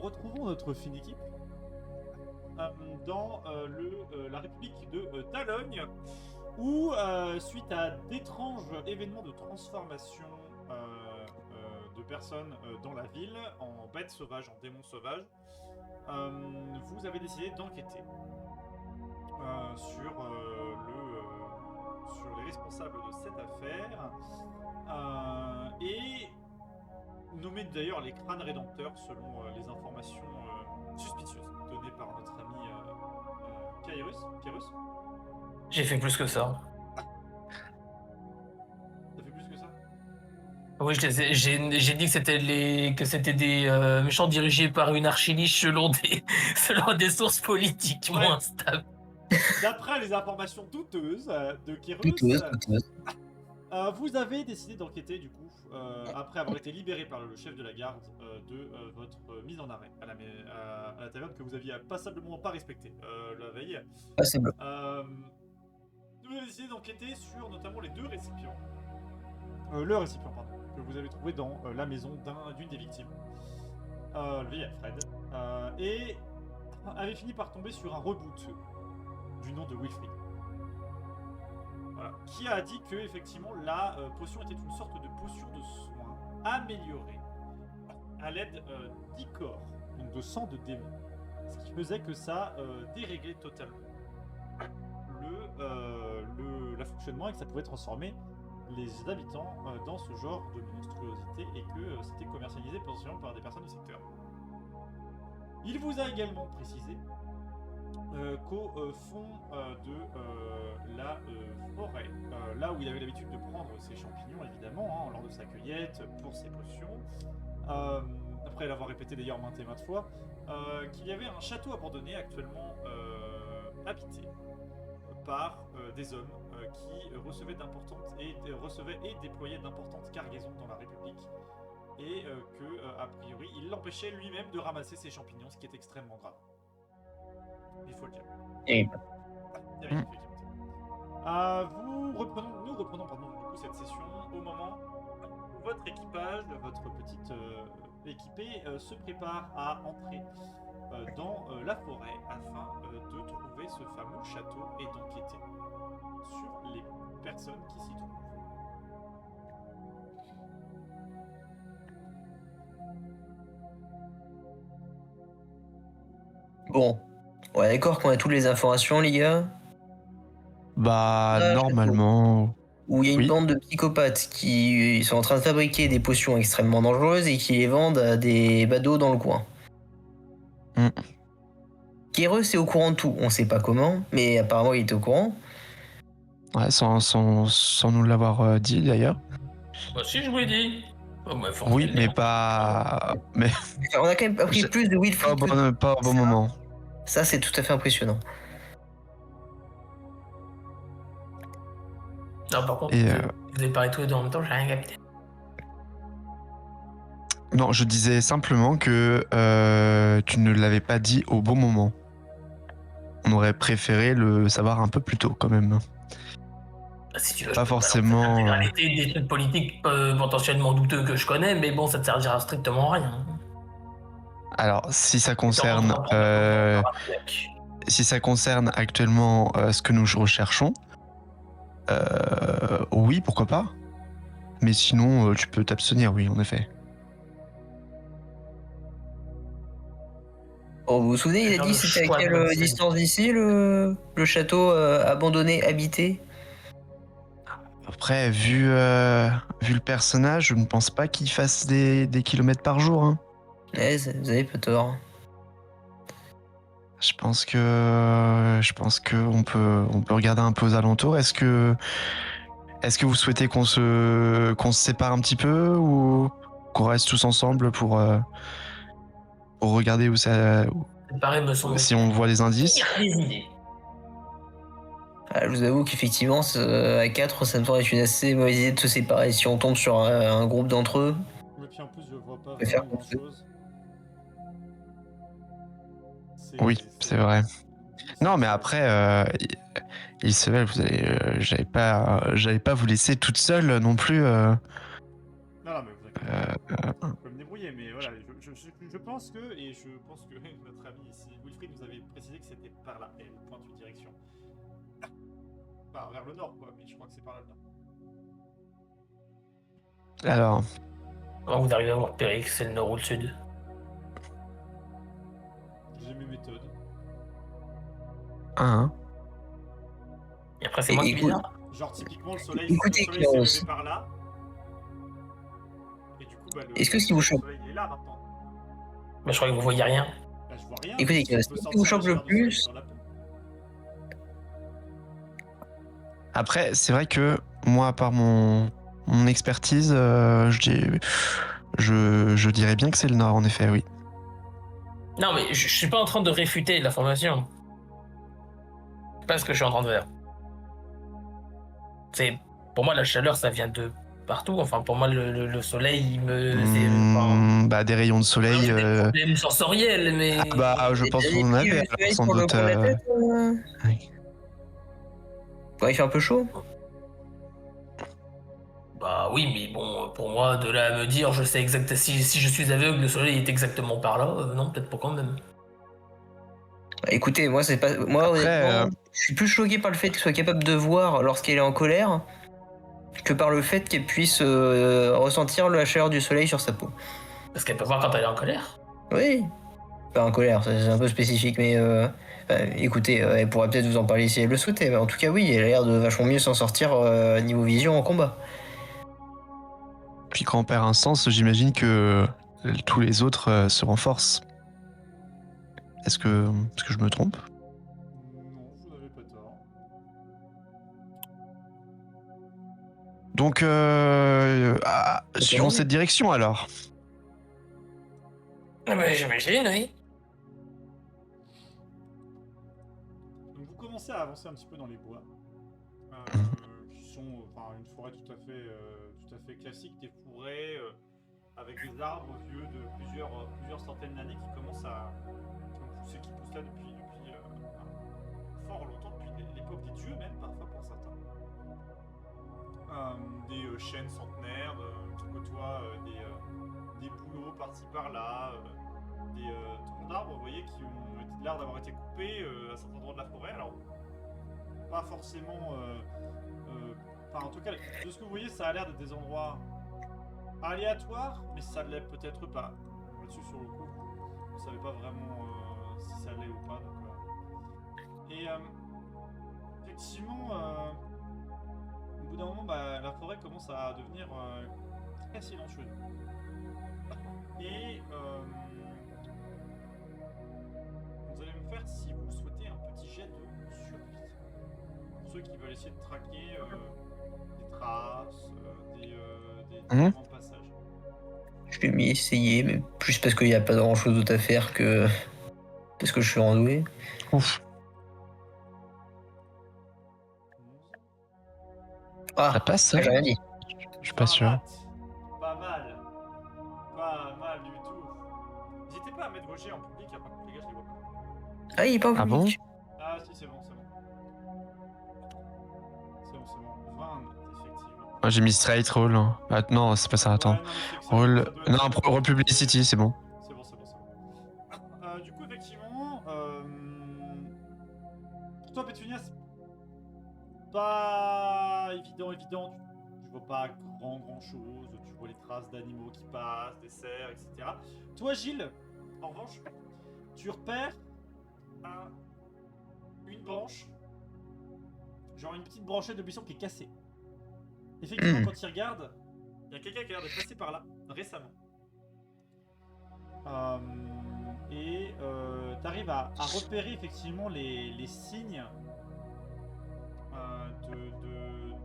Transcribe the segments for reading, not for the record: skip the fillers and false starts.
retrouvons notre fine équipe dans la République de Talogne, où, suite à d'étranges événements de transformation de personnes dans la ville, en bêtes sauvages, en démons sauvages, vous avez décidé d'enquêter sur les responsables de cette affaire, et nommer d'ailleurs les crânes rédempteurs selon les informations suspicieuses données par notre ami Kyrus. J'ai fait plus que ça. Ça fait plus que ça? Oui, j'ai dit que c'était des méchants dirigés par une archiliche selon des sources politiquement instables. D'après les informations douteuses de Kyrus, Douteuse. vous avez décidé d'enquêter du coup, après avoir été libéré par le chef de la garde, de votre mise en arrêt à la taverne que vous aviez passablement pas respectée la veille. Ah, c'est bleu. Vous avez décidé d'enquêter sur notamment les deux récipients. Le récipient, pardon, que vous avez trouvé dans la maison d'une des victimes, le vieil Alfred, et avait fini par tomber sur un reboot du nom de Wilfried. Voilà. Qui a dit que effectivement la potion était une sorte de potion de soin améliorée à l'aide d'icor, donc de sang de démon, ce qui faisait que ça déréglait totalement le fonctionnement et que ça pouvait transformer les habitants dans ce genre de monstruosité et que c'était commercialisé potentiellement par des personnes du secteur. Il vous a également précisé qu'au fond de la forêt, là où il avait l'habitude de prendre ses champignons, évidemment, lors de sa cueillette pour ses potions, après l'avoir répété d'ailleurs maintes et maintes fois, qu'il y avait un château abandonné actuellement habité par des hommes qui recevaient et déployaient d'importantes cargaisons dans la République, et que, a priori, il l'empêchait lui-même de ramasser ses champignons, ce qui est extrêmement grave. Il faut le dire. Et Nous reprenons du coup cette session au moment où votre équipage, votre petite équipée, se prépare à entrer dans la forêt afin de trouver ce fameux château et d'enquêter sur les personnes qui s'y trouvent. bon, ouais, d'accord qu'on a toutes les informations, les gars. Bah, Ah, normalement. Où il y a une Oui. bande de psychopathes qui sont en train de fabriquer des potions extrêmement dangereuses et qui les vendent à des badauds dans le coin. Kyrus est au courant de tout. On sait pas comment, mais apparemment il était au courant. Ouais, sans nous l'avoir dit d'ailleurs. Moi aussi, je vous l'ai dit. Oh, bah, Oui, mais pas. Mais Enfin, on a quand même appris plus de pas Wilfried. pas au bon moment. Ça, c'est tout à fait impressionnant. Non, par contre, Et, vous avez parlé tous les deux en même temps, j'ai rien capté. Non, je disais simplement que tu ne l'avais pas dit au bon moment. On aurait préféré le savoir un peu plus tôt, quand même. Si tu veux, Pas je peux forcément. l'intégralité des trucs politiques potentiellement douteux que je connais, mais bon, ça ne servira strictement à rien. Alors, si ça concerne actuellement ce que nous recherchons, oui, pourquoi pas. Mais sinon, tu peux t'abstenir, oui, en effet. Bon, vous vous souvenez, il a dit c'était à quelle distance d'ici le château abandonné, habité? Après, vu le personnage, je ne pense pas qu'il fasse des kilomètres par jour. Hein. Ouais, vous avez pas tort. Je pense que on peut regarder un peu aux alentours. Est-ce que vous souhaitez qu'on se sépare un petit peu ou qu'on reste tous ensemble pour regarder où ça, si on voit les indices? Je vous avoue qu'effectivement, à 4, ça me semble être une assez mauvaise idée de se séparer si on tombe sur un groupe d'entre eux. Et puis en plus, je vois pas faire vraiment grand chose. Oui, c'est vrai. Non, mais après, Isabelle, j'allais pas vous laisser toute seule non plus. Non, mais vous Je peux me débrouiller, mais voilà, je pense que, et je pense que notre ami ici, Wilfried, nous avait précisé que c'était par là, elle pointe une direction. Enfin, vers le nord, quoi, mais je crois que c'est par là. Alors, Avant que vous arrivez à vous repérer que c'est le nord ou le sud. J'ai mes méthodes. hein. Et après, c'est moi qui écoute- bizarre. Genre, typiquement, le soleil, Écoutez, s'est Klaus. levé par là. Et du coup, bah, Est-ce que ce qui vous choque- le soleil est là maintenant. Mais je crois que vous voyez rien. Là, je vois rien. Écoutez, mais ce on peut qui sentir vous choque la le chaleur du soleil plus- dans la peau. Après, c'est vrai que moi, par mon expertise, je dirais bien que c'est le nord, en effet, oui. Non, mais je suis pas en train de réfuter l'information. C'est pas ce que je suis en train de faire. C'est pour moi la chaleur, ça vient de partout. Enfin, pour moi, le soleil, il me. Bah, des rayons de soleil. C'est des problèmes sensoriels, mais. Ah bah, je pense qu'on en avait, alors, sans sur le doute. coin de la tête, Oui. Ouais, il fait un peu chaud. Bah oui, mais bon, pour moi, de là à me dire, je sais exactement si je suis aveugle, le soleil est exactement par là. Non, peut-être pas quand même. Bah, écoutez, moi, c'est pas. Moi, Après, honnêtement, je suis plus choqué par le fait qu'elle soit capable de voir lorsqu'elle est en colère que par le fait qu'elle puisse ressentir la chaleur du soleil sur sa peau. Parce qu'elle peut voir quand elle est en colère. Oui. Pas en colère, c'est un peu spécifique, mais écoutez, elle pourrait peut-être vous en parler si elle le souhaitait. Mais en tout cas, oui, elle a l'air de vachement mieux s'en sortir niveau vision en combat. Puis quand on perd un sens, j'imagine que tous les autres se renforcent. Est-ce que je me trompe? Non, vous n'avez pas tort. Donc, suivons cette direction alors. Ah bah, j'imagine, oui. Donc vous commencez à avancer un petit peu dans les bois, qui sont enfin une forêt tout à fait classique, des forêts avec des arbres vieux de plusieurs centaines d'années qui commencent à qui poussent là depuis fort longtemps, depuis l'époque des dieux même parfois pour certains. Des chênes centenaires qui côtoient des bouleaux par-ci par-là, des troncs d'arbres, vous voyez, qui ont l'air d'avoir été coupés à certains endroits de la forêt. Alors, pas forcément. Enfin, en tout cas, de ce que vous voyez, ça a l'air d'être des endroits aléatoires, mais ça l'est peut-être pas. Là-dessus, sur le coup, vous savez pas vraiment si ça l'est ou pas. Donc, et effectivement, au bout d'un moment, bah, la forêt commence à devenir très silencieuse. Et vous allez me faire, si vous souhaitez, un petit jet de survie. Pour ceux qui veulent essayer de traquer des traces, des grands passages. Je vais m'y essayer, mais plus parce qu'il n'y a pas grand chose d'autre à faire que parce que je suis rendoué. Ouf. Ah, Ça passe, ça? j'ai rien dit. Je suis pas sûr. Pas mal. Pas mal du tout. N'hésitez pas à mettre vos jets en public, hein, par contre, les gars, je les vois pas. Ah, il est pas en Ah bon? public. Ah, si, c'est bon, c'est bon. C'est bon, c'est bon. 20, effectivement. J'ai mis straight roll. Hein. Ah, non, c'est pas ça, attends. Ouais, non, mais c'est que ça Roll. doit être- Non, roll publicity, c'est bon. C'est bon, c'est bon, c'est bon. Du coup, effectivement, pour toi, Pétunia, c'est pas évident. Tu vois pas grand chose. Tu vois les traces d'animaux qui passent, des cerfs, etc. Toi, Gilles, en revanche, tu repères une branche, genre une petite branchette de buisson qui est cassée. Effectivement, quand il regarde, il y a quelqu'un qui a l'air d'être passé par là récemment. Et t'arrives à repérer effectivement les signes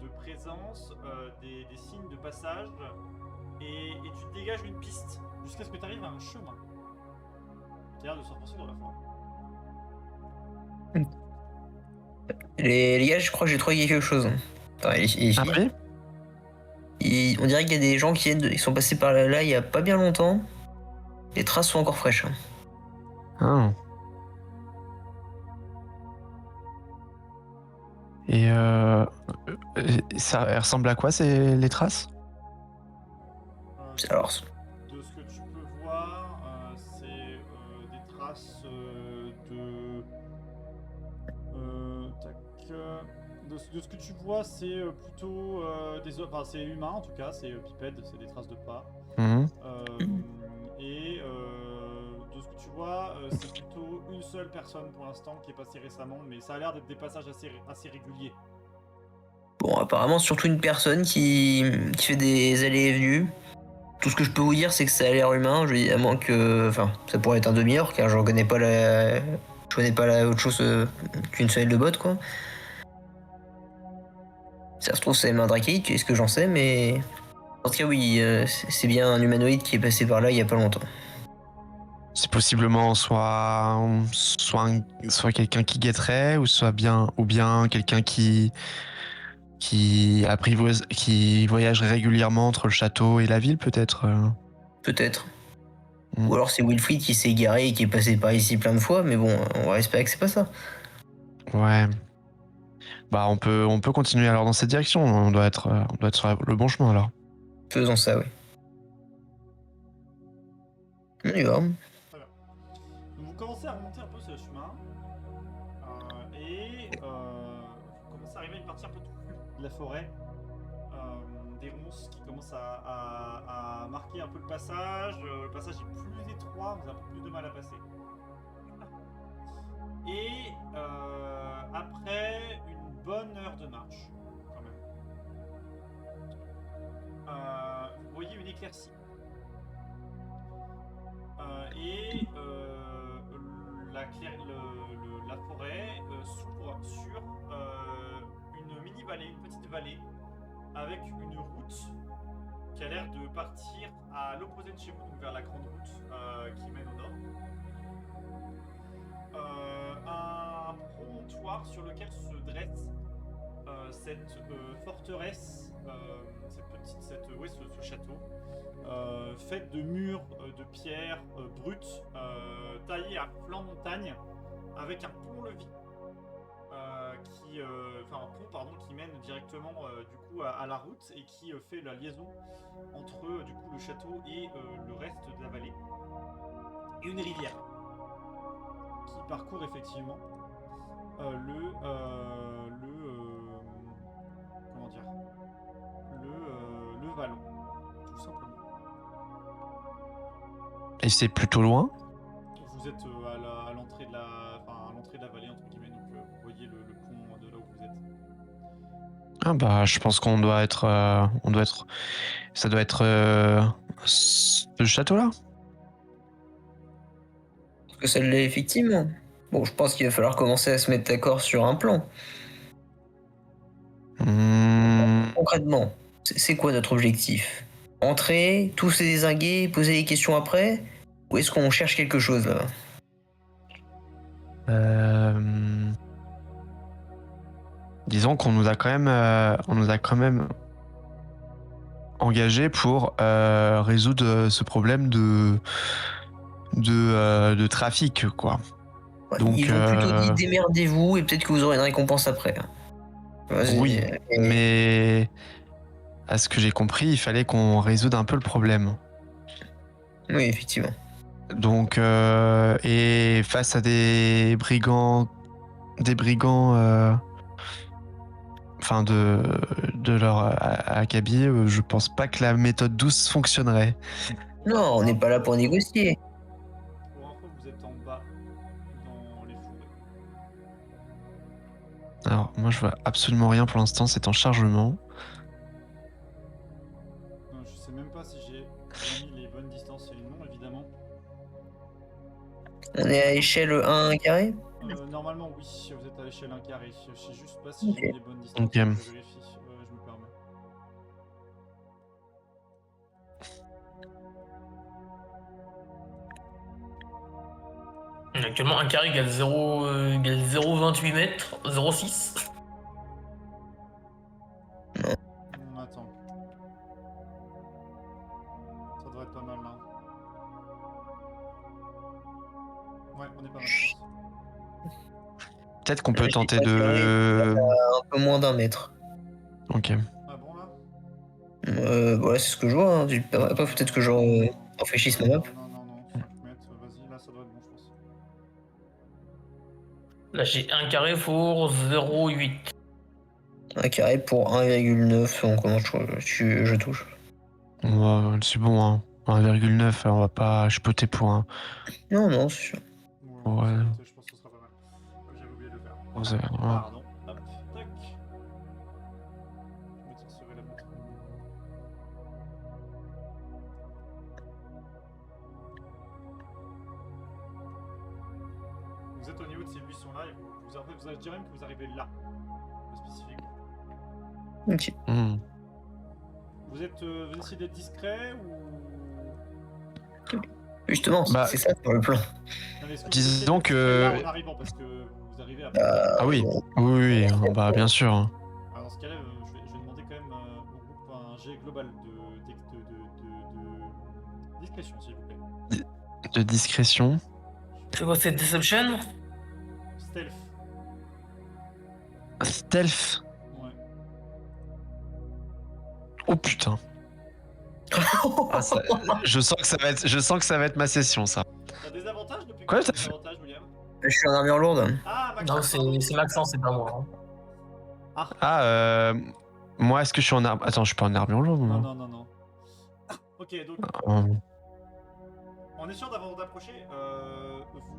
de présence, des signes de passage, et tu te dégages une piste jusqu'à ce que tu arrives à un chemin. Tu as l'air de s'enfoncer dans la forêt. Les gars, je crois que j'ai trouvé quelque chose. Attends, Ah oui? on dirait qu'il y a des gens qui sont passés par là il y a pas bien longtemps. Les traces sont encore fraîches. Ah. Et ça ressemble à quoi, les traces? Alors, De ce que tu peux voir, c'est des traces de. Tac. De ce que tu vois, c'est plutôt enfin, c'est humain en tout cas, c'est bipède, c'est des traces de pas. Mhm. Et de ce que tu vois, c'est plutôt une seule personne pour l'instant qui est passée récemment, mais ça a l'air d'être des passages assez réguliers. bon, apparemment, surtout une personne qui fait des allées et venues. Tout ce que je peux vous dire, c'est que ça a l'air humain. Je dis, à moins que. Enfin, ça pourrait être un demi-heure, car je connais pas la. Je connais pas la autre chose qu'une seule de bot, quoi. Ça se trouve, c'est un Drakeid, est-ce que j'en sais, mais. En tout cas, oui, c'est bien un humanoïde qui est passé par là il y a pas longtemps. C'est possiblement soit quelqu'un qui guetterait, ou bien quelqu'un qui voyagerait régulièrement entre le château et la ville, peut-être. Peut-être. Mm. Ou alors c'est Wilfried qui s'est égaré et qui est passé par ici plein de fois, mais bon, on va espérer que c'est pas ça. Ouais. Bah, on peut continuer alors dans cette direction. On doit être sur le bon chemin alors. Faisons ça, oui. On y va. Très bien. Donc vous commencez à remonter un peu ce chemin, et vous commencez à arriver à une partie un peu touffue de la forêt. Des ronces qui commencent à marquer un peu le passage. Le passage est plus étroit, vous avez un peu plus de mal à passer. Et après une bonne heure de marche, quand même, vous voyez une éclaircie. Et la forêt s'ouvre sur une mini-vallée, une petite vallée, avec une route qui a l'air de partir à l'opposé de chez vous, donc vers la grande route qui mène au nord. Un promontoire sur lequel se dresse cette forteresse, ce château, fait de murs de pierre brute, taillés à flanc montagne, avec un pont-levis qui mène directement du coup à la route et qui fait la liaison entre du coup le château et le reste de la vallée. Et une rivière qui parcourt effectivement comment dire, le vallon, tout simplement. Et c'est plutôt loin. Vous êtes à l'entrée de la vallée entre guillemets, donc vous voyez le pont de là où vous êtes. Ah bah, je pense ça doit être ce château-là. Parce que ça l'est effectivement. Bon, je pense qu'il va falloir commencer à se mettre d'accord sur un plan. Concrètement, c'est quoi notre objectif? Entrer, tous se dézinguer, poser des questions après? Ou est-ce qu'on cherche quelque chose là? Disons qu'on nous a quand même engagé pour résoudre ce problème de trafic, quoi. Ouais, Donc, ils ont plutôt dit démerdez-vous et peut-être que vous aurez une récompense après. oui, mais à ce que j'ai compris, il fallait qu'on résoudre un peu le problème. Oui, effectivement. Donc, et face à des brigands, enfin de leur acabit, je pense pas que la méthode douce fonctionnerait. Non, on n'est pas là pour négocier. Pour info, vous êtes en bas dans les forêts. Alors, moi, je vois absolument rien pour l'instant, c'est en chargement. Non, je sais même pas si j'ai mis les bonnes distances et non, évidemment. On est à échelle 1 carré? Normalement, oui, vous êtes à l'échelle 1 carré. Je sais juste pas si j'ai mis les bonnes distances. Ok. Je vérifie, je me permets. Actuellement, un carré égale 0,28 mètres, 0,6. Attends. Ça devrait être pas mal là. Ouais, on est pas mal, je pense. Peut-être qu'on peut J'ai tenter pas de... un peu moins d'1 mètre. Ok. Ah bon là? Ouais, c'est ce que je vois. Hein. Après, peut-être que je réfléchisse ma map. Non, 5 mètres, vas-y, là, ça doit être bon, je pense. Là, j'ai un carré pour 0,8. Un carré pour 1,9. Donc, comment je touche. Ouais, c'est bon, hein. 1,9, on va pas chipoter pour un. Non, c'est sûr. Ouais. Je pense que ce sera pas mal. J'avais oublié de le faire. Ouais. Pardon. Hop, tac. Je vais transférer la montre. Vous êtes au niveau de ces buissons-là et je dirais même que vous arrivez là, spécifiquement. Ok. Vous essayez d'être discret ou... Justement, Bah, c'est ça pour le plan. Non, mais est-ce que vous disons essayez d'être que- discret là en arrivant parce que vous arrivez à... Ah oui, oui, bah bien sûr. Alors dans ce cas-là, je vais demander quand même au groupe un jet global de discrétion, s'il vous plaît. De discrétion. C'est quoi cette Deception? Stealth. Stealth. Ouais. Oh putain. Ah, je sens que ça va être ma session, ça. T'as des avantages depuis Quoi, quand t'as des fait avantages, William? Je suis en armure lourde. Ah, Max. Non, c'est Maxence, c'est pas moi. Hein. Ah, moi, est-ce que je suis en armure? Attends, je suis pas en armure lourde, moi. Non. Ok, donc on est sûr d'approcher.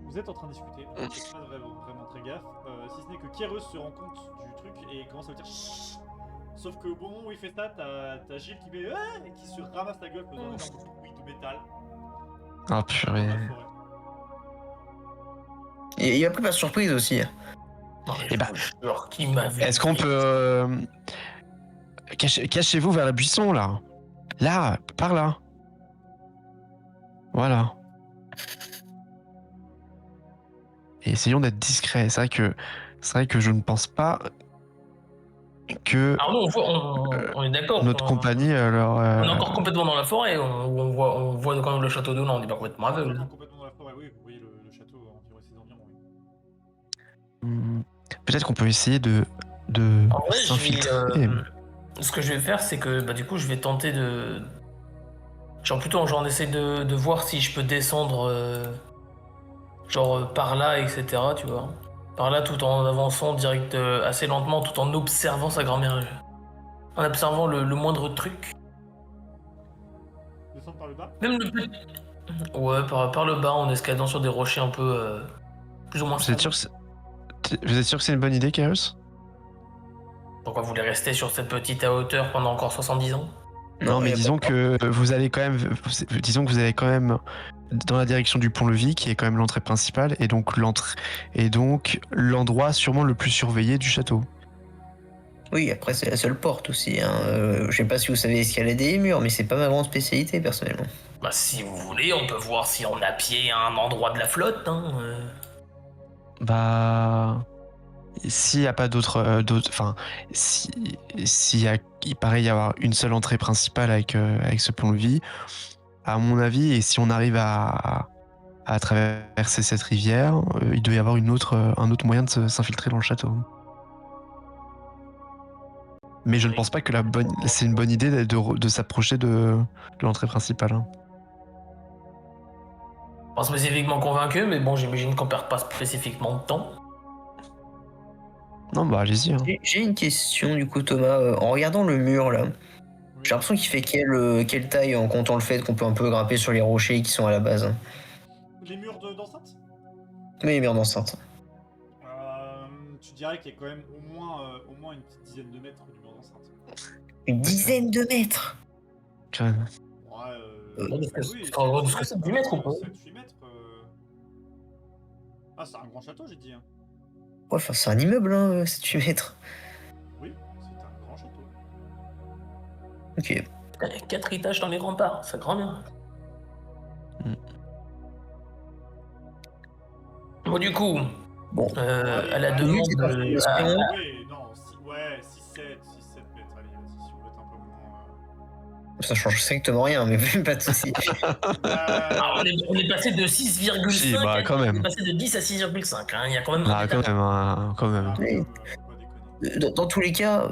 Vous êtes en train de discuter. Donc faites pas vraiment très gaffe. Si ce n'est que Kieros se rend compte du truc et commence à vous dire chut. Sauf que au moment où il fait ça, t'as Gilles qui fait et qui se ramasse la gueule faisant un énorme bruit de métal. Ah purée. Dans la forêt. Et il a pris ma surprise aussi. Non, mais Eh bah, je vous jure, qui m'a vu. est-ce qu'on peut... Cachez-vous vers le buisson, là. Là, par là. Voilà. Et essayons d'être discrets. C'est vrai que je ne pense pas que Alors nous, on est d'accord. notre compagnie leur... On est encore complètement dans la forêt. On voit quand même le château de là, on n'est pas complètement aveugle. Complètement dans la forêt, oui, vous voyez le château environ ses environs. Peut-être qu'on peut essayer de En vrai, s'infiltrer. ce que je vais faire, c'est que du coup, je vais tenter de. J'en essaie de voir si je peux descendre par là, etc. Tu vois. Par là, tout en avançant direct assez lentement, tout en observant sa grand-mère. En observant le moindre truc. Descendre par le bas. Même le petit. Ouais, par le bas, en escaladant sur des rochers un peu plus ou moins Vous êtes sûr stables. vous êtes sûr que c'est une bonne idée, Chaos? Pourquoi vous voulez rester sur cette petite hauteur pendant encore 70 ans? Non, mais y a disons pas- que vous allez quand même dans la direction du pont-levis, qui est quand même l'entrée principale, et donc l'endroit sûrement le plus surveillé du château. Oui, après, c'est la seule porte aussi. Hein. Je sais pas si vous savez escalader les murs, mais c'est pas ma grande spécialité, personnellement. Bah, si vous voulez, on peut voir si on a pied à un endroit de la flotte. Hein. Bah, s'il n'y a pas enfin, il paraît y avoir une seule entrée principale avec ce pont-levis, à mon avis, et si on arrive à traverser cette rivière, il doit y avoir un autre moyen de s'infiltrer dans le château. Mais je ne pense pas que c'est une bonne idée de s'approcher de l'entrée principale. Hein. Pas spécifiquement convaincu, mais bon, j'imagine qu'on perd pas spécifiquement de temps. Non, bah allez-y. Hein. J'ai une question, du coup, Thomas. En regardant le mur, là, j'ai l'impression qu'il fait quelle taille en comptant le fait qu'on peut un peu grimper sur les rochers qui sont à la base. Hein. Les murs d'enceinte. Mais les murs d'enceinte. Tu dirais qu'il y a quand même au moins une petite dizaine de mètres du mur d'enceinte. Une dizaine de mètres. Ouais. Ouais, Bon, est-ce que c'est 10 mètres ou pas 7-8 mètres. Ah, c'est un grand château, j'ai dit. Hein. Ouais, enfin, c'est un immeuble, hein, 7-8 mètres. Oui, c'est un grand château. Ok. 4 étages dans les remparts, c'est grand bien. Bon, du coup, Bon. à la Ouais, demande c'est pas de. fait, à- espion. Oui, non, 6-7 mètres. Allez, vas-y, si on veut être un peu moins. Ça change strictement rien, mais pas de soucis. Ah, on est passé de 6,5 Si, bah, quand même. on est passé de 10 à 6,5. Hein. Il y a quand même. Ah, quand même, hein, quand même. Oui. Faut pas déconner. Dans tous les cas,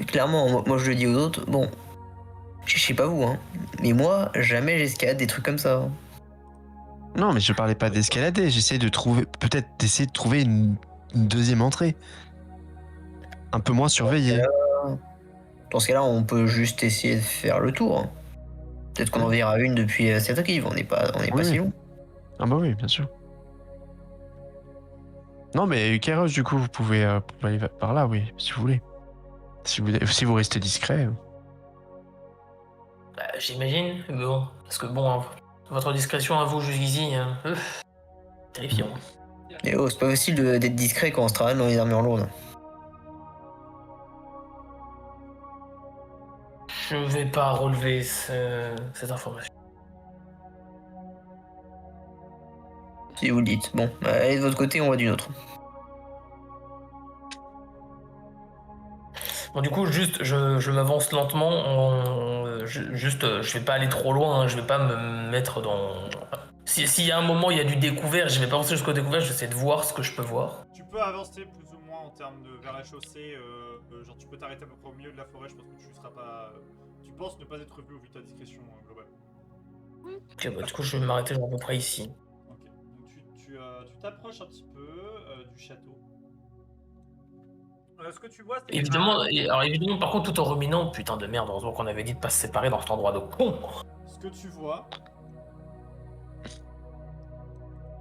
clairement, moi je le dis aux autres, bon, Je sais pas vous, hein. Mais moi, jamais j'escalade des trucs comme ça. Non, mais je parlais pas d'escalader. J'essaie de trouver, peut-être d'essayer de trouver une deuxième entrée. Un peu moins surveillée. Dans ce cas-là, on peut juste essayer de faire le tour. Peut-être qu'on en verra une depuis cette rive. On n'est pas Oui. si long. Ah bah oui, bien sûr. Non, mais Kairos, du coup, vous pouvez aller par là, oui, si vous voulez. Si vous restez discret. Bah, j'imagine, mais bon. Parce que bon, hein, votre discrétion à vous jusqu'ici, terrifiant. Et oh, c'est pas facile d'être discret quand on se travaille dans les armures lourdes. Je vais pas relever cette information. Si vous le dites. Bon, allez de votre côté, on va d'une autre. Bon, du coup, juste, je m'avance lentement. Je vais pas aller trop loin. Je vais pas me mettre dans. S'il y a un moment, il y a du découvert, je vais pas avancer jusqu'au découvert. J'essaie de voir ce que je peux voir. Tu peux avancer plus ou moins en termes de vers la chaussée. Genre, tu peux t'arrêter à peu près au milieu de la forêt. Je pense que tu seras pas. Tu penses ne pas être vu au vu de ta discrétion globale. Ok, bah, du coup, je vais m'arrêter genre à peu près ici. Ok. Donc, tu t'approches un petit peu du château. Ce que tu vois, c'est Évidemment, alors évidemment, par contre, tout en ruminant, putain de merde, heureusement qu'on avait dit de pas se séparer dans cet endroit de con. Ce que tu vois,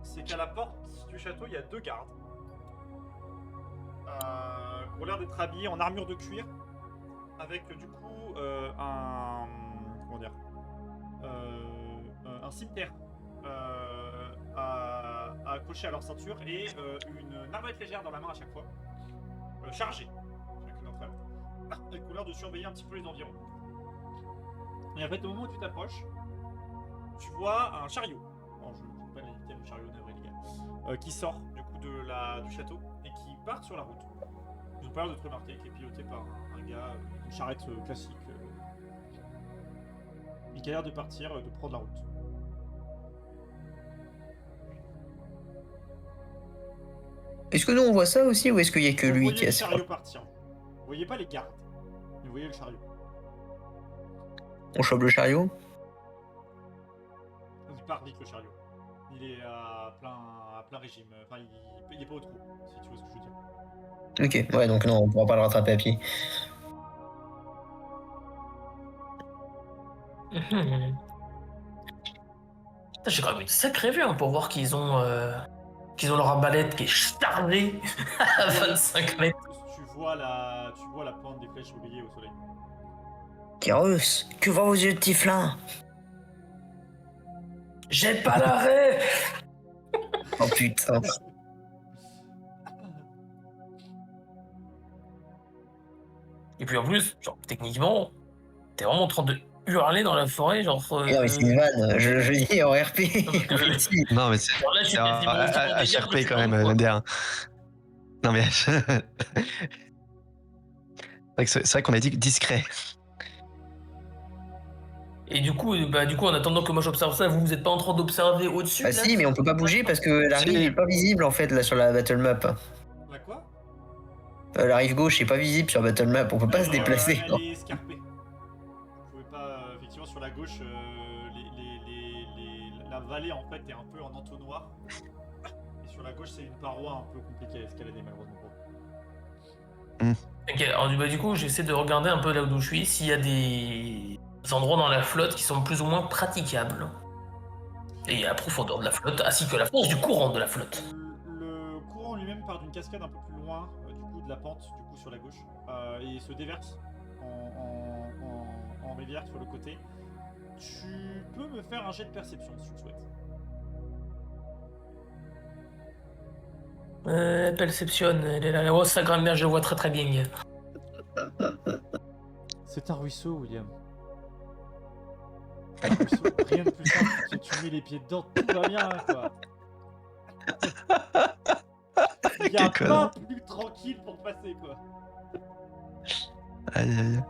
c'est qu'à la porte du château, il y a 2 gardes qui ont l'air d'être habillés en armure de cuir, avec du coup un cimetière à accrocher à leur ceinture et une arbalète légère dans la main à chaque fois, chargée, chacune d'entre elles, et qui ont l'air de surveiller un petit peu les environs. Et en fait, au moment où tu t'approches, tu vois un chariot. Bon, je ne peux pas l'éviter, le chariot navré, les gars. Qui sort du coup du château et qui part sur la route. Ils ont pas l'air de te remarquer, qui est piloté par un gars, une charrette classique. Et qui a l'air de partir, de prendre la route. Est-ce que nous on voit ça aussi ou est-ce qu'il y a que Vous lui voyez qui a le ça? chariot partir. Vous voyez pas les gardes, mais vous voyez le chariot. On chope le chariot? Il part vite le chariot. Il est à plein régime. Enfin, il est pas au trou, si tu vois ce que je veux dire. Ok, ouais, donc non, on pourra pas le rattraper à pied. Putain, j'ai quand même une sacrée vue pour voir qu'ils ont leur arbalète qui est chargée à 25 mètres. Tu vois la pointe des flèches briller au soleil. Kairos, que voient vos yeux de tiflin? J'ai pas l'arrêt. Oh putain. Et puis en plus, genre, techniquement, t'es vraiment en train de hurler dans la forêt, genre. Non, mais c'est une vanne, je dis en RP. Si. Non, mais c'est Genre là, je suis quasiment aussi en délire que HRP tu quand même, vois, quoi. MDR. Non, mais. C'est vrai qu'on a dit discret. Et du coup, en attendant que moi j'observe ça, vous êtes pas en train d'observer au-dessus Ah là si, mais on peut pas bouger parce que la rive est pas visible en fait là sur la battle map. La quoi? La rive gauche est pas visible sur battle map, on peut pas se déplacer. Elle est escarpée. Vous pouvez pas. Effectivement, sur la gauche, la vallée en fait est un peu en entonnoir. Et sur la gauche, c'est une paroi un peu compliquée à escalader, malheureusement. Ok, alors du coup, j'essaie de regarder un peu là où je suis, s'il y a des endroits dans la flotte qui sont plus ou moins praticables. Et à la profondeur de la flotte, ainsi que la force du courant de la flotte. Le courant lui-même part d'une cascade un peu plus loin, du coup de la pente, du coup sur la gauche, et se déverse en rivière sur le côté. Tu peux me faire un jet de perception si tu le souhaites. Perception, elle est là. Oh, sa grand-mère, je vois très très bien. C'est un ruisseau, William. Un ruisseau, rien de plus simple. Tu mets les pieds dedans, tout va bien, quoi. Il y a Quel pas plus tranquille pour te passer, quoi. Aïe, aïe.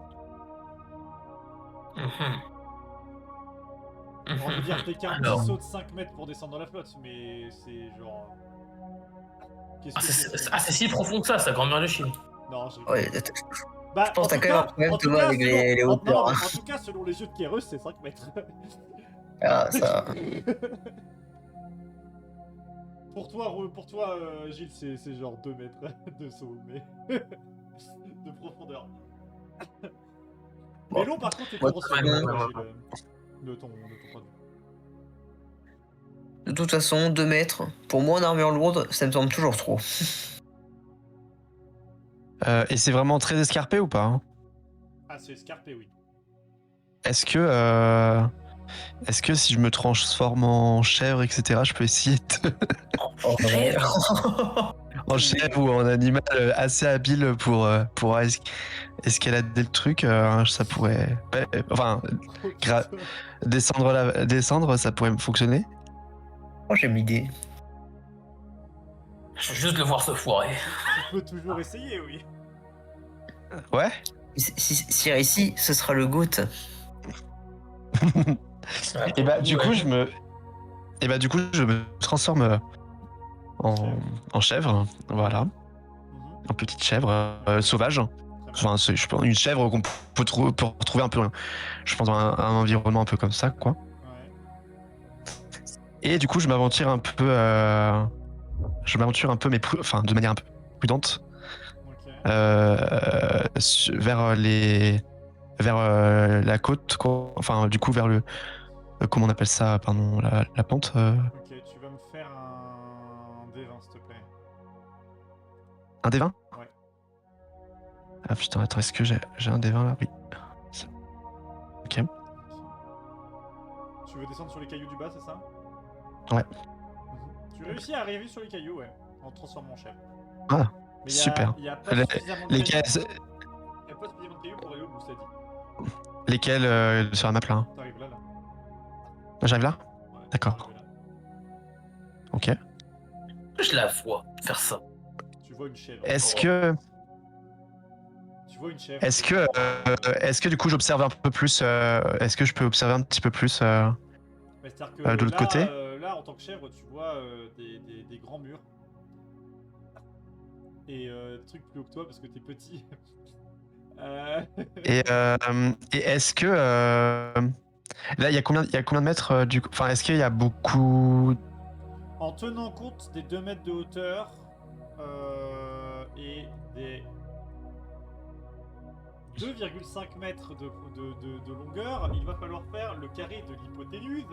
J'ai envie de dire, t'es qu'un Alors. petit saut de 5 mètres pour descendre dans la flotte, mais c'est genre. Qu'est-ce que C'est si profond que ça, sa grand-mère de chine. Non, je rigole. Ouais, Bah, Je pense que t'as quand même un problème, Thomas, avec les non, hauteurs. mais en tout cas, selon les jeux de Kairos, c'est 5 mètres. Ah, ça. Pour toi Gilles, c'est genre 2 mètres de saut, mais de profondeur. Bon. Mais l'eau, par contre, est Moi, grosse. ouais, ouais, ouais. De ton point de vue. De toute façon, 2 mètres, pour moi en armure lourde, ça me semble toujours trop. Et c'est vraiment très escarpé ou pas hein? Ah, c'est escarpé, oui. Est-ce que si je me transforme en chèvre, etc., je peux essayer de... Oh, en chèvre ou en animal assez habile pour escalader le truc, ça pourrait... Enfin, Oh, putain. descendre, ça pourrait me fonctionner. Oh, j'aime l'idée. Je veux juste le voir se foirer. Tu peux toujours essayer, oui. Ouais. Si réussi, ce sera le GOAT. Et bah du coup je me transforme en chèvre, voilà, Mhm. en petite chèvre sauvage. Très bien. Enfin c'est je pense une chèvre qu'on peut retrouver un peu, je pense, dans un environnement un peu comme ça quoi. Ouais. Et du coup je m'aventure un peu mais de manière un peu prudente Ok. vers la côte quoi. Enfin du coup vers le comment on appelle ça, pardon, la pente. Ok, tu vas me faire un D20, s'il te plaît. Un D20? Ouais. Ah putain, attends, est-ce que j'ai un D20 là? Oui. Ok. Tu veux descendre sur les cailloux du bas, c'est ça? Ouais. Tu réussis à arriver sur les cailloux, ouais, en te transformant en chèvre. Ah, Mais super. il y a pas suffisamment de Lesquels, cailloux. Il y a pas suffisamment de cailloux pour aller au bout, ça dit. lesquels sur la map là hein? T'arrives là. J'arrive là? Ouais, D'accord. t'arrives là. Ok. Je la vois faire ça. Tu vois une chèvre. Est-ce que, Tu vois une chèvre. est-ce que du coup j'observe un peu plus, est-ce que je peux observer un petit peu plus Mais c'est-à-dire que de l'autre là, côté? là, en tant que chèvre, tu vois des grands murs. Et des trucs plus haut que toi parce que t'es petit. Et est-ce que là il y a combien de mètres du coup? Enfin, est-ce qu'il y a beaucoup? En tenant compte des 2 mètres de hauteur et des 2,5 mètres de longueur, il va falloir faire le carré de l'hypoténuse.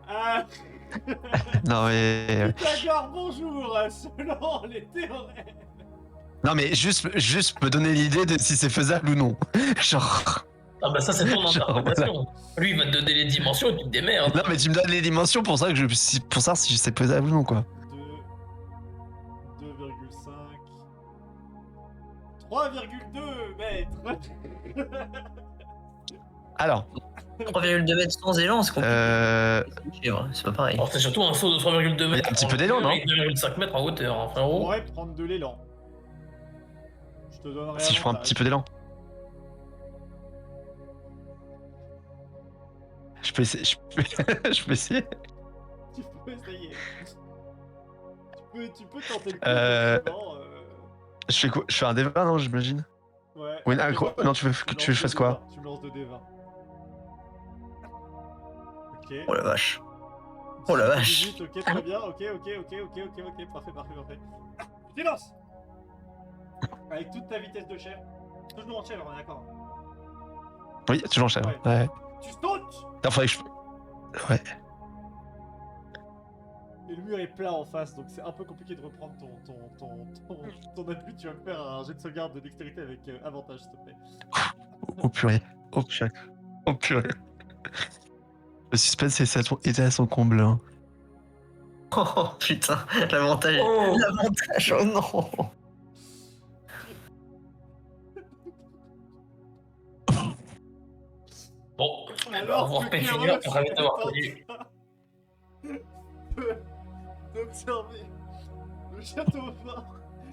Ah, Non mais Pythagore, bonjour. Selon les théorèmes. non mais juste me donner l'idée de si c'est faisable ou non. Genre. Ah bah ça c'est ton Genre, interprétation. Lui il va te donner les dimensions et tu te démerdes. Non mais tu me donnes les dimensions pour ça pour savoir si c'est faisable ou non quoi. 2,5 3,2 mètres. Alors, 3,2 mètres sans élan, c'est compliqué. C'est pas pareil. Alors c'est surtout un saut de 3,2 mètres. un petit peu d'élan, non? Avec 2,5 mètres en hauteur, hein, On frérot. pourrait prendre de l'élan. Je te donnerai si je prends un petit peu d'élan. Je peux essayer. Je peux essayer. Tu peux essayer. Tu peux tenter le coup. Euh, effectivement, Je fais quoi? Je fais un D20 non j'imagine? Ouais. Oui, non tu veux que je fasse quoi? Tu me lances 2 D20. Ok. Oh la vache. Oh la vache. 18, ok, très bien. Ok, parfait. Silence. Avec toute ta vitesse de chèvre. Toujours en chèvre, on est d'accord. Oui, toujours en chèvre. Ouais. Ouais. Tu sautes. Non, faudrait que je... Ouais. Et le mur est plat en face, donc c'est un peu compliqué de reprendre ton appui. Tu vas me faire un jet de sauvegarde de dextérité avec avantage, s'il te plaît. Oh purée. Oh purée. Oh purée. Le suspense était à son comble. Hein. Oh putain, l'avantage. Oh. L'avantage, oh non. Bon, Alors on va que finir Kairos après est avoir en connu. train d'observer le château fort,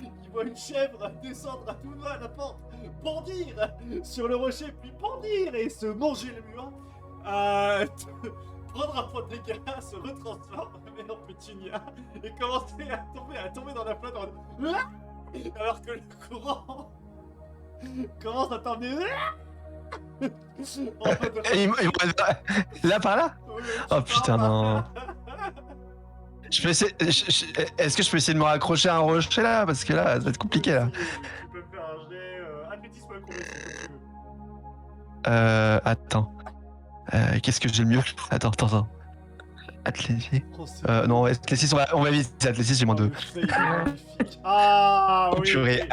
il voit une chèvre descendre à tout va à la pente, bondir sur le rocher, puis bondir et se manger le mur, prendre un point de dégâts, se retransformer en pétunia et commencer à tomber dans la flotte alors que le courant Commence à t'emmener. Oh, Ils vont être là par là. Oh putain, non. Je peux essayer. Est-ce que je peux essayer de me raccrocher à un rocher là? Parce que là, ça va être compliqué là. Tu peux me faire un jet athlétisme acrobatie si tu veux. Attends. Qu'est-ce que j'ai le mieux? Attends. Athlétisme. Oh, c'est Non, athlétisme, on va vite. Athlétisme, j'ai moins 2. le fail magnifique. Ah Oh, oui. purée. Oui.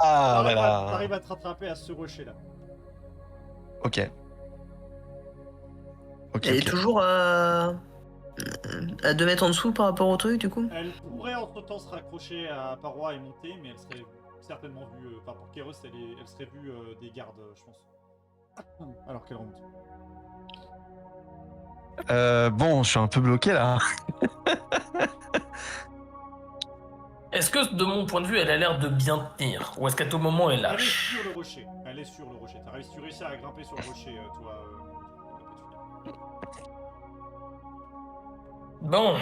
Ah, T'arrives voilà. à te rattraper à ce rocher là. Ok. Elle est toujours à 2 mètres en dessous par rapport au truc, du coup. Elle pourrait entre temps se raccrocher à la paroi et monter, mais elle serait certainement vue. Enfin, pour Kéros, elle serait vue des gardes, je pense. Alors qu'elle remonte. Bon, je suis un peu bloqué là. Est-ce que de mon point de vue, elle a l'air de bien tenir? Ou est-ce qu'à tout moment, elle Elle est lâche? sur le rocher. Elle est sur le rocher. T'as réussi à grimper sur le rocher, toi. Bon.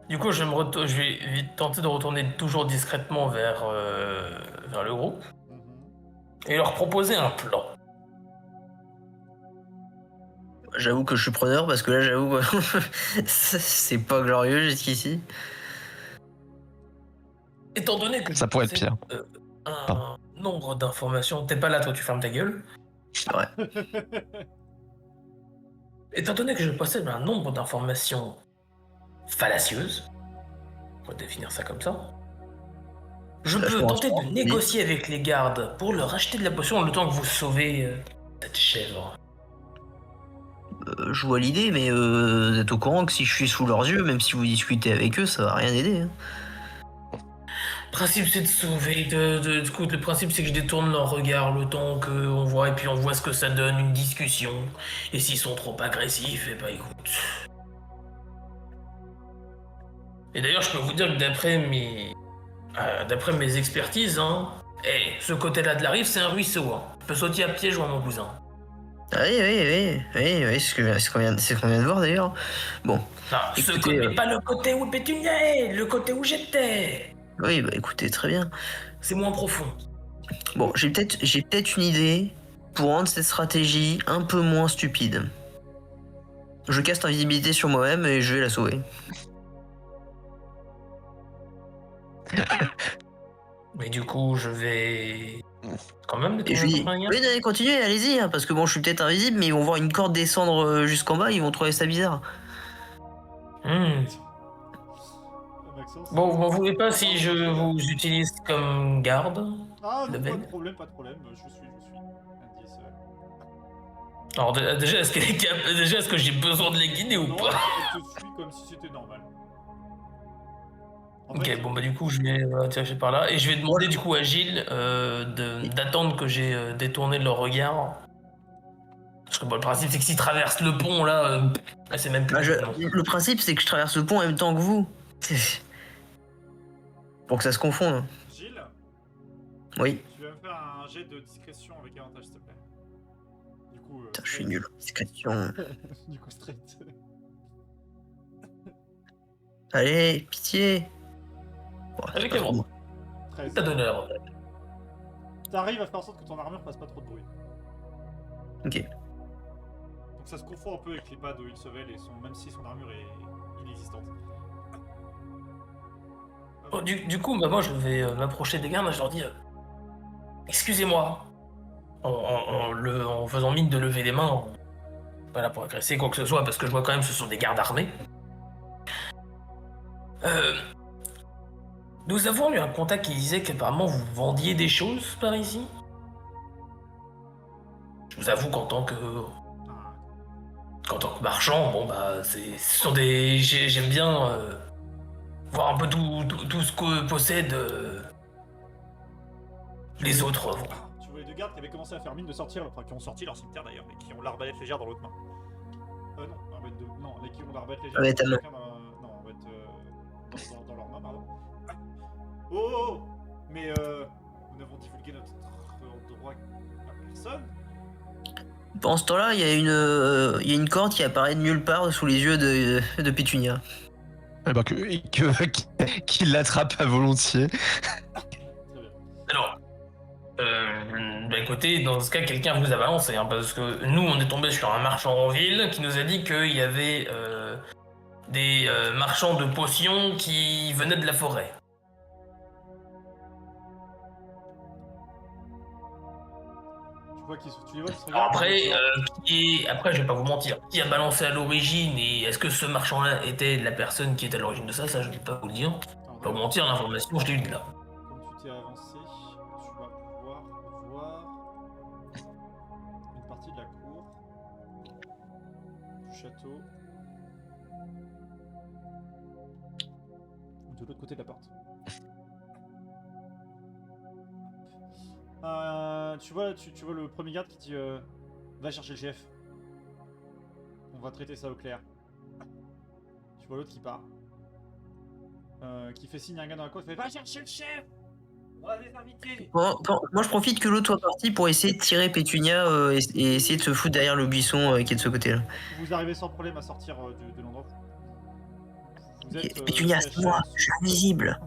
Du coup, je vais vite tenter de retourner toujours discrètement vers le groupe Mhm. et leur proposer un plan. J'avoue que je suis preneur parce que là, j'avoue que c'est pas glorieux jusqu'ici. Étant donné que Ça pourrait être pire. Un nombre d'informations. T'es pas là, toi, tu fermes ta gueule. Ouais. Étant donné que je possède un nombre d'informations fallacieuses, on va définir ça comme ça, je Ça, je peux pense tenter pas, de oui. négocier avec les gardes pour leur acheter de la potion le temps que vous sauvez cette chèvre. Je vois l'idée, mais vous êtes au courant que si je suis sous leurs yeux, même si vous discutez avec eux, ça va rien aider. Hein. Le principe, c'est de sauver. Écoute, le principe, c'est que je détourne leur regard le temps qu'on voit, et puis on voit ce que ça donne, une discussion. Et s'ils sont trop agressifs, eh ben écoute. Et d'ailleurs, je peux vous dire que d'après mes expertises, hein, ce côté-là de la rive, c'est un ruisseau. Hein. Je peux sauter à pied, joindre mon cousin. Ah oui, c'est ce qu'on vient de voir d'ailleurs. Bon, Non, Écoutez, mais pas le côté où Pétunia est, le côté où j'étais. oui, bah écoutez, très bien. C'est moins profond. Bon, j'ai peut-être une idée pour rendre cette stratégie un peu moins stupide. Je caste invisibilité sur moi-même et je vais la sauver. Mais du coup, je vais quand même Et je lui dis, détourner mon oui, regard. non, continuez, allez-y, hein, parce que bon, je suis peut-être invisible, mais ils vont voir une corde descendre jusqu'en bas, ils vont trouver ça bizarre. Maxence. Bon, vous m'en voulez pas si je vous utilise comme garde? Ah non, Level. pas de problème. Je suis. Indice. Alors déjà, est-ce que j'ai besoin de les guider ou Non, pas? elle te suit comme si c'était normal. En Ok, fait, bon bah du coup je vais tirer par là et je vais demander du coup à Gilles d'attendre que j'ai détourné leur regard. Parce que bon, le principe c'est que s'ils traversent le pont là, c'est même plus... Le principe, c'est que je traverse le pont en même temps que vous. Pour que ça se confonde. Gilles, Oui. tu vas me faire un jet de discrétion avec avantage, s'il te plaît. Du coup, Putain, je suis nul. Discrétion. Du coup, straight. Allez, pitié. Bon, Avec pas un trop. gros. 13. T'as donné l'air. T'arrives à faire en sorte que ton armure fasse pas trop de bruit. Ok. Donc ça se confond un peu avec les pas de Ilsevel et même si son armure est inexistante. Bon, du coup, bah, moi je vais m'approcher des gardes et je leur dis excusez-moi, en faisant mine de lever les mains, pas là pour agresser quoi que ce soit, parce que je vois quand même que ce sont des gardes armés. Nous avons eu un contact qui disait qu'apparemment vous vendiez des choses par ici. Je vous avoue qu'en tant que marchand, bon bah ce sont des... J'aime bien voir un peu tout ce que possèdent les autres. Tu vois les deux gardes qui avaient commencé à faire mine de sortir, enfin qui ont sorti leur cimetière d'ailleurs, mais qui ont l'arbalète légère dans l'autre main. Non, les qui ont l'arbalète légère Arbalète à main. non, on va être dans leur main, pardon. Oh, mais nous n'avons divulgué notre endroit à personne. Pendant ce temps-là, il y a une corde qui apparaît de nulle part sous les yeux de Pétunia. Eh ben qu'il l'attrape à volontiers. Très bien. Alors, Bah écoutez, dans ce cas, quelqu'un vous a balancé, hein, parce que nous, on est tombé sur un marchand en ville qui nous a dit qu'il y avait des marchands de potions qui venaient de la forêt. Tu les vois qui se Alors regardent. après, je vais pas vous mentir, qui a balancé à l'origine et est-ce que ce marchand-là était la personne qui était à l'origine de ça, je ne vais pas vous le dire. Alors, Je vais pas vous mentir, l'information, je l'ai eu de là. comme tu t'es avancé, tu vas pouvoir voir une partie de la cour du château de l'autre côté de la porte. Tu vois le premier garde qui dit va chercher le chef. On va traiter ça au clair. Tu vois l'autre qui part. Qui fait signe à un gars dans la cour, qui fait va chercher le chef. On a des invités. Moi, je profite que l'autre soit parti pour essayer de tirer Pétunia et essayer de se foutre derrière le buisson qui est de ce côté-là. Vous arrivez sans problème à sortir de l'endroit. Vous êtes, Pétunia, c'est moi, je suis invisible.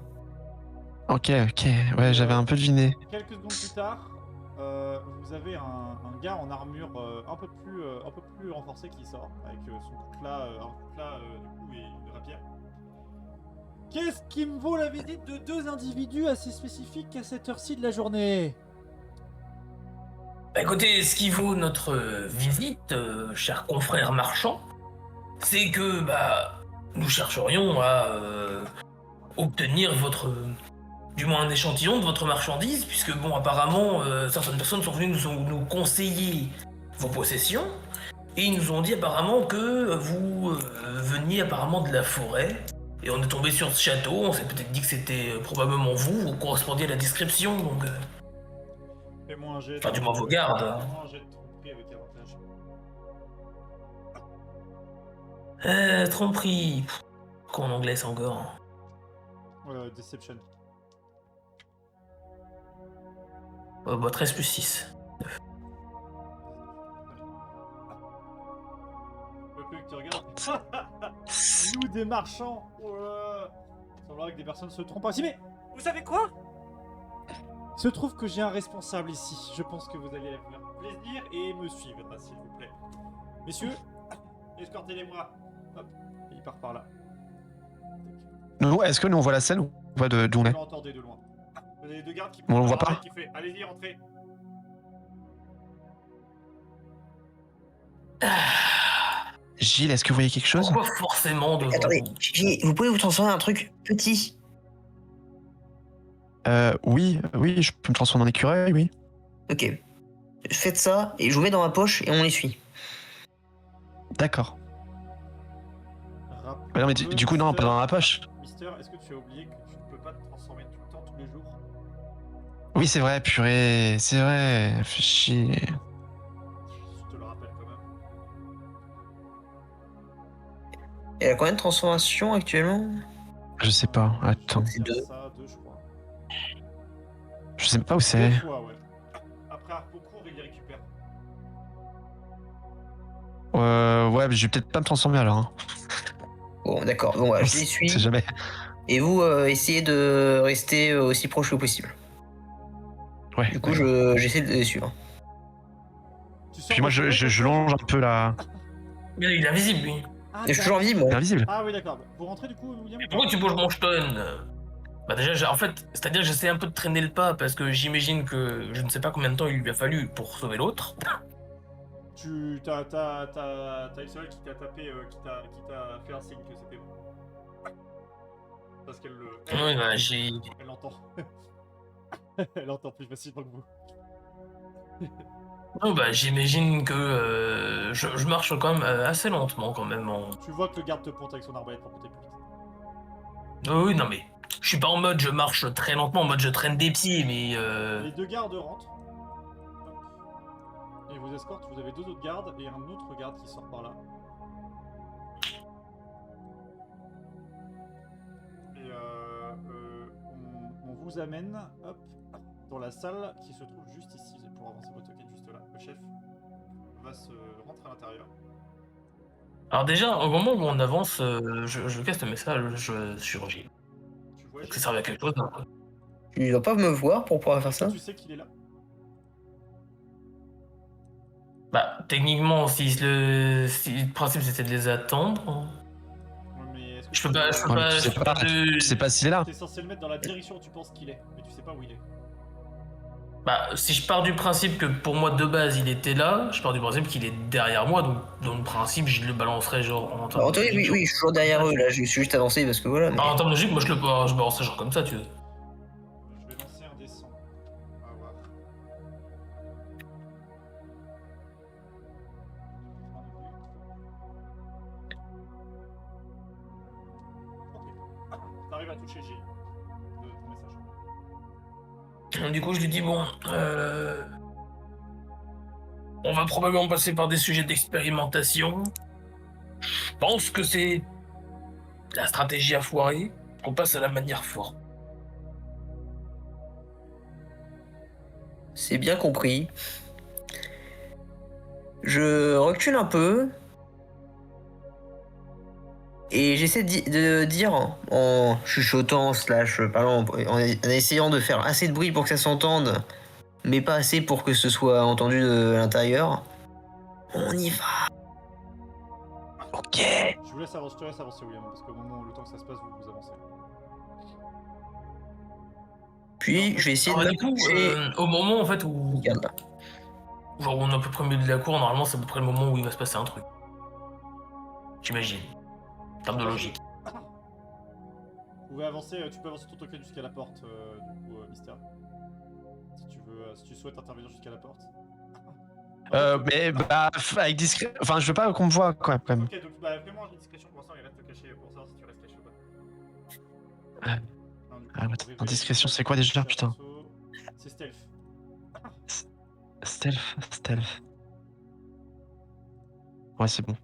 Ok, ouais, j'avais un peu deviné. Quelques secondes plus tard, vous avez un gars en armure un peu plus renforcé qui sort avec son coutelas, du coup et une rapière. Qu'est-ce qui me vaut la visite de deux individus assez spécifiques à cette heure-ci de la journée? Bah écoutez, ce qui vaut notre visite, cher confrère marchand, c'est que nous chercherions à obtenir du moins un échantillon de votre marchandise, puisque bon, apparemment, certaines personnes sont venues nous conseiller vos possessions, et ils nous ont dit apparemment que vous veniez apparemment de la forêt, et on est tombé sur ce château, on s'est peut-être dit que c'était probablement vous correspondiez à la description, donc... Fais-moi un jet. Enfin, du moins vos gardes. Fais-moi un jet de tromperie avec avantage. Tromperie... Quoi en anglais, c'est encore... Deception. 13 plus 6. Le truc que tu regardes. Nous des marchands. Oh là là. Il semblerait que des personnes se trompent ainsi, mais vous savez quoi? Il se trouve que j'ai un responsable ici. Je pense que vous allez me faire plaisir et me suivre, s'il vous plaît. Messieurs, escortez-les-moi. Hop, et il part par là. Nous, est-ce que nous on voit la scène ou on voit d'où on Vous est? l'entendez de loin. Vous avez les deux gardes qui On le voit pas. qui fait allez-y, rentrez. Gilles, est-ce que vous voyez quelque chose? Pourquoi forcément devant Attendez, vous vous pouvez vous transformer en un truc petit. Oui, je peux me transformer en écureuil, oui. Ok. Faites ça et je vous mets dans ma poche et on les suit. D'accord. Non, mais du coup, non, pas dans la poche. Mister, est-ce que tu as oublié que tu ne peux pas te transformer tout le temps, tous les jours? Oui, c'est vrai, purée, c'est vrai, fais chier. Je te le rappelle quand même. Elle a combien de transformations actuellement? Je sais pas, attends. C'est deux. Ça, deux, je crois. Je sais pas où c'est. Deux fois, ouais. Après un court, il les récupère. Ouais, mais je vais peut-être pas me transformer alors. Hein. Bon, d'accord. Bon, voilà, je les On suis. sait jamais. Et vous, essayez de rester aussi proche que possible. Ouais. Du coup, j'essaie de les suivre. Tu sors Puis moi, de la je forêt, longe un peu la. Mais il est invisible, lui. Ah, Et je suis toujours invisible, moi. Invisible. Ah oui, d'accord. Vous rentrez du coup, William? Mais pourquoi tu bouges mon jeton? Bah déjà, en fait, c'est-à-dire que j'essaie un peu de traîner le pas, parce que j'imagine que je ne sais pas combien de temps il lui a fallu pour sauver l'autre. T'as Isabelle qui t'a tapé, qui t'a fait un signe que c'était bon. Parce qu'elle le. Oui, bah j'ai... Elle l'entend. Elle l'entend plus facilement que vous. Non, bah j'imagine que je marche quand même assez lentement quand même. Tu vois que le garde te pointe avec son arbalète pour que t'aies plus vite. Oui, non mais je suis pas en mode je marche très lentement, en mode je traîne des pieds, mais Les deux gardes rentrent. Et vous escortent, vous avez deux autres gardes et un autre garde qui sort par là. Et on vous amène hop, dans la salle qui se trouve juste ici. Pour avancer votre token juste là. Le chef va se rentrer à l'intérieur. alors déjà au moment où on avance, je casse le message sur Gilles. Tu vois, Est-ce que ça servait à quelque chose? Tu dois pas me voir pour pouvoir faire ça? tu sais qu'il est là. Bah, techniquement, si le principe c'était de les attendre. Ouais, mais est-ce que Je peux pas, je peux Ouais, mais pas, je peux pas de. tu sais pas s'il est là. T'es censé le mettre dans la direction où tu penses qu'il est, mais tu sais pas où il est. Bah, si je pars du principe que pour moi de base il était là, je pars du principe qu'il est derrière moi, donc dans le principe je le balancerai genre en termes En théorie, oui, genre- oui, je suis toujours derrière eux, là, je suis juste avancé parce que voilà. Mais... Ah, en termes de logique, moi je balancerai genre comme ça, tu veux. Je vais lancer un dessin. On va voir. Ok. T'arrives à toucher G de ton message. Du coup, je lui dis bon, on va probablement passer par des sujets d'expérimentation. Je pense que c'est la stratégie à foirer. On passe à la manière forte. C'est bien compris. Je recule un peu. Et j'essaie de dire en chuchotant, slash parlant, en essayant de faire assez de bruit pour que ça s'entende, mais pas assez pour que ce soit entendu de l'intérieur. On y va. Ok. Je vous laisse avancer, je te laisse avancer, William, parce qu'au moment où le temps que ça se passe, vous avancez. Puis je vais essayer Alors, de du coup, m'approcher. au moment en fait où, Regarde là. genre on est à peu près au milieu de la cour, normalement c'est à peu près le moment où il va se passer un truc. J'imagine. En termes de logique. Vous pouvez avancer, tu peux avancer ton token jusqu'à la porte, du coup, Mystère. Si tu veux, si tu souhaites intervenir jusqu'à la porte. Mais bah, avec discret. Enfin, je veux pas qu'on me voit quand même. Ok, donc bah, fais-moi une discrétion pour l'instant, il reste caché pour savoir si tu restes caché ou pas. Non, du coup, Ah, on attends, va discrétion, vérifier c'est quoi déjà, le putain? perso. C'est stealth. Stealth. Ouais, c'est bon.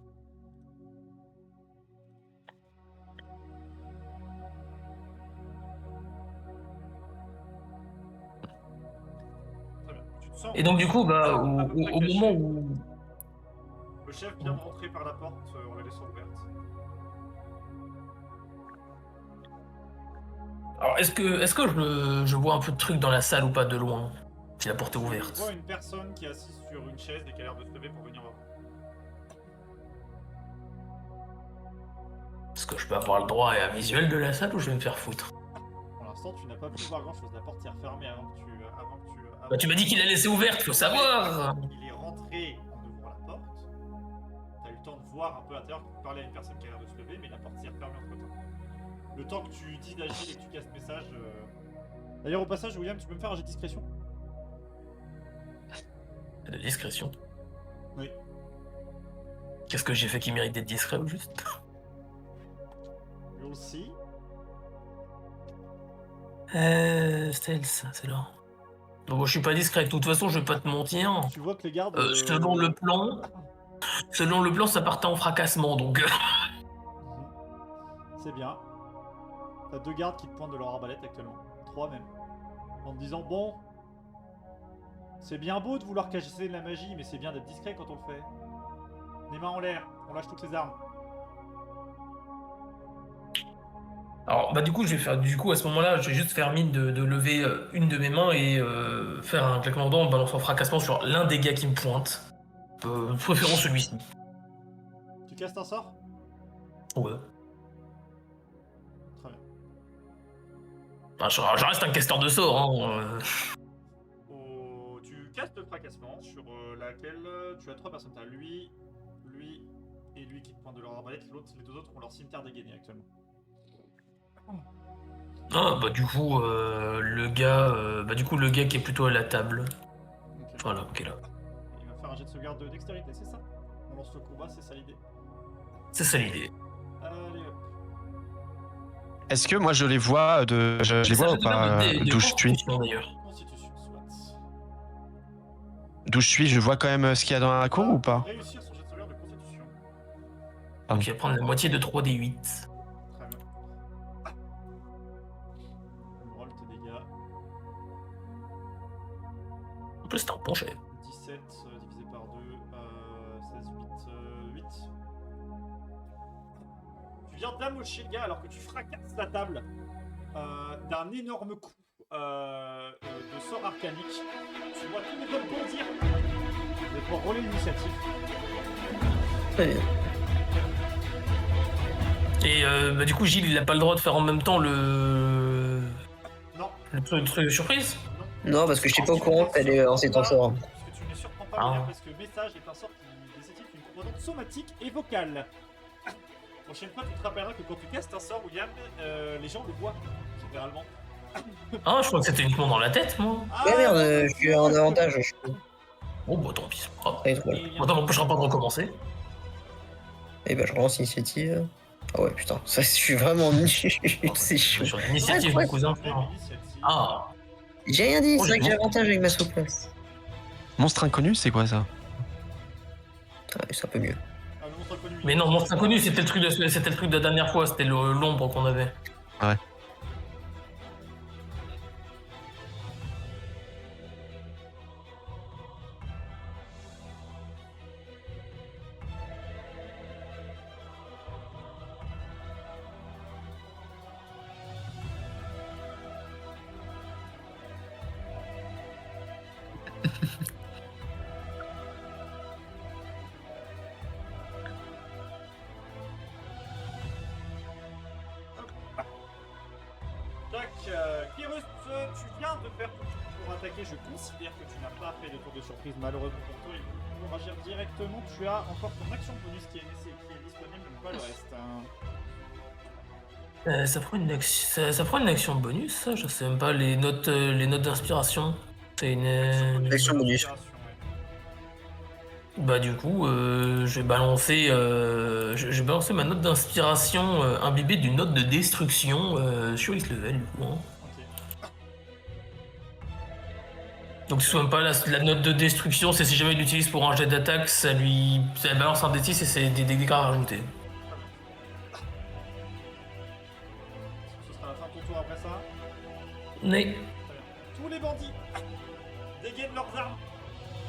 Très bien. Tu te sens Et donc du coup, bah, à peu près au caché. moment où... Le chef vient de rentrer par la porte en la laissant ouverte. Alors est-ce que je vois un peu de trucs dans la salle ou pas de loin? Si la porte est Tu ouverte. vois une personne qui est assise sur une chaise et qui a l'air de se lever pour venir voir. Est-ce que je peux avoir le droit à un visuel de la salle ou je vais me faire foutre? Pour l'instant, tu n'as pas pu voir grand chose. La porte s'est refermée avant que tu. Bah tu m'as dit qu'il l'a laissé ouverte, faut savoir! Il est rentré en ouvrant la porte. T'as eu le temps de voir un peu à l'intérieur pour parler à une personne qui a l'air de se lever, mais la porte s'est refermée entre temps. Le temps que tu utilises l'agile et que tu casses ce message. D'ailleurs, au passage, William, tu peux me faire un jet de discrétion? De discrétion. Oui. Qu'est-ce que j'ai fait qui mérite d'être discret au juste? You'll see. Stealth, c'est là. Bon, je suis pas discret, de toute façon, je vais pas te mentir. Tu vois que les gardes. Selon le plan, ça partait en fracassement, donc. C'est bien. T'as 2 gardes qui te pointent de leur arbalète actuellement. 3 même. En te disant, bon. C'est bien beau de vouloir cacher de la magie, mais c'est bien d'être discret quand on le fait. Les mains en l'air, on lâche toutes les armes. Alors, bah, du coup, à ce moment-là, je vais juste faire mine de lever une de mes mains et faire un claquement de doigts en balançant fracassement sur l'un des gars qui me pointe. Préférons celui-ci. Tu castes un sort? Ouais. Très bien. Enfin, je reste un casteur de sort, hein. Tu castes le fracassement sur laquelle tu as 3 personnes. T'as lui et lui qui te pointent de leur arbalète. Les 2 autres ont leur cimetière dégainé actuellement. Ah, bah, du coup, le gars qui est plutôt à la table. Ok. Voilà, ok, là. Il va faire un jet de sauvegarde de dextérité, c'est ça? On lance le combat, c'est ça l'idée. C'est ça l'idée. Allez hop. Est-ce que moi je les vois je les vois ou pas d'où je suis? D'ailleurs. Constitution, soit. D'où je suis, je vois quand même ce qu'il y a dans la cour ou pas? Réussir son jet de sauvegarde de constitution. Donc, il va prendre la moitié de 3d8. Très bien. On roll tes dégâts. En plus, c'est un bon jet. 17 divisé par 2, 16, 8, 8. Tu viens d'amocher le gars alors que tu fracasses la table d'un énorme coup de sort arcanique. Tu vois tout le monde bondir Vous allez pouvoir rouler l'initiative. Très bien. Et bah, du coup, Gilles, il a pas le droit de faire en même temps Non, le truc surprise. non. Non, parce que je suis pas au courant qu'elle est en s'étant fort. Parce que tu ne les surprends pas, Ah. William, parce que message est un sort qui nécessite une composante somatique et vocale. Prochaine fois, tu te rappelleras que quand tu castes un sort, William, les gens le voient, généralement. Ah, je crois que c'était uniquement dans la tête, moi. Ouais, merde, je suis en avantage. Je suis Bon, bah tant pis, c'est pas grave. très drôle. Et bien, Bon, ça m'empêchera pas de recommencer. Et bah, je relance l'initiative. Ah ouais, putain, ça, je suis vraiment nul. C'est chaud. Sur l'initiative, Ouais, mon cousin. même l'initiative. Ah, J'ai rien dit, Oh, c'est vrai j'ai que j'ai bon. avantage avec ma souplesse. Monstre inconnu, c'est quoi ça? Ah, c'est un peu mieux. Ah, le monstre inconnu. mais non, Monstre Inconnu, c'était le truc de la dernière fois, c'était l'ombre qu'on avait. Tac, Kyrus, tu viens de faire tout pour attaquer. Je considère que tu n'as pas fait de tour de surprise, malheureusement pour toi. Pour agir directement, tu as encore ton action bonus qui est disponible, mais pas le reste. Ça prend une action bonus, ça? Je sais même pas, les notes d'inspiration. C'est une. Action bonus. Inspiration, ouais. Bah, du coup, je vais balancer ma note d'inspiration imbibée d'une note de destruction sur X level, du coup. Hein. Ok. Donc, si même pas la note de destruction, c'est si jamais il l'utilise pour un jet d'attaque, ça balance un D6 et c'est des dégâts à rajouter. Ce sera la fin de ton tour après ça. Mais. Très bien. Tous les bandits dégainent leurs armes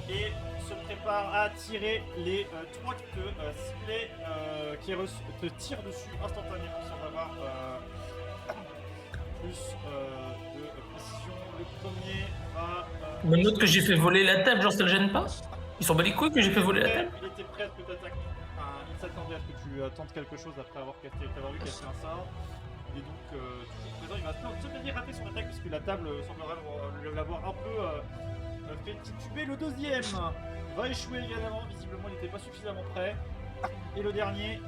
et se préparent à tirer les trois qui te ciblaient. Kyrus te tire dessus instantanément sans avoir plus de précision. Le premier va. Même note que j'ai fait voler la table, genre ça le gêne pas? Ils sont bat les couilles que j'ai fait voler la table? Il était prêt à ce que tu attaques. Enfin, il s'attendait à ce que tu tentes quelque chose après avoir vu casser un sort. Il est donc toujours présent. Il va se tenir rater son attaque puisque la table semblerait l'avoir un peu fait tituber. Le deuxième va échouer également. Visiblement, il n'était pas suffisamment prêt. Et le dernier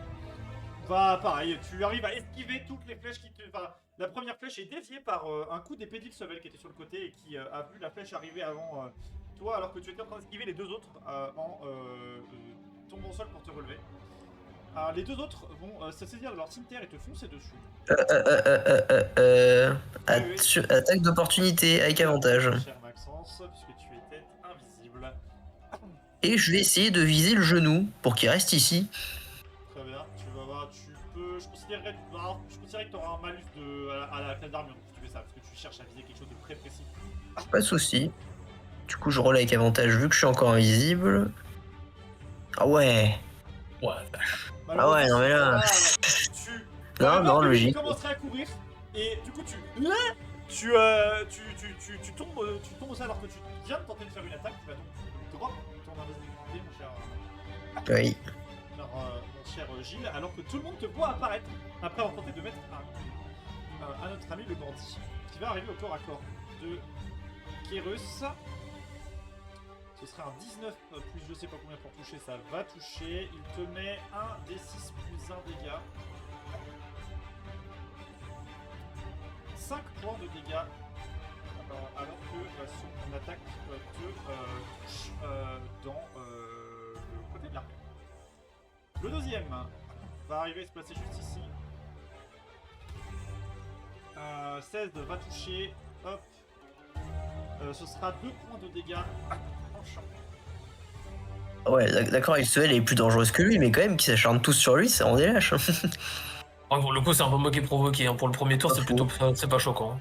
va pareil. Tu arrives à esquiver toutes les flèches qui te. Enfin, la première flèche est déviée par un coup d'épée d'Ilsevel qui était sur le côté et qui a vu la flèche arriver avant toi alors que tu étais en train d'esquiver les deux autres en tombant au sol pour te relever. Alors, les deux autres vont se saisir de leur cimetière et te foncer dessus. Attaque d'opportunité avec avantage. Cher Maxence, puisque tu étais invisible. Et je vais essayer de viser le genou pour qu'il reste ici. Très bien, tu vas voir, tu peux. Je considérerais que tu auras un malus à la classe d'armure si tu fais ça, parce que tu cherches à viser quelque chose de très précis. Pas de soucis. Du coup, je roule avec avantage vu que je suis encore invisible. Ah ouais. Ouais. Ah ouais, non mais là. Non, logique. Tu commencerais à courir et du coup tu tombes au sol alors que tu viens de tenter de faire une attaque. Tu vas donc drop ton invisibilité, Oui. mon cher Gilles, alors que tout le monde te voit apparaître après avoir tenté de mettre à notre ami le bandit, qui va arriver au corps à corps de Kyrus. Ce sera un 19 plus je sais pas combien pour toucher, ça va toucher. Il te met un D6 plus 1 dégâts. 5 points de dégâts. Alors que son attaque te touche dans le côté de l'armure. Le deuxième va arriver à se placer juste ici. 16 va toucher. Hop. Ce sera 2 points de dégâts. Ouais, d'accord, Isabelle est plus dangereuse que lui, mais quand même, qui s'acharnent tous sur lui, ça en est lâche. Pour le coup, c'est un peu moi qui ai provoqué. Hein. Pour le premier tour, Pas c'est faux. plutôt c'est pas choquant.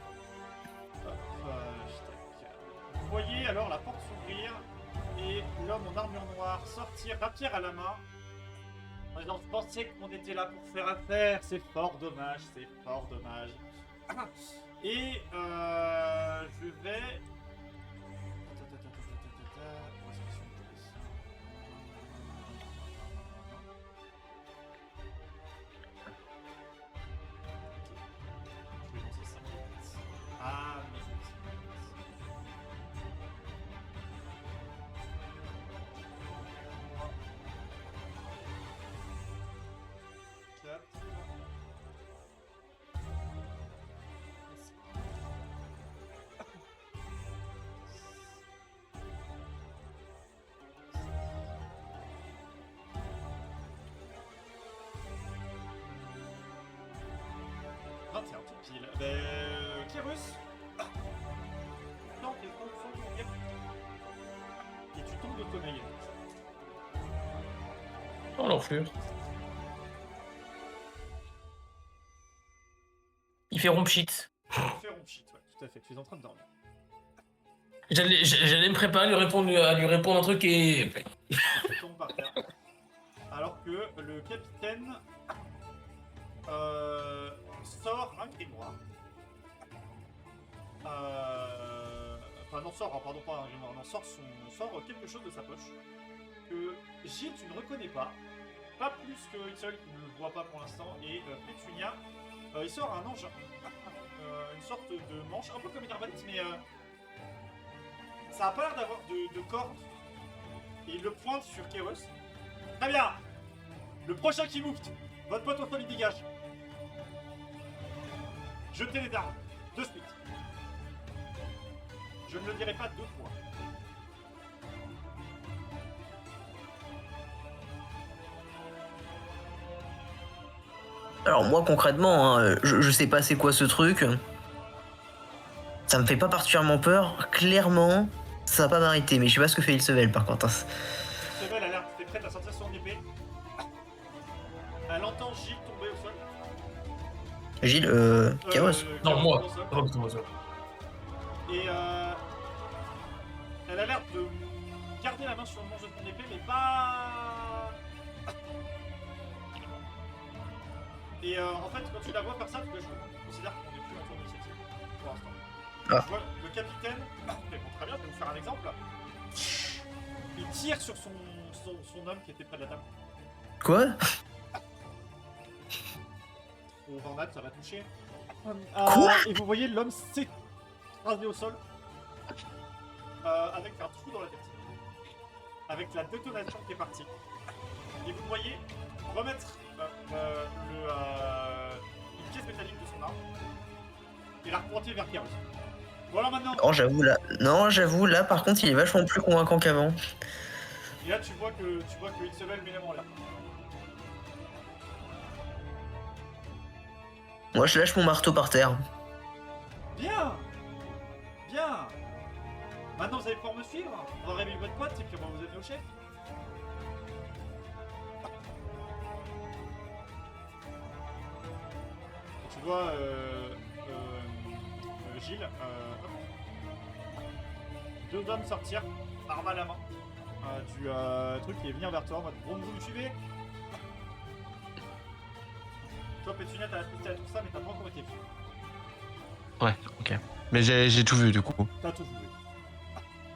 Vous voyez alors la porte s'ouvrir et l'homme en armure noire sortir, rapière à la main. En disant, je pensais qu'on était là pour faire affaire, c'est fort dommage, c'est fort dommage. Et je vais. Où est-ce qu'ils sont tous ? 21, tout pile. Kyrus. Non, t'es trop bien. Et tu tombes de sommeil. Oh l'enflure. Il fait rompchit. Tu fais rompchit, ouais, tout à fait. Tu es en train de dormir. J'allais me préparer à lui répondre un truc et. Tu tombes par terre. Alors que le capitaine sort un grimoire. Enfin, non, sort, pardon, pas un grimoire, non, sort quelque chose de sa poche que Gilles, tu ne reconnais pas. Pas plus que Ixol qui ne le voit pas pour l'instant. Et Pétunia, il sort un ange. Une sorte de manche, un peu comme une arbalète, mais ça a pas l'air d'avoir de corde. Et il le pointe sur Kéros. Très bien. Le prochain qui moufte, votre pote au sol il dégage. Jetez les dards, de suite. Je ne le dirai pas 2 fois. Alors moi concrètement, hein, je sais pas c'est quoi ce truc. Ça me fait pas particulièrement peur. Clairement, ça va pas m'arrêter. Mais je sais pas ce que fait Ilsevel par contre. Ilsevel a l'air prête à sortir son épée. Elle entend Gilles tomber au sol. Gilles, Kéros. Non, moi. Et elle a l'air de garder la main sur le manche de ton épée, mais pas... Et en fait, quand tu la vois faire ça, parce que je considère qu'on n'est plus en tour d'initiative pour l'instant. Ah. Tu vois, le capitaine, mais bon, très bien, je vais vous faire un exemple. Il tire sur son homme qui était près de la table. Quoi? Au Vanat, ça va toucher. Quoi? Et vous voyez l'homme s'écraser au sol avec un trou dans la tête. Avec la détonation qui est partie. Et vous voyez remettre une pièce métallique de son arme et la repointer vers Kyrus. Voilà maintenant. Oh j'avoue là par contre il est vachement plus convaincant qu'avant. Et là tu vois que Ixevel met les mains en l'air. Moi je lâche mon marteau par terre. Bien. Bien. Maintenant vous allez pouvoir me suivre. On va réveiller votre pote et puis on va vous amener au chef. Tu vois Gilles, hop. 2 hommes sortir, arme à la main, du truc qui est venir vers toi en mode bon, vous me suivez. Toi Pétunia t'as assisté à tout ça mais t'as pas encore été vu. Ouais, ok. Mais j'ai tout vu du coup. T'as tout vu.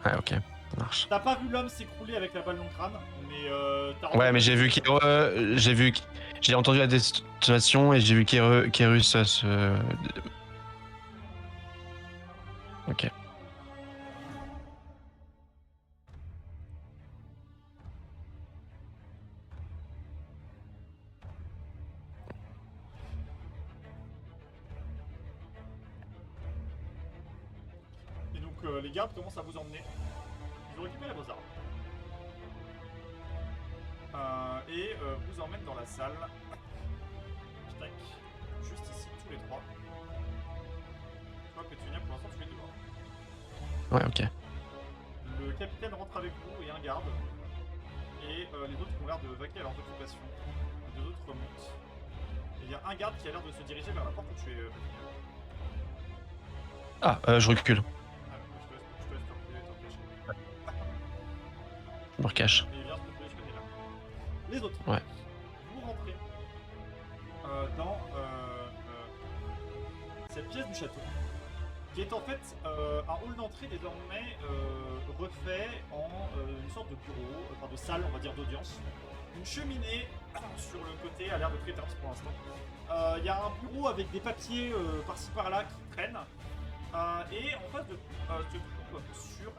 Ouais, ok, ça marche. T'as pas vu l'homme s'écrouler avec la balle dans le crâne, mais t'as... Ouais, mais j'ai vu j'ai entendu la détonation et j'ai vu Kyrus se... Ok. Et donc les gardes commencent à vous emmener. Ils ont récupéré vos armes. Et vous emmènent dans la salle. Tac. Juste ici, tous les 3. Toi, Pétunia, pour l'instant, tu es devant. Ouais, ok. Le capitaine rentre avec vous et un garde. Et les autres ont l'air de vaquer à leurs occupations. Les 2 autres remontent. Et il y a un garde qui a l'air de se diriger vers la porte où tu es. Ah, je recule. Ah, je te laisse te reculer et t'en cacher. Je me recache. Et il vient se reculer, je connais là. Les autres. Ouais. Vous rentrez dans cette pièce du château, qui est en fait un hall d'entrée désormais refait en une sorte de bureau, enfin de salle, on va dire, d'audience. Une cheminée sur le côté a l'air de très tarte pour l'instant. Il y a un bureau avec des papiers par-ci par-là qui traînent. Et en face de se trouve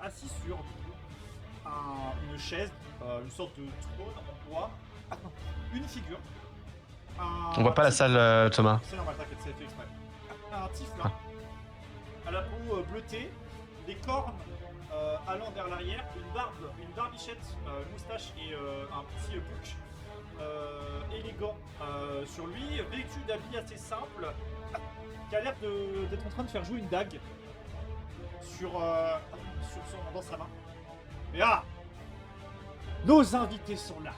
assis sur une chaise, une sorte de trône en bois, une figure. On voit pas la salle, Thomas. C'est normal, t'inquiète, c'est fait exprès. Un tiflin, à la peau bleutée, des cornes allant vers l'arrière, une barbichette, une moustache et un petit bouc élégant sur lui, vêtu d'habits assez simples, qui a l'air d'être en train de faire jouer une dague dans sa main. Et nos invités sont là.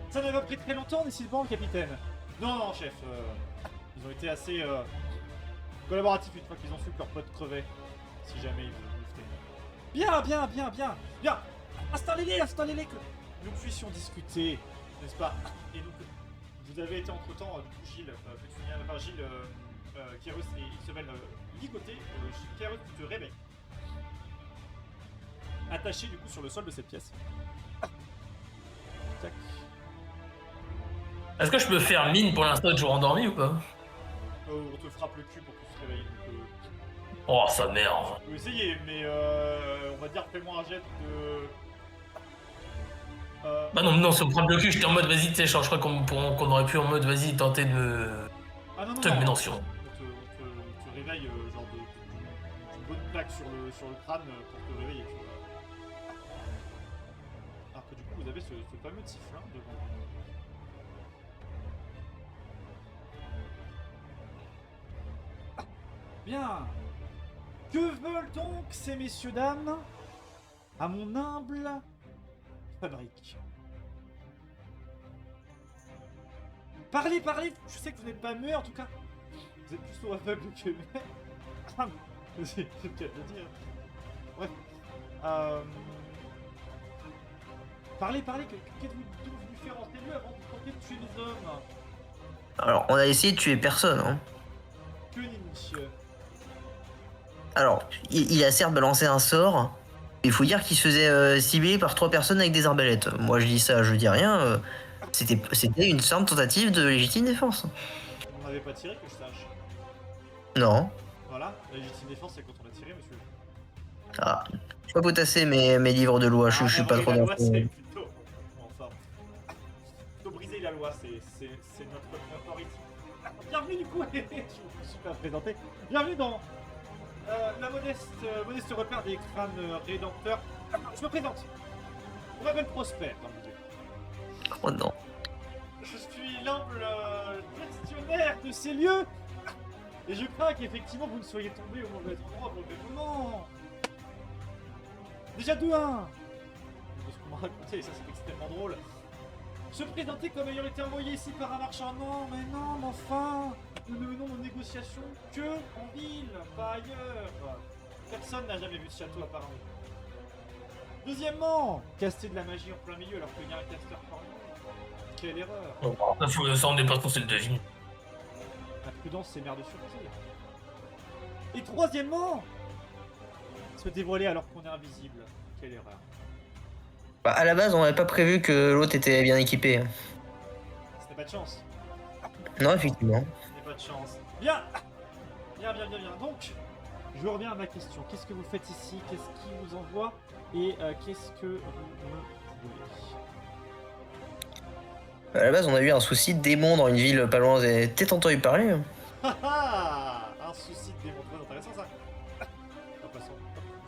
Ça n'a pas pris très longtemps, décidément, capitaine. Non, chef. Ils ont été assez collaboratifs une fois qu'ils ont su que leur pote crevait. Si jamais ils vous mouftaient. Bien. Installez-les que nous puissions discuter, n'est-ce pas? Et donc, vous avez été entre-temps, du coup, Gilles, Kairos et Isabelle ligotés. Kairos, tu te réveilles. Attaché, du coup, sur le sol de cette pièce. Tac. Est-ce que je peux faire mine pour l'instant de toujours endormi ou pas? On te frappe le cul pour que tu te réveilles. Donc, Oh, ça merde. tu peux essayer, mais on va dire fais-moi un jet de... Bah non, si on me frappe le cul, j'étais en mode vas-y, tu sais, je crois qu'on aurait pu en mode vas-y tenter de me... Ah non, Mais non, si on... On te réveille, genre d'une bonne plaque sur le crâne pour te réveiller, tu vois. Alors que du coup, vous avez ce fameux sifflin devant vous. Bien. Que veulent donc ces messieurs dames à mon humble fabrique? Parlez. Je sais que vous n'êtes pas muet en tout cas. Vous êtes plutôt aveugle que muet. C'est le cas de le dire. Bref. Parlez. Qu'êtes-vous venu faire en lieu avant de tenter de tuer les hommes? Alors, on a essayé de tuer personne. Hein. Que nenni. Alors, il a certes balancé un sort. Il faut dire qu'il se faisait cibler par 3 personnes avec des arbalètes. Moi, je dis ça, je dis rien. C'était une simple tentative de légitime défense. On n'avait pas tiré que je sache. Non. Voilà, la légitime défense c'est quand on a tiré, monsieur. Ah, je peux pas potasser mes livres de loi, je suis pas trop la dans loi, le... c'est plutôt... Enfin... Plutôt briser la loi, c'est notre autorité. Bienvenue du coup, je me suis pas présenté. Bienvenue dans la modeste repère des crânes rédempteurs. Je me présente. On m'appelle Prosper dans le milieu. Oh non. Je suis l'humble gestionnaire de ces lieux. Et je crains qu'effectivement vous ne soyez tombé au mauvais endroit, au mauvais moment. Déjà de 1. De ce qu'on m'a raconté, et ça c'est extrêmement drôle. Se présenter comme ayant été envoyé ici par un marchand. Non, mais enfin. Nous ne menons nos négociations que en ville, pas ailleurs. Personne n'a jamais vu de château à part nous. Deuxièmement, caster de la magie en plein milieu alors qu'il y a un casteur par nous. Quelle erreur. Ça, on n'est pas censé le deviner. La prudence, c'est mère de sûreté. Et troisièmement, se dévoiler alors qu'on est invisible. Quelle erreur. Bah, à la base, on n'avait pas prévu que l'autre était bien équipé. C'était pas de chance. Non, effectivement. C'était pas de chance. Bien. Donc, je reviens à ma question. Qu'est-ce que vous faites ici? Qu'est-ce qui vous envoie? Et qu'est-ce que vous me voulez? À la base, on a eu un souci de démon dans une ville pas loin. Vous avez peut-être entendu parler. Un souci de démon, très intéressant ça. En passant,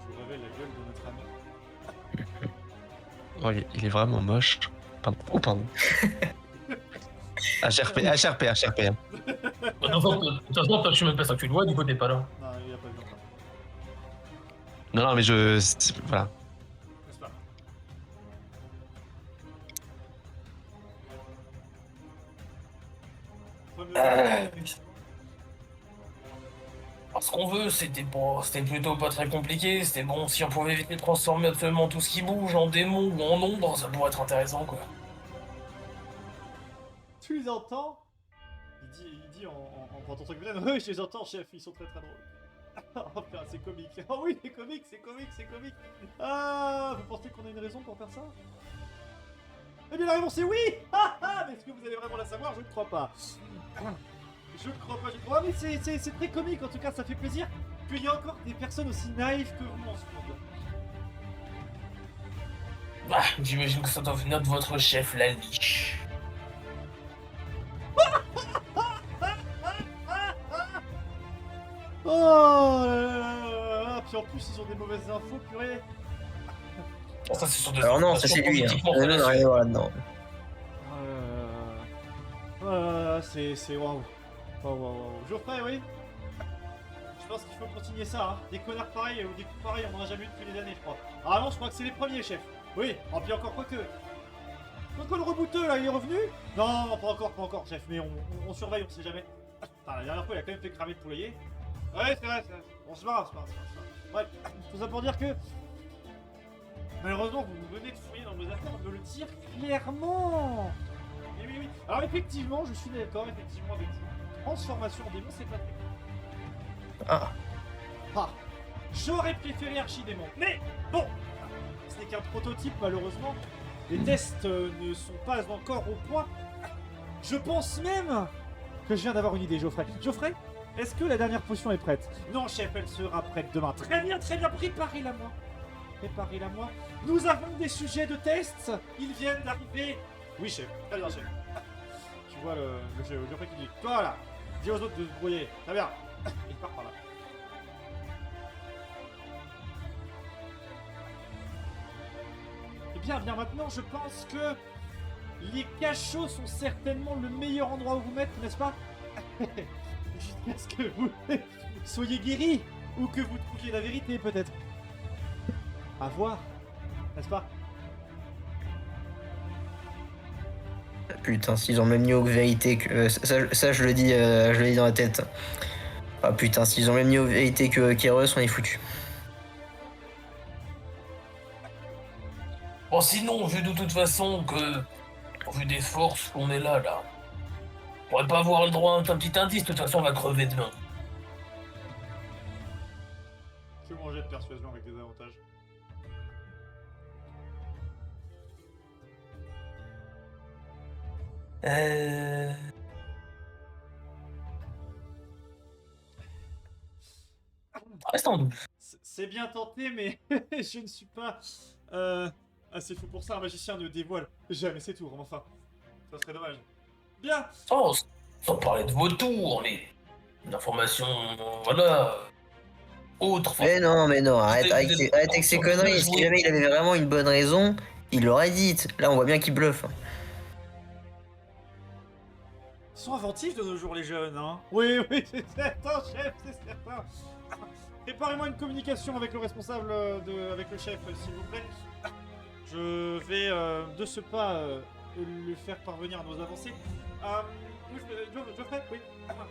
je vous révèle la gueule de notre ami. Oh, il est vraiment moche. Pardon. Oh, pardon. HRP. De toute façon, toi, je suis même pas ça que tu le vois, du coup, t'es pas là. Non, il a pas vu encore. Non, mais voilà. N'est-ce pas? Ce qu'on veut, c'était plutôt pas très compliqué. C'était bon, si on pouvait éviter de transformer absolument tout ce qui bouge en démon ou en ombre, ça pourrait être intéressant, quoi. Tu les entends? Il dit en tant que vilain, oui, je les entends, chef, ils sont très très drôles. Oh putain, c'est comique. Oh oui, c'est comique. Ah, vous pensez qu'on a une raison pour faire ça? Eh bien la réponse est oui. Mais est-ce que vous allez vraiment la savoir? Je ne crois pas. Je ne crois pas. Mais c'est très comique, en tout cas, ça fait plaisir qu'il y ait encore des personnes aussi naïves que vous en ce monde. Bah, j'imagine que ça doit venir de votre chef, la liche. Oh là là. Puis en plus, ils ont des mauvaises infos, purée. Ça, c'est sûr de Alors non, ça c'est lui. Hein. politiquement Non, rien à voir là-dedans. c'est waouh. Waouh. Geoffrey, oui. Je pense qu'il faut continuer ça, hein. Des connards pareils ou des coups pareils, on en a jamais eu depuis des années, je crois. Ah non, je crois que c'est les premiers, chef. Oui, oh, puis encore quoi que. Quoique le rebouteux, là, il est revenu? Non, pas encore, chef, mais on surveille, on sait jamais. Putain, la dernière fois, il a quand même fait cramer le poulailler. Ouais, c'est vrai. On se marre. Ouais, tout ça pour dire que... Malheureusement, vous venez de fouiller dans vos affaires, de le dire clairement. Et oui. Alors effectivement, je suis d'accord, avec vous. Transformation en démon, c'est pas très... Ah. J'aurais préféré Archidémon, mais bon, ce n'est qu'un prototype malheureusement. Les tests ne sont pas encore au point. Je pense même que je viens d'avoir une idée, Geoffrey. Geoffrey, est-ce que la dernière potion est prête? Non, chef, elle sera prête demain. Très bien, préparez-la moi. Nous avons des sujets de tests. Ils viennent d'arriver. Oui, chef. Très bien, chef. Tu vois le Geoffrey qui dit, toi là, dis aux autres de se brouiller. Très bien. Il part par là. Bien maintenant, je pense que les cachots sont certainement le meilleur endroit où vous mettre, n'est-ce pas? Jusqu'à ce que vous soyez guéri ou que vous trouviez la vérité, peut-être. À voir, n'est-ce pas? Putain, s'ils ont même mis aux vérités que... Ça, je le dis dans la tête. Ah putain, s'ils ont même mis aux vérités que Kéros, on est foutu. Bon, sinon, vu de toute façon que, vu des forces qu'on est là, on pourrait pas avoir le droit à un petit indice, de toute façon on va crever demain. Je vais manger de persuasion avec des avantages. Reste en doute. C'est bien tenté, mais je ne suis pas assez fou pour ça. Un magicien ne dévoile jamais ses tours, enfin. Ça serait dommage. Bien. Oh, sans parler de vos tours, mais d'informations, voilà, autres. Mais non, arrête avec ces conneries. Si jamais il avait vraiment une bonne raison, il l'aurait dite. Là, on voit bien qu'il bluffe. Ils sont inventifs de nos jours, les jeunes, hein. Oui, c'est certain, chef, c'est certain. Préparez-moi une communication avec le responsable, avec le chef, s'il vous plaît. Je vais, de ce pas, le faire parvenir à nos avancées. Geoffrey, oui.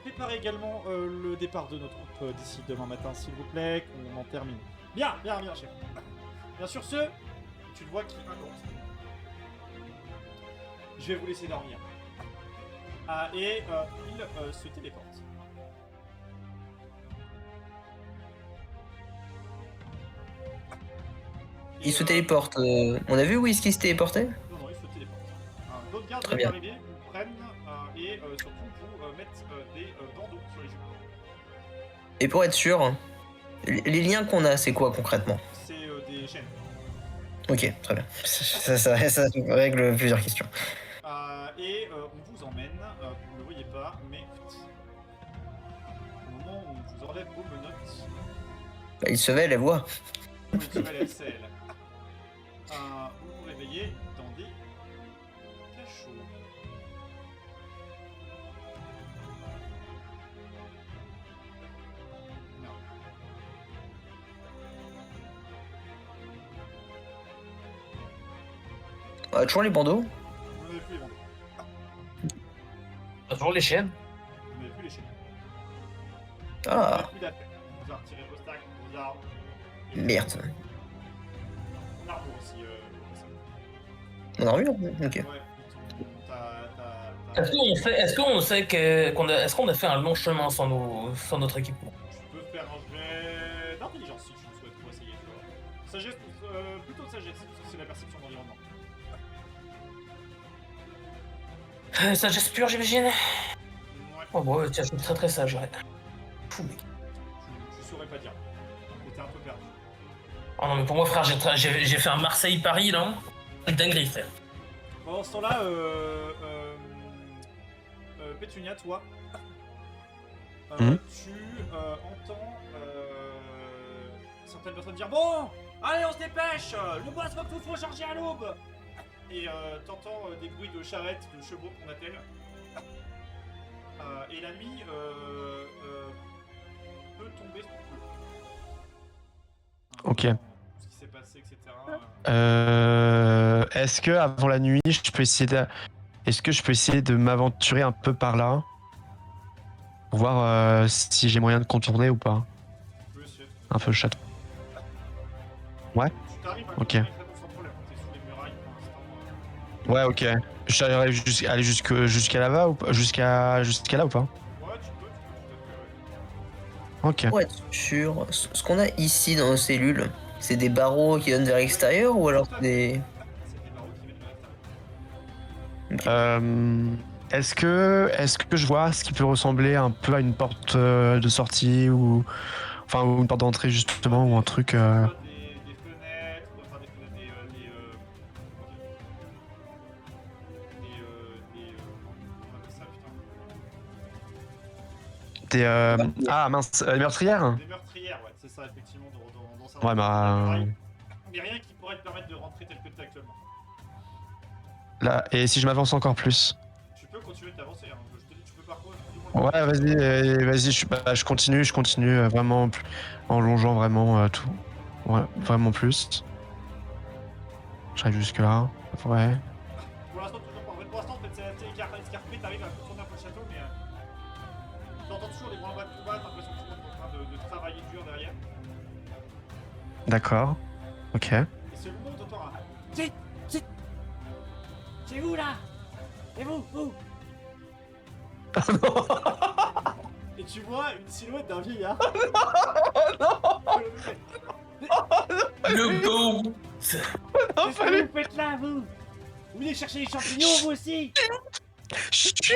Préparez également le départ de notre troupe d'ici demain matin, s'il vous plaît, qu'on en termine. Bien, chef. Bien sûr, tu le vois qui invente. Je vais vous laisser dormir. Et il se téléporte. Il se téléporte. On a vu où est-ce qu'il se téléportait? Non, il se téléporte. D'autres gardes Très vont bien. arriver, vous prennent et surtout vous mettent des bandeaux sur les joues. Et pour être sûr, les liens qu'on a, c'est quoi concrètement? C'est des chaînes. Ok, très bien. Ça règle plusieurs questions. Et on vous emmène, vous ne le voyez pas, mais au moment où on vous enlève vos menottes, Bah, il se lève, elle voit. vous tirez la selle. Vous vous réveillez dans des cachots. Non. Toujours les bandeaux. Vous n'avez plus les bandeaux. Toujours les chaînes. Vous n'avez plus les chaînes. Vous Ah, n'avez plus d'affaires. Vous avez retiré vos stacks, vos armes. Et merde. Mon armure aussi, Mon armure? Ok. Ouais, Est-ce qu'on a fait un long chemin sans notre équipement? Tu peux faire un jet d'intelligence si tu le souhaites pour essayer. Tu vois. Sagesse, plutôt de sagesse, parce que c'est la perception d'environnement. Sagesse pure, j'imagine. Ouais. Oh bon, tiens, je suis très très sage, ouais. Fou, mec. Tu saurais pas dire. T'es un peu perdu. Oh non, mais pour moi, frère, j'ai fait un Marseille-Paris, là. Dinguerie, frère. Pendant ce temps-là, Pétunia, toi, tu entends certaines personnes dire bon, allez, on se dépêche, le boss va tout faut charger à l'aube. Et t'entends des bruits de charrettes, de chevaux qu'on attelle. Et la nuit peut tomber sous peu. Ok. Tout ce qui s'est passé, etc. Est-ce que avant la nuit, je peux essayer de... Est-ce que je peux essayer de m'aventurer un peu par là pour voir si j'ai moyen de contourner ou pas Tu peux essayer de- un peu le château. Ouais. Tu t'arrives à Ok. contourner très bon sans problème. T'es sous les murailles pour l'instant. Ouais, ok. J'arrive aller jusqu'à là-bas ou pas jusqu'à là ou pas Ouais, tu peux tout à fait. Ok. Pour être sûr, ce qu'on a ici dans nos cellules, c'est des barreaux qui donnent vers l'extérieur ou alors des. C'est des barreaux qui viennent de l'extérieur. Est-ce que je vois ce qui peut ressembler un peu à une porte de sortie ou enfin ou une porte d'entrée justement ou un truc Des fenêtres, enfin des fenêtres, on appelle ça, putain. ah mince meurtrière. Des meurtrières, ouais, c'est ça, effectivement, dans sa Ouais bah mais rien qui pourrait te permettre de rentrer tel que tu es actuellement. là et si je m'avance encore plus. Tu peux continuer de t'avancer, hein. Je te dis, tu peux parcourir. Ouais vas-y je continue vraiment en longeant vraiment tout. Ouais vraiment plus. J'arrive jusque là. Ouais. Pour l'instant, toujours pas. En fait, pour l'instant, en fait, c'est assez escarpé, t'arrives à contourner un peu le château, mais t'entends toujours les branle-bas de combat, t'as l'impression que tout le monde est en train de travailler dur derrière. D'accord. Ok. Et c'est le moment où t'entends un. C'est où là? C'est vous? Et tu vois une silhouette d'un vieillard. Le go. Qu'est-ce que vous faites là, vous? Vous venez chercher les champignons, vous aussi? Chut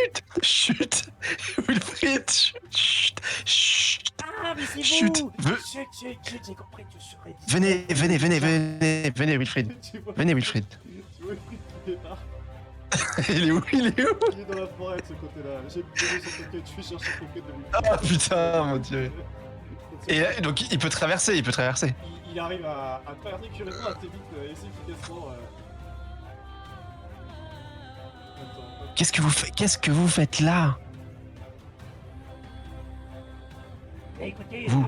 Wilfried, chut. Ah, mais c'est Chut. vous! Chut, j'ai compris que je serais Venez Wilfried. Tu vois, Venez Wilfried. tu vois le truc qui démarre. Il est où Il est dans la forêt de ce côté-là. J'ai donné son token, tu cherches son token de Wilfried. Ah putain mon dieu. Et donc il peut traverser. Il arrive à traverser curieusement assez vite et assez efficacement. Attends, Qu'est-ce que vous faites là? Eh, écoutez, Vous.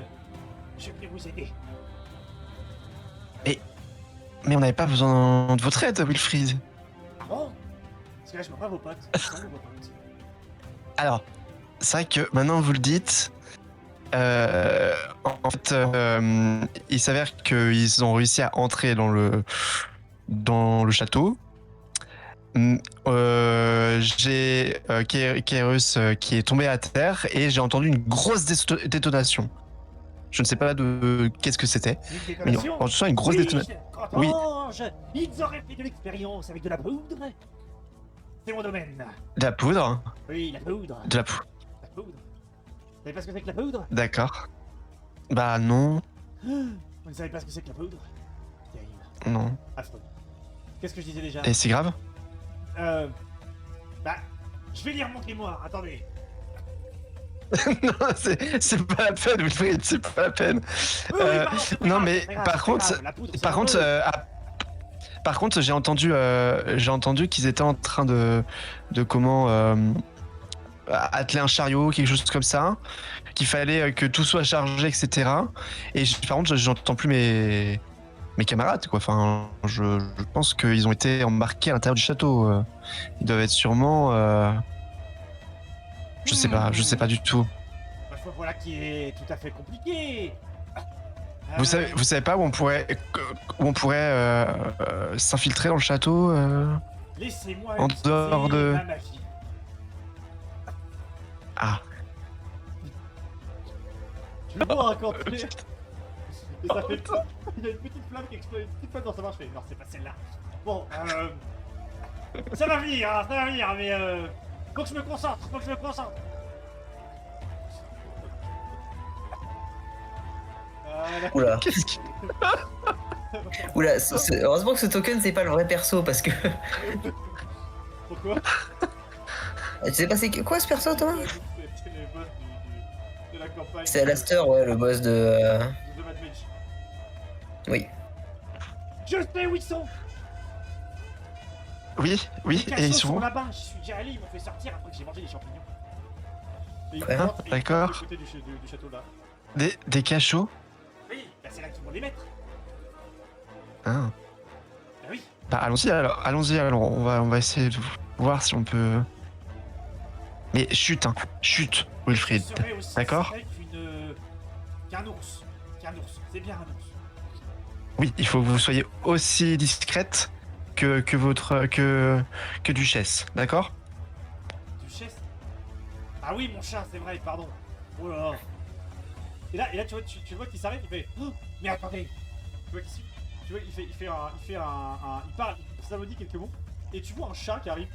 je vais vous aider. Mais on n'avait pas besoin de votre aide, Wilfried. Ah bon? Parce que là, je vois pas vos potes. Je vois vos potes. Alors, c'est vrai que maintenant vous le dites. En fait, il s'avère qu'ils ont réussi à entrer dans le château. J'ai Kairos qui est tombé à terre et j'ai entendu une grosse détonation. Je ne sais pas de qu'est-ce que c'était, Une mais détonation? en tout cas une grosse détonation. Oui. Cantange, ils auraient fait de l'expérience avec de la poudre. C'est mon domaine. De la poudre. Oui, la poudre. De la poudre. La poudre. Vous savez pas ce que c'est que la poudre? D'accord. Bah non, Vous ne savez pas ce que c'est que la poudre? Terrible. non. Affreux. Qu'est-ce que je disais déjà? Et c'est grave. Bah, je vais lire mon grimoire, attendez. Non, c'est pas la peine, Wilfried, c'est pas la peine. Oui, pardon, c'est pas non, grave, mais c'est pas grave, par c'est pas contre, grave, la poudre, c'est par contre, affreux. par contre, j'ai entendu qu'ils étaient en train de comment atteler un chariot, quelque chose comme ça, qu'il fallait que tout soit chargé, etc. Et par contre, j'entends plus mes camarades, quoi. Enfin, je pense qu'ils ont été embarqués à l'intérieur du château. Ils doivent être sûrement. Je sais pas du tout. Bah, voilà qui est tout à fait compliqué. Vous savez pas où on pourrait s'infiltrer dans le château Laissez-moi en utiliser dehors de- ma magie. Ah. Tu le vois quand tu es. Et ça fait. Il y a une petite flamme qui explose, une petite flamme dans sa marche. Je fais, non, c'est pas celle-là. Bon, ça va venir, mais faut que je me concentre, Voilà. Oula. Qu'est-ce qui... Oula, heureusement que ce token c'est pas le vrai perso parce que. Pourquoi? Tu sais pas c'est quoi ce perso toi? C'était les boss de la campagne. C'est Alastair, ouais, le boss de. De Mad Mage. Oui. Je sais où ils sont. Oui, Les et ils cachos sont où? là-bas. J'y suis déjà allé, ils m'ont fait sortir après que j'ai mangé les champignons. Et il Ouais, pointe- et il pointe d'accord. du côté du château là. Des cachots? Oui, bah c'est là qu'ils vont les mettre. Ah. Bah oui. Bah allons-y alors, on va essayer de voir si on peut... Mais chut, hein, chut, Wilfried. Je serais aussi D'accord. discret qu'un ours. C'est bien un ours. Oui, il faut que vous soyez aussi discrète que Duchesse, d'accord? Duchesse. Ah oui, mon chat, c'est vrai, pardon. Oh là là. Et là, tu vois qu'il s'arrête, il fait. Oh, mais attendez. Tu vois qu'il tu vois, il parle, il s'applaudit quelques mots, et tu vois un chat qui arrive.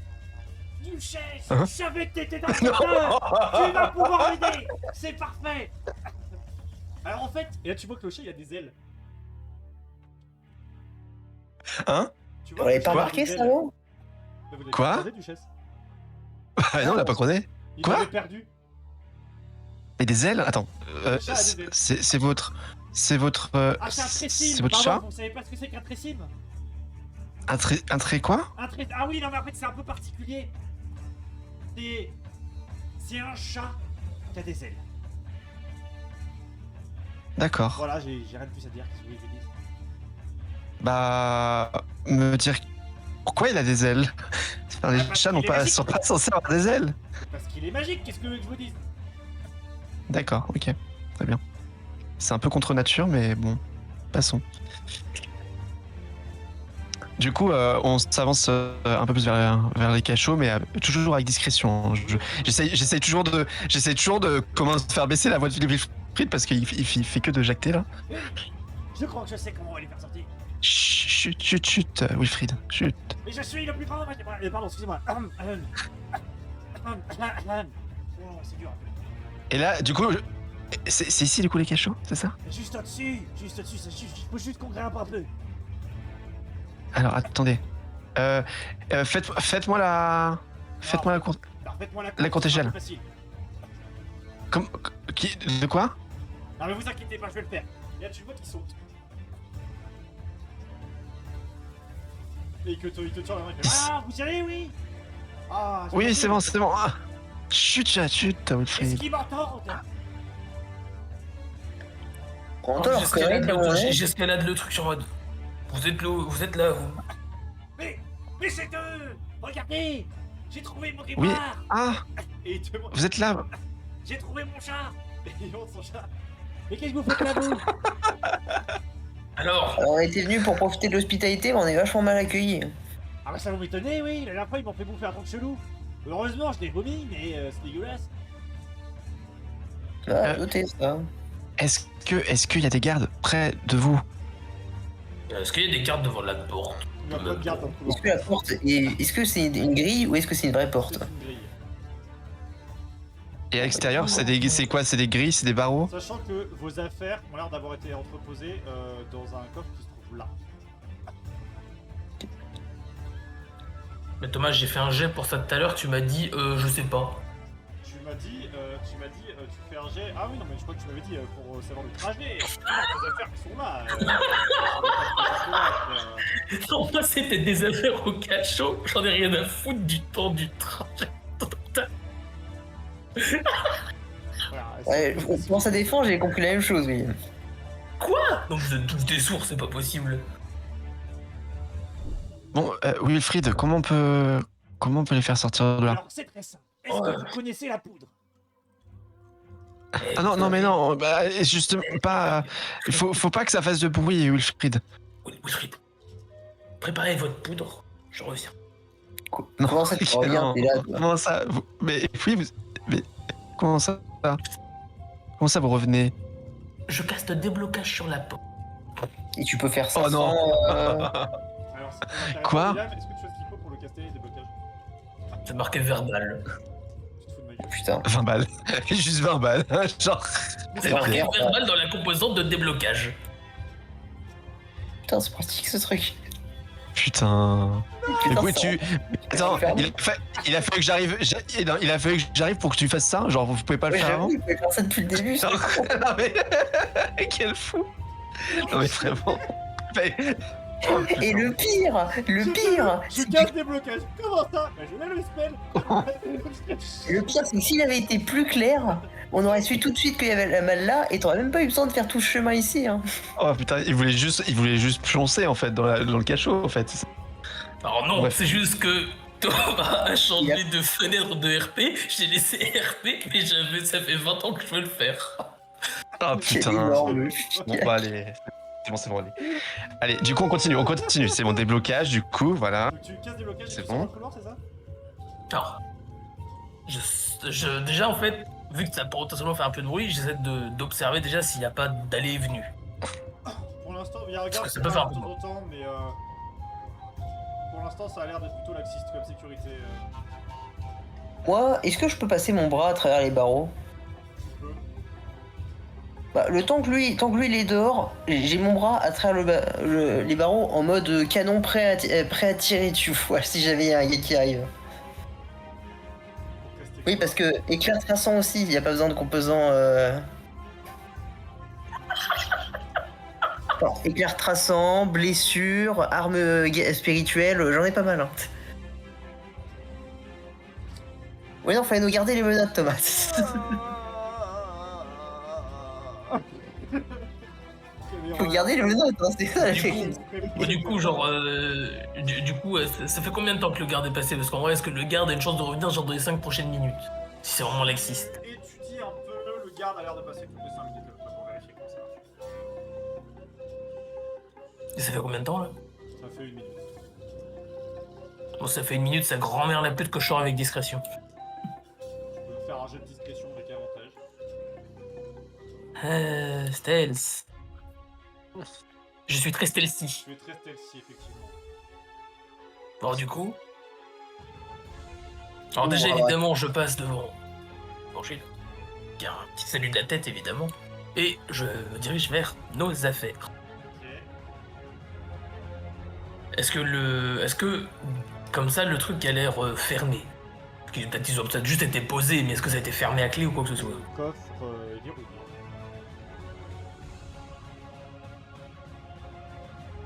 Duchesse, Hein? je savais que t'étais dans le secteur. Tu vas pouvoir m'aider. C'est parfait. Alors en fait, et là tu vois que le chat il a des ailes. Hein? Tu On vois l'avait que pas le chat a remarqué des ça ailes. avant? Mais vous l'avez Quoi pas croisé, Duchesse? Ah non, on l'a pas croisé. Il Quoi? l'avait perdu. Et des ailes? Attends, Le chat a des ailes. c'est votre... C'est votre... Ah, c'est un c'est tressime. votre Pardon, chat? vous savez pas ce que c'est qu'un tressime? Un trait quoi? Ah oui, non mais en fait c'est un peu particulier. C'est un chat qui a des ailes. D'accord. Voilà, j'ai rien de plus à dire. Qu'est-ce que vous voulez que je dise? Bah... Me dire... Pourquoi il a des ailes? Enfin, les Ah, parce chats qu'il est magique. sont pas censés avoir des ailes. Parce qu'il est magique, qu'est-ce que vous voulez que je vous dise? D'accord, ok. Très bien. C'est un peu contre nature, mais bon. Passons. Du coup, on s'avance un peu plus vers les cachots, mais toujours avec discrétion. J'essaye toujours de comment faire baisser la voix de Wilfried parce qu'il fait que de jacter là. Je crois que je sais comment on va les faire sortir. Chut, chut, chut, Wilfried, chut. Mais je suis le plus grand magicien. Pardon, excusez-moi. Oh, c'est dur. Et là, du coup, c'est ici du coup les cachots, c'est ça? Juste au-dessus, il faut juste qu'on grimpe un peu. Alors attendez. Faites-moi la. Faites-moi la courte. Alors faites-moi La courte échelle. Facile. Comme. De quoi? Non mais vous inquiétez pas, je vais le faire. Et là tu vois qu'il saute. Et que il te tire la main, il fait ah, vous y allez, oui. Ah, j'ai Oui, compris. c'est bon. Ah. Chut, chut, Est-ce Wilfried. qu'ils m'entendent? On entend leur connerie de mon nez. J'escalade le truc sur mode. Vous êtes là, vous. Mais c'est eux. Regardez, j'ai trouvé mon Oui. grimoire. Ah, Et il te montre, vous êtes là. j'ai trouvé mon chat. Et il montre son chat. Mais qu'est-ce que vous faites là, vous? Alors, Alors, on était venus pour profiter de l'hospitalité, mais on est vachement mal accueillis. Ah bah ça vous m'étonnez, oui. La dernière fois, ils m'ont fait bouffer un truc chelou. Heureusement, je l'ai vomi, mais c'est dégueulasse. Ah, notez ça. Est-ce qu'il y a des gardes près de vous? est-ce qu'il y a des cartes devant la porte? Il y a pas de garde dans le couloir. Est-ce que la porte est ce que c'est une grille ou est-ce que c'est une vraie porte? C'est une grille. Et à l'extérieur, c'est quoi? C'est des grilles, c'est des barreaux? Sachant que vos affaires ont l'air d'avoir été entreposées dans un coffre qui se trouve là. Mais Thomas, j'ai fait un jet pour ça tout à l'heure, tu m'as dit, je sais pas. Tu m'as dit, tu fais un jet. Ah oui, non, mais je crois que tu m'avais dit pour savoir le trajet. Vos affaires qui sont là. Non, moi c'était des affaires au cachot, j'en ai rien à foutre du temps du trajet. Ouais, pour sa défense, j'ai compris la même chose, oui. Quoi? Donc vous êtes tous des sourds, c'est pas possible. Bon, Wilfried, comment on peut les faire sortir de là? Alors, c'est très simple. Est-ce que vous connaissez la poudre? Ah non, mais non, bah, justement, pas. Faut pas que ça fasse de bruit, Wilfried. Wilfried, préparez votre poudre, je reviens. Non, Comment ça, tu reviens, non, t'es là, toi. comment ça mais oui, mais comment ça? Comment ça vous revenez? Je caste déblocage sur la porte. Et tu peux faire ça Oh non. sans... Alors, c'est pas intéressant, Quoi? William, est-ce que tu as ce qu'il faut pour le caster des blocages? C'est marqué verbal. Tu te fous de ma gueule. Putain. 20 balles. Juste 20 balles. Genre. C'est marqué verbal dans la composante de déblocage. Putain, c'est pratique ce truc. Putain. Mais Putain, oui, ça tu. Attends, il a fallu que j'arrive. Il a fallu que j'arrive pour que tu fasses ça. Genre, vous pouvez pas le Ouais, faire avant. j'avoue, vous pouvez faire ça depuis le début, ça. Non mais quel fou. Non mais vraiment. Et le pire, Je casse des blocages. Comment ça? Bah, je lève le spell. le pire, c'est que s'il avait été plus clair, on aurait su tout de suite qu'il y avait la malle là, et t'aurais même pas eu besoin de faire tout ce chemin ici. Hein. Oh putain, il voulait juste pioncer en fait dans le cachot en fait. Alors non, Bref. c'est juste que Thomas a changé de fenêtre de RP, j'ai laissé RP, mais ça fait 20 ans que je veux le faire. Ah Quel putain. énorme Bon bah allez. C'est bon, allez. Allez, du coup on continue. C'est mon déblocage du coup, voilà. Donc tu casses des blocages et C'est tu bon. sors dans le couloir, c'est ça? Alors, déjà en fait, vu que ça peut potentiellement faire un peu de bruit, j'essaie d'observer déjà s'il n'y a pas d'allée et venue. Pour l'instant, il y a un garde que ça qui peut passe faire de un peu temps en temps, mais pour l'instant, ça a l'air d'être plutôt laxiste comme sécurité. Moi, est-ce que je peux passer mon bras à travers les barreaux? Tu peux. Bah, le temps que lui il est dehors, j'ai mon bras à travers les barreaux en mode canon prêt à tirer, tu vois, si j'avais un gars qui arrive. Pour tester Oui, quoi. parce que éclair traçant aussi, il n'y a pas besoin de composants. Alors, éclair traçant, blessure, arme spirituelle, j'en ai pas mal. Hein. Oui, non, fallait nous garder les menottes, Thomas. Faut garder les menottes, hein, c'est ça la Du coup, genre, ça fait combien de temps que le garde est passé? Parce qu'en vrai, est-ce que le garde a une chance de revenir genre dans les 5 prochaines minutes? Si c'est vraiment laxiste. Étudie un peu, le garde a l'air de passer toutes les 5 minutes pour vérifier comment ça marche. Et ça fait combien de temps là? Ça fait 1 minute. Bon, ça fait 1 minute, sa grand-mère la pute que je sors avec discrétion. Tu peux faire un jet de discrétion avec avantage. Stealth. Je suis très stealthy. Tu es très stealthy, effectivement. Alors du coup... Alors Oh, déjà, ouais. évidemment, je passe devant Gilles, qui a un petit salut de la tête, évidemment. Et je me dirige vers nos affaires. Ok. Est-ce que, comme ça, le truc a l'air fermé? Peut-être qu'ils ont peut-être juste été posés, mais est-ce que ça a été fermé à clé ou quoi que ce soit? Le coffre est verrouillé.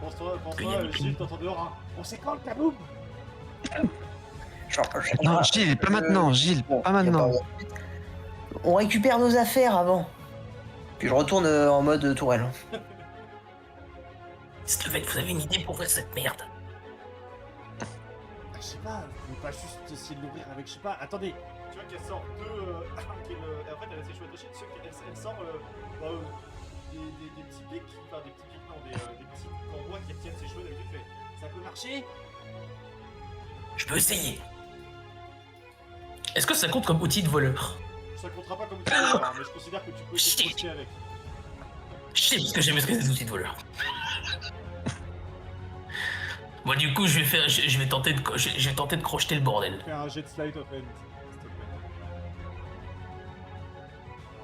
Pense-toi, Il y a des Gilles, t'entends dehors, hein. On sait quand le kaboom? Non, Gilles, pas maintenant, Gilles, pas maintenant. On récupère nos affaires avant. Puis je retourne en mode tourelle. Est-ce que vous avez une idée pour ouvrir cette merde? Je sais pas, faut pas juste essayer de l'ouvrir avec, je sais pas, attendez. Tu vois qu'elle sort deux... en fait, elle a ses cheveux attachés, tu sais qu'elle sort des petits pics, enfin des petits pics, non, des petits envois qui retiennent ses cheveux d'habitude. Fait, ça peut marcher? Je peux essayer. Est-ce que ça compte comme outil de voleur? Ça comptera pas comme outil de voleur, mais je considère que tu peux Shit. te projeter avec. Je sais parce que j'ai maîtrisé des outils de voleur. Moi du coup je vais tenter de crocheter le bordel. Fais un jet de slide of hand, s'il te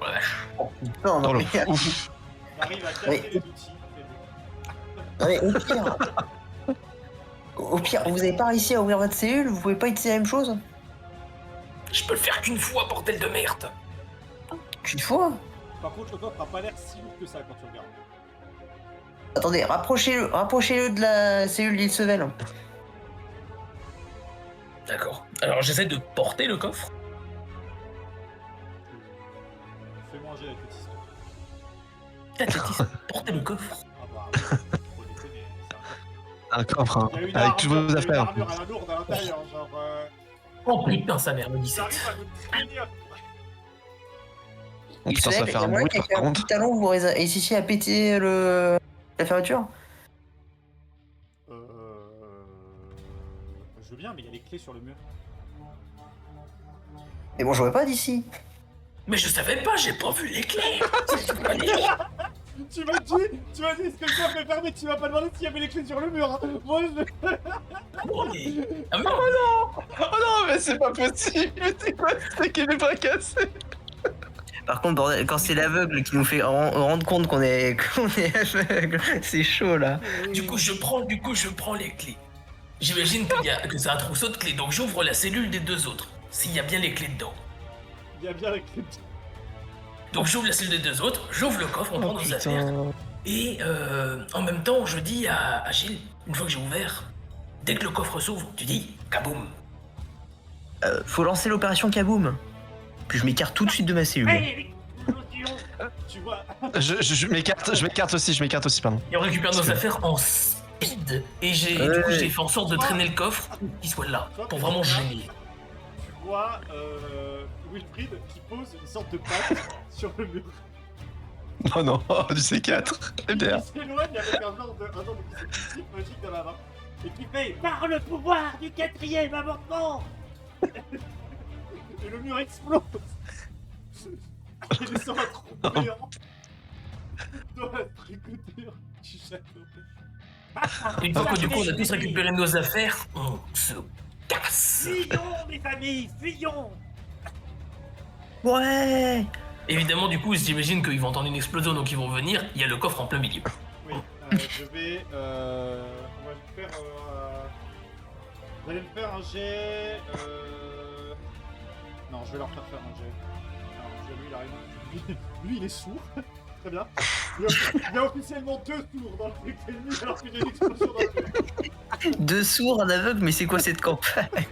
plaît. Ouais. Non, non, Oh, mais, ouf. On arrive à casser Oui. les outils. non, mais au pire, vous avez pas réussi à ouvrir votre cellule, vous pouvez pas utiliser la même chose? Je peux le faire qu'une fois, bordel de merde. Qu'une fois? Par contre, le coffre a pas l'air si lourd que ça quand tu regardes. Attendez, rapprochez-le de la cellule d'Ilsevel. D'accord. Alors j'essaie de porter le coffre. Fais-moi un jet d'athlétisme. Athlétisme, porter le coffre. Ah bah, faut déconner. Un coffre, hein, Il y a une avec armure, toutes vos il y a une affaires. armure à la lourde à l'intérieur, genre... Oh putain, sa mère, me 17. J'arrive à me traîner un... Oh putain, ça va faire un bruit par Un contre. petit talon, vous réussissez à péter la fermeture? Je veux bien, mais il y a les clés sur le mur. Mais bon, je vois pas d'ici. Mais je savais pas, j'ai pas vu les clés. Tu m'as dit, est-ce que le coffre est fermé? Tu m'as pas demandé s'il y avait les clés sur le mur. Hein. Moi, je... Oh, mais... Ah, mais Oh non, mais c'est pas possible. C'est quoi? C'est qu'il est pas cassé. Par contre, bordel, quand c'est l'aveugle qui nous fait rendre compte qu'on est aveugle, c'est chaud là. du coup, je prends les clés. J'imagine que c'est un trousseau de clés, donc j'ouvre la cellule des deux autres. S'il y a bien les clés dedans. Il y a bien les clés. Donc j'ouvre la cellule des deux autres, j'ouvre le coffre, on prend nos affaires. Putain. Et en même temps, je dis à Gilles, une fois que j'ai ouvert, dès que le coffre s'ouvre, tu dis kaboum. Faut lancer l'opération Kaboom. Puis je m'écarte tout de suite de ma cellule. Hey, l'explosion. Tu vois, Je m'écarte aussi, pardon. Et on récupère nos affaires en speed. Et du coup, j'ai fait en sorte de traîner le coffre pour qu'il soit là, pour vraiment gêner. tu vois Wilfried qui pose une sorte de patte sur le mur. Oh non, du C4. Il MDR. s'éloigne avec un genre de dispositif magique dans la main. Et qui fait Par le pouvoir du 4e amendement. et le mur explose. Il descend un trou géant dans la tricoteur du château. Une fois que du coup on a tous récupéré nos affaires, on se casse. Fuyons, mes familles, fuyons. Ouais. Évidemment, du coup, j'imagine qu'ils vont entendre une explosion, donc ils vont venir. Il y a le coffre en plein milieu. Oui, je vais. On va lui faire. Vous allez me faire un jet. Non, je vais leur faire un jet. Alors, lui, il arrive. Lui, il est sourd. Très bien. Il y a officiellement 2 sourds dans le truc ennemi alors que j'ai une explosion dans le truc. 2 sourds, un aveugle, mais c'est quoi cette campagne? J'ai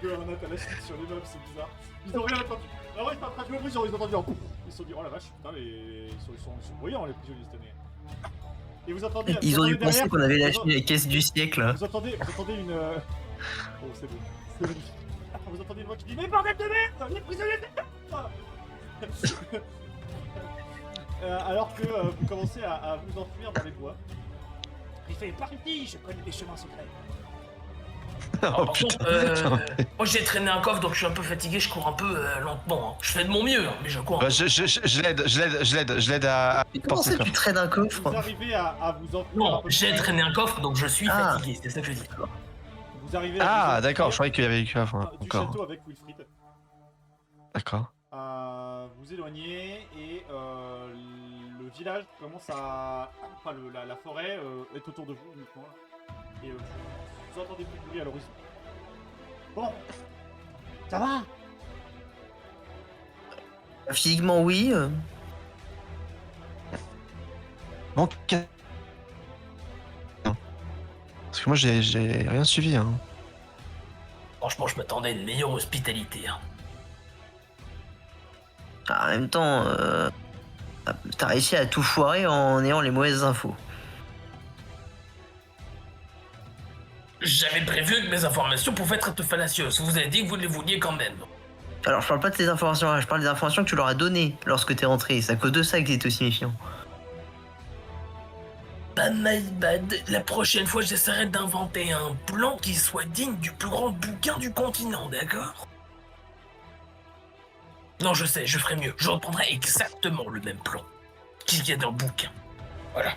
que un at à la suite sur les meubles, c'est bizarre. Ils ont rien entendu. Ah ouais, ils étaient en train de jouer au bruit, ils ont entendu un coup. Ils se sont dit, oh la vache, putain, ils sont bruyants les prisonniers cette année. Et vous entendez. Ils ont dû penser derrière, qu'on avait lâché la caisse du siècle. Vous entendez une. Oh, c'est beau. C'est magnifique. Vous entendez une voix qui dit, mais bordel de merde, les prisonniers de merde. Alors que vous commencez à vous enfuir dans les bois. Il fait par ici, je connais les chemins secrets. Oh Par putain. contre, moi j'ai traîné un coffre, donc je suis un peu fatigué, je cours un peu lentement. Hein. Je fais de mon mieux, hein, mais je cours. Bah, je l'aide à Comment porter ça le tu coffre. traînes un coffre? Vous arrivez à vous enfuir. Non, un peu j'ai plus. traîné un coffre, donc je suis Ah. fatigué, c'est ça que je dis. Vous arrivez à vous Ah enfuir d'accord, je croyais qu'il y avait eu que du encore. château avec Wilfried. D'accord. Vous éloignez et le village commence à. Enfin, la forêt est autour de vous uniquement. Et vous entendez plus de bruit à l'horizon. Bon, ça va? Physiquement, oui. Bon, parce que moi j'ai rien suivi. Hein. Franchement, je m'attendais à une meilleure hospitalité. Hein. En même temps, t'as réussi à tout foirer en ayant les mauvaises infos. J'avais prévu que mes informations pouvaient être fallacieuses. Vous avez dit que vous les vouliez quand même. Alors, je parle pas de tes informations là, je parle des informations que tu leur as données lorsque t'es rentré. C'est à cause de ça que t'es aussi méfiant. Pas my bad. La prochaine fois, j'essaierai d'inventer un plan qui soit digne du plus grand bouquin du continent, d'accord? Non, je sais, je ferai mieux. Je reprendrai exactement le même plan qu'il y a dans le bouquin. Voilà.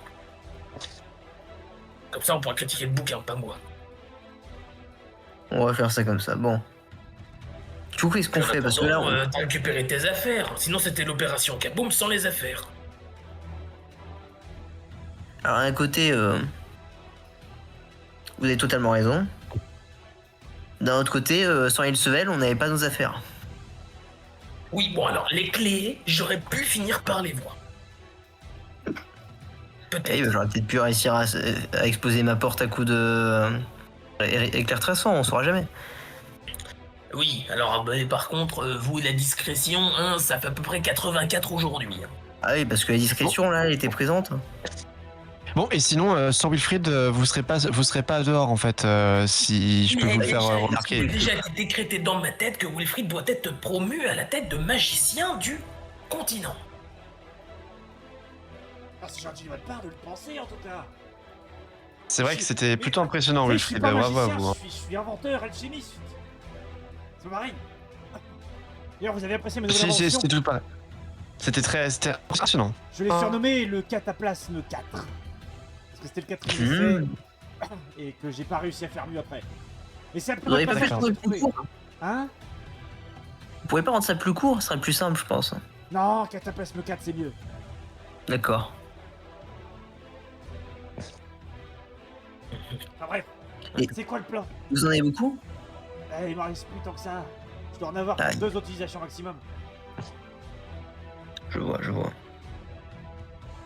Comme ça, on pourra critiquer le bouquin, pas moi. On va faire ça comme ça. Bon. Du coup, qu'est-ce qu'on fait? Parce que là, t'as récupéré tes affaires. Sinon, c'était l'opération Kaboom sans les affaires. alors d'un côté, vous avez totalement raison. D'un autre côté, sans Ilsevel, on n'avait pas nos affaires. Oui, bon alors, les clés, j'aurais pu finir par les voir. Et Peut-être. j'aurais peut-être pu réussir à exposer ma porte à coups de éclair traçant, on saura jamais. Oui, alors, mais par contre, vous et la discrétion, hein, ça fait à peu près 84 aujourd'hui. Hein. Ah oui, parce que la discrétion là, elle était présente. Bon, et sinon, sans Wilfried, vous serez pas dehors en fait, si je peux Mais vous le faire déjà, remarquer. Il a déjà été décrété dans ma tête que Wilfried doit être promu à la tête de magicien du continent. Ah, c'est gentil de votre part de le penser en tout cas. C'est vrai que c'était plutôt impressionnant, Mais je suis Wilfried. pas Bravo à magicien, vous. Hein. je suis inventeur, alchimiste. C'est pareil. D'ailleurs, vous avez apprécié mes nouvelles Si, inventions. c'était tout pas. C'était impressionnant. Je l'ai surnommé le cataplasme 4. Parce que c'était le 4ème essai et que j'ai pas réussi à faire mieux après. Mais c'est Vous n'aurez pas fait ça le plus court? Hein? Vous pouvez pas rendre ça plus court? Ce serait plus simple, je pense. Non, cataplasme 4 c'est mieux. D'accord. Enfin bref. Et- C'est quoi le plan? Vous en avez beaucoup? Il m'en reste plus tant que ça. Je dois en avoir Aïe. pour 2 utilisations maximum. Je vois.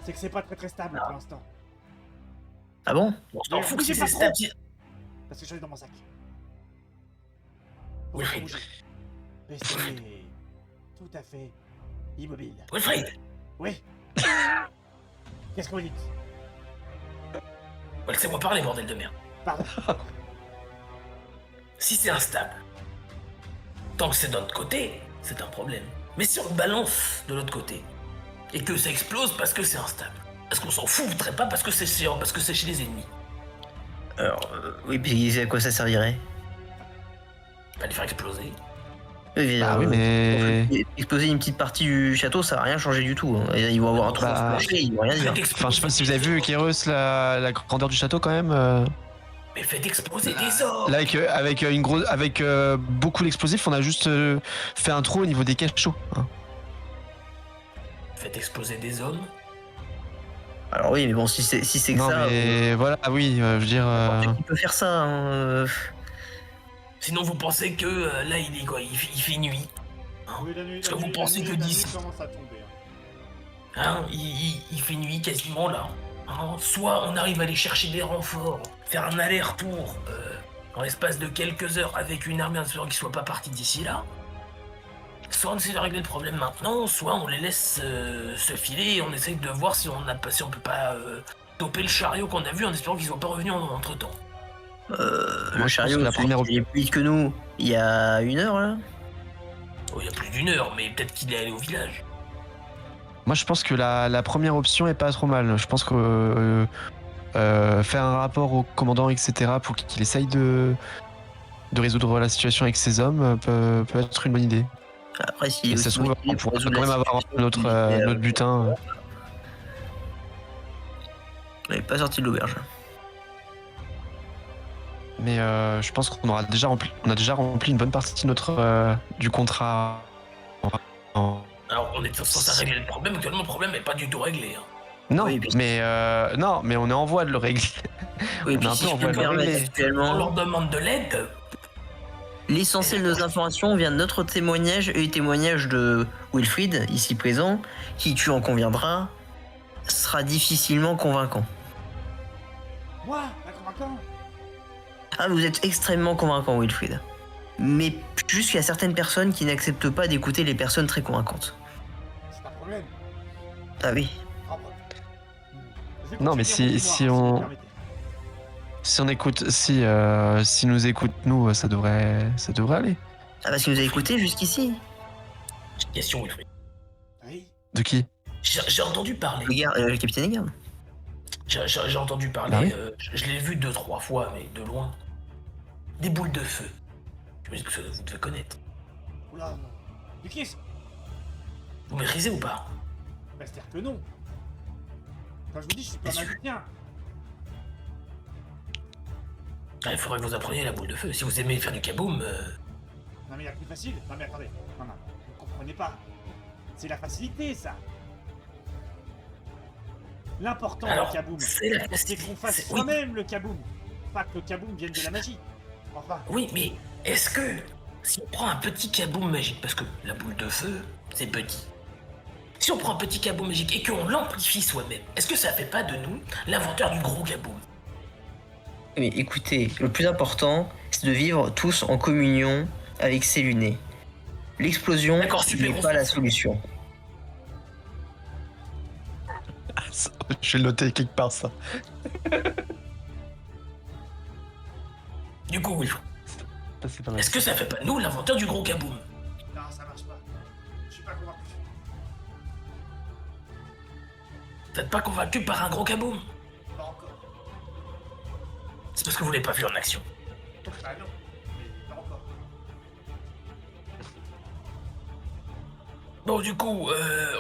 C'est que c'est pas très stable pour l'instant. Ah bon? On s'en fout que bougez si pas c'est trop. stable. Parce que j'en ai dans mon sac. Wilfried. Bougez. Restez tout à fait immobile. Wilfried, Oui. Qu'est-ce que vous dites? laissez-moi parler, bordel de merde. Pardon. Si c'est instable, tant que c'est de notre côté, c'est un problème. Mais si on le balance de l'autre côté, et que ça explose parce que c'est instable, est-ce qu'on s'en foutrait pas parce que c'est chez les ennemis? Alors, oui, puis à quoi ça servirait? Pas les faire exploser. Oui, Ah oui, mais. Exploser une petite partie du château, ça va rien changer du tout. Hein. Ils vont avoir un trou Bah, flanché, ils vont rien dire. Enfin, je sais pas si vous avez vu, Kéros, la grandeur du château quand même. Mais faites exploser des hommes. Là, avec beaucoup d'explosifs, on a juste fait un trou au niveau des cachots. Hein. Faites exploser des hommes. Alors oui, mais bon, si c'est que Non, ça, mais voilà, oui, je veux dire. on peut faire ça. Hein. Sinon vous pensez que là il est quoi, il fait nuit. Oui, la nuit, Est-ce que vous pensez que d'ici- commence à tomber. Hein, il fait nuit quasiment là. Hein, soit on arrive à aller chercher des renforts, faire un aller-retour en l'espace de quelques heures avec une armée en espérant qu'ils soient pas partis d'ici là. Soit on essaie de régler le problème maintenant, soit on les laisse se filer et on essaye de voir si on peut pas toper le chariot qu'on a vu en espérant qu'ils soient pas revenus entre temps. Le chariot, la première il est plus vite que nous. Il y a 1 heure là. Oh, il y a plus d'1 heure, mais peut-être qu'il est allé au village. Moi, je pense que la première option est pas trop mal. Je pense que faire un rapport au commandant, etc., pour qu'il essaye de résoudre la situation avec ses hommes peut être une bonne idée. Après, s'il Et est ça aussi se trouve, motivé on pour pourra quand résoudre même la avoir situation, notre butin. Il n'est pas sorti de l'auberge. Mais je pense qu'on aura déjà rempli, une bonne partie de notre du contrat. Alors on est censé régler le problème, actuellement le problème n'est pas du tout réglé. Hein. Non, Oui, puis- mais non, mais on est en voie de le régler. Oui, On puis a un si peu je en peux me voie de le permettre régler. On actuellement, leur demande de l'aide. l'essentiel de nos informations vient de notre témoignage et du témoignage de Wilfried, ici présent, qui, tu en conviendras, sera difficilement convaincant. Moi, pas convaincant. Ah, vous êtes extrêmement convaincant, Wilfried. Mais juste qu'il y a certaines personnes qui n'acceptent pas d'écouter les personnes très convaincantes. C'est un problème. Ah oui. Ah, bon. Je vais Non, mais continuer si mon mémoire, on- vous me permettez. Si on écoute, si nous écoute nous, ça devrait aller. Ah, parce que vous avez écouté jusqu'ici. J'ai une question, Wilfried. Oui. De qui? J'ai entendu parler. Le capitaine Egarde. J'ai entendu parler. Ah oui Je l'ai vu 2-3 fois, mais de loin. Des boules de feu. Je me dis que vous devez connaître. Oula. Du kiss. Vous maîtrisez ou pas? Bah, c'est-à-dire que non. Quand je vous dis, je suis pas Bien sûr. magicien. Ah, il faudrait que vous appreniez la boule de feu. Si vous aimez faire du kaboom, Non, mais il y a plus facile. Non, mais attendez. Non, vous comprenez pas. C'est la facilité, ça. L'important alors, du kaboom, c'est la c'est qu'on fasse c'est- oui. soi-même le kaboom. Pas que le kaboom vienne de la magie. Enfin, Oui, mais est-ce que si on prend un petit kaboom magique, parce que la boule de feu, c'est petit. Si on prend un petit kaboom magique et qu'on l'amplifie soi-même, est-ce que ça fait pas de nous l'inventeur du gros kaboom? Mais écoutez, le plus important, c'est de vivre tous en communion avec ces lunés. L'explosion D'accord, super, n'est on pas fait la ça. solution. Je vais le noter quelque part ça. Du coup, oui. Ça, c'est pas mal. Est-ce que ça fait pas de nous l'inventeur du gros kaboom? non, ça marche pas. Je suis pas convaincu. Vous n'êtes pas convaincu par un gros kaboom? Pas encore. C'est parce que vous l'avez pas vu en action. Bah non, mais pas encore. Bon, du coup,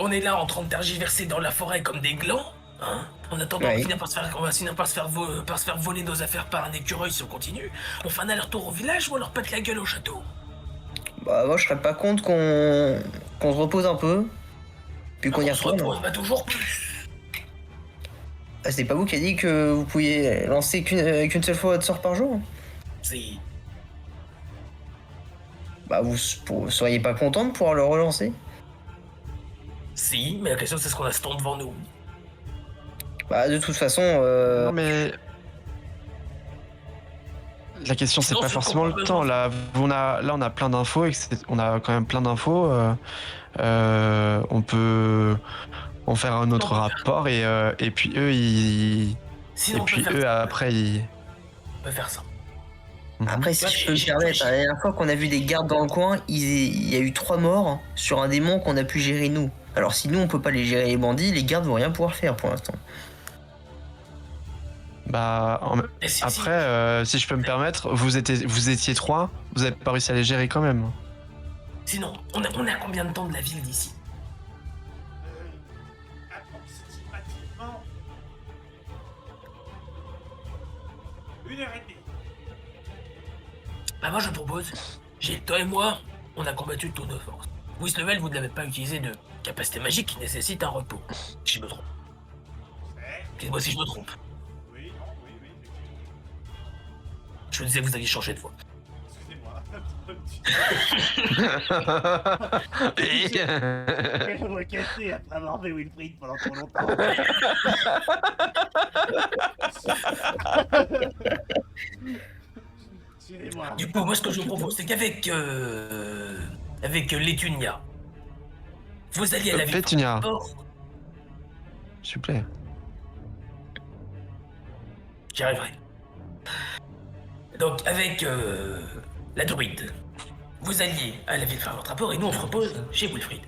on est là en train de tergiverser dans la forêt comme des glands, hein? En attendant, Ouais. on va finir par se faire voler nos affaires par un écureuil si on continue. On fait un aller-retour au village ou on leur pète la gueule au château? Bah moi je serais pas contre qu'on se repose un peu. Puis qu'on y On se retourne. repose, bah toujours plus. Ah, c'est pas vous qui a dit que vous pouviez lancer qu'une seule fois votre sort par jour? C'est... Bah vous seriez pas content de pouvoir le relancer? Si, mais la question c'est ce qu'on a ce temps devant nous. Bah de toute façon, Non mais La question, c'est Sinon, pas je forcément le comprends temps. besoin. Là, on a plein d'infos. On a quand même plein d'infos. On peut en faire un autre on peut faire. rapport et puis eux, ils. Sinon, Et on peut puis faire eux, ça. après, ils. On peut faire ça. Après, si Ouais, je peux me j'ai permettre, tout- la dernière fois qu'on a vu des gardes dans le coin, il y a eu 3 morts sur un démon qu'on a pu gérer nous. Alors si nous on peut pas les gérer les bandits, les gardes vont rien pouvoir faire pour l'instant. Bah, Et si- après, si je peux me permettre, vous étiez 3, vous avez pas réussi à les gérer quand même. Sinon, on est à combien de temps de la ville d'ici? Approximativement 1h30. Bah moi je propose, toi et moi, on a combattu de toutes nos forces. Level, vous n'avez pas utilisé de capacité magique qui nécessite un repos. Si je me trompe. Dites-moi si je me trompe. Oui, non, oui, effectivement. Je vous disais que vous aviez changé de voix. Excusez-moi. Quelle voix cassée après avoir fait Wilfried pendant trop longtemps. Excusez-moi. Du coup, moi ce que je vous propose, c'est qu'avec avec Letunia, vous alliez à la ville. Pétunia, Or, s'il vous plaît. j'y arriverai. Donc avec la druide, vous alliez à la ville faire votre rapport et nous on se repose chez Wilfried.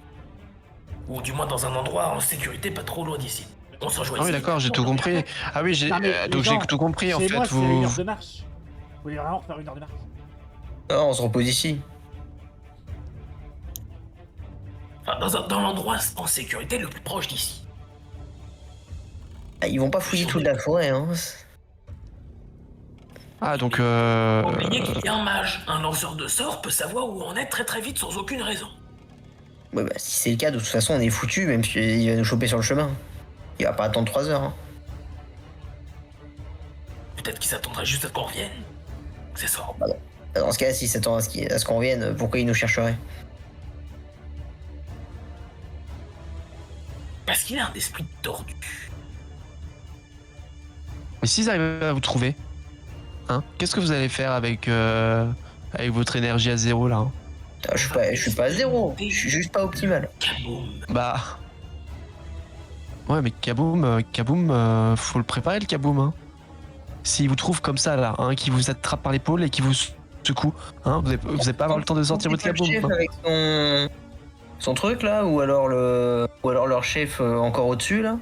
Ou du moins dans un endroit en sécurité pas trop loin d'ici. On se rejoint Ah oui, ici. d'accord, j'ai tout compris. Ah oui, Non, mais les donc j'ai gens, tout compris en Chez fait. moi, c'est Vous. 1 heure de marche. Vous voulez vraiment refaire 1 heure de marche? Non, on se repose ici. Enfin, dans l'endroit en sécurité le plus proche d'ici. Ah, ils vont pas fouiller toute la forêt, hein. Ah donc. Oubliez qu'il y a un mage, un lanceur de sorts peut savoir où on est très très vite sans aucune raison. Ouais, bah, si c'est le cas, de toute façon, on est foutu, même s'il va nous choper sur le chemin. Il va pas attendre 3 heures. Hein. Peut-être qu'il s'attendra juste à ce qu'on revienne. C'est ça. Dans ce cas, s'il s'attend à ce qu'on revienne, pourquoi il nous chercherait? Parce qu'il a un esprit tordu. Mais s'ils arrivent à vous trouver, hein, qu'est-ce que vous allez faire avec votre énergie à 0 là, hein? Je suis pas à 0, je suis juste pas optimal. Kaboom. Bah. Ouais, mais Kaboom, faut le préparer le Kaboom, hein. S'il vous trouve comme ça là, hein, qui vous attrape par l'épaule et qui vous secoue, hein, vous allez pas avoir le temps de sortir votre C'est pas le Kaboom. chef Hein. avec son truc là, ou alors leur chef encore au-dessus là.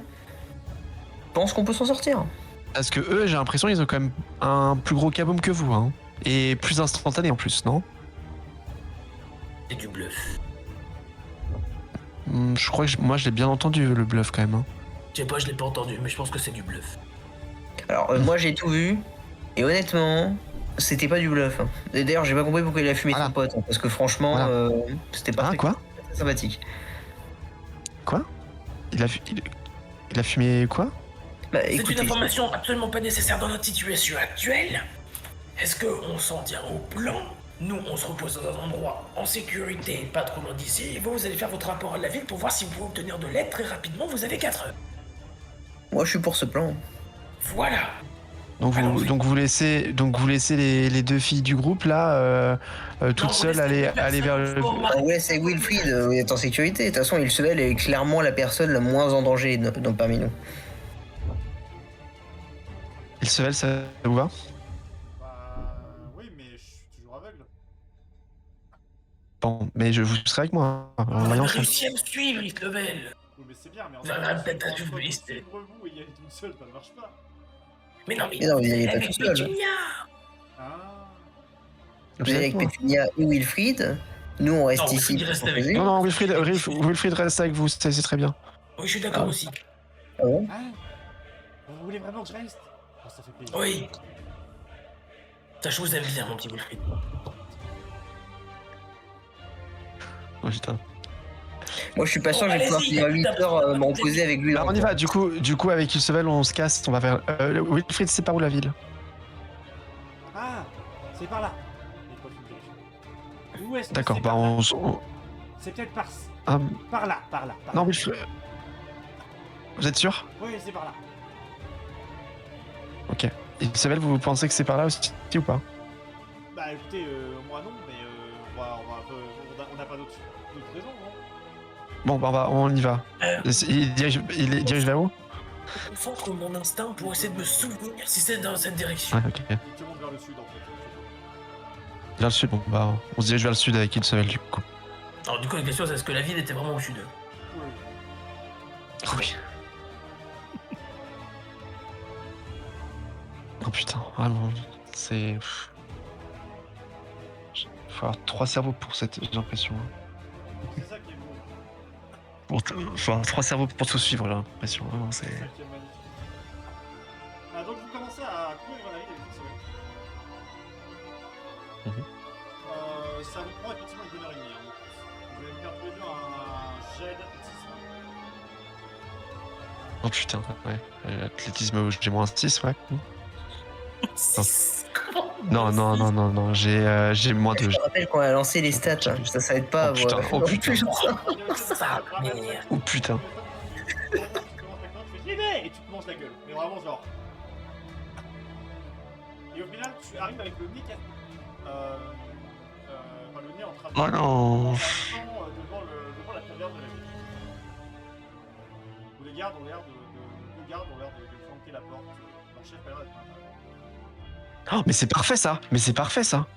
Je pense qu'on peut s'en sortir. Parce que eux, j'ai l'impression ils ont quand même un plus gros Kaboom que vous, hein. Et plus instantané en plus, non? C'est du bluff. Je crois que moi je l'ai bien entendu le bluff quand même. Hein. Je sais pas, je l'ai pas entendu, mais je pense que c'est du bluff. Alors moi j'ai tout vu, et honnêtement, c'était pas du bluff. Hein. Et d'ailleurs j'ai pas compris pourquoi il a fumé Voilà. son pote, hein, parce que franchement, Voilà. c'était pas Hein, très, quoi? très sympathique. Quoi il a fumé quoi? Bah C'est une écoutez, information absolument pas nécessaire dans notre situation actuelle. Est-ce qu'on s'en tient au plan? Nous, on se repose dans un endroit en sécurité, pas trop loin d'ici, et vous allez faire votre rapport à la ville pour voir si vous pouvez obtenir de l'aide très rapidement, vous avez 4 heures. moi je suis pour ce plan. Voilà. Donc Allons-y. vous laissez les deux filles du groupe là toutes Non, on seules laisse aller vers le. Ah ouais, c'est Wilfried, il est en sécurité. De toute façon, il est clairement la personne la moins en danger parmi nous. Il se ça vous va? Bah, oui, mais je suis toujours aveugle. Bon, mais vous serez avec moi. Hein, Vous avez voyons ça. réussi à me suivre, Level. Oui, mais c'est bien, mais en Vous avez fait, peut-être entre suivi, suivre c'est- vous et y aller toute seule, ça ne marche pas. Mais non, Mais non, vous y allez pas avec tout seul. Pétunia. Ah, Vous êtes avec Pétunia et Wilfried. Nous, on reste Non, ici. Wilfried, il reste pour avec poser. Non, non, Wilfried reste avec vous, c'est très bien. Oui, je suis d'accord Ah. aussi. Ah bon ah. Vous voulez vraiment que je reste? Oh, ça fait plaisir. Oui. Ça, je vous aime bien, mon petit Wilfried. Oh, putain. Moi, je suis pas sûr Bon, que je vais pouvoir allez-y, finir 8 heures me reposer avec lui. Alors on y va, du coup avec Ilsevel on se casse, on va vers. Wilfried, c'est par où la ville? Ah, c'est par là. Et toi, tu me diriges. Où est-ce que D'accord, c'est bah par là on. C'est peut-être par... Ah, par là, par là. non, Wilfried. Vous êtes sûr? Oui, c'est par là. Ok. Ilsevel, vous pensez que c'est par là aussi ou pas? Bah écoutez, moi non, mais on n'a pas d'autre raison, non? Bon, bah, on y va. Il dirige vers où? Je concentre mon instinct pour essayer de me souvenir si c'est dans cette direction. Ouais, ok. Il te montre vers le sud, en fait. Vers le sud, bon, bah, on se dirige vers le sud avec Ilsevel, du coup. Alors du coup, la question c'est est-ce que la ville était vraiment au sud? Oui. Oui. Oh putain, vraiment, c'est... Faut avoir 3 cerveaux pour cette, j'ai l'impression. C'est ça qui est beau. Faut avoir 3 cerveaux pour tout suivre, j'ai l'impression. Vraiment, c'est... C'est ça qui est magnifique. Donc vous commencez à courir dans la ville avec le soleil. Ça vous prend effectivement une bonne heure et demie. Hein. Vous allez me faire tous les deux un jet d'athlétisme. Oh putain, ouais. Athlétisme, j'ai moins 6, ouais. Non, j'ai moins 2. Je te rappelle qu'on a lancé les stats, hein. Ça aide pas à Oh putain, voir. oh putain. Ça, Oh putain. Tu commences la clope, tu fais j'y vais et tu te manges la gueule. Mais vraiment genre. Et au final, tu arrives avec le nez cassé. Enfin, le nez en train de. Oh non. En passant devant la taverne de la ville. Où les gardes ont l'air de flanquer la porte. Leur chef a l'air d'être à l'intérieur. Oh, mais c'est parfait ça. Mais c'est parfait ça.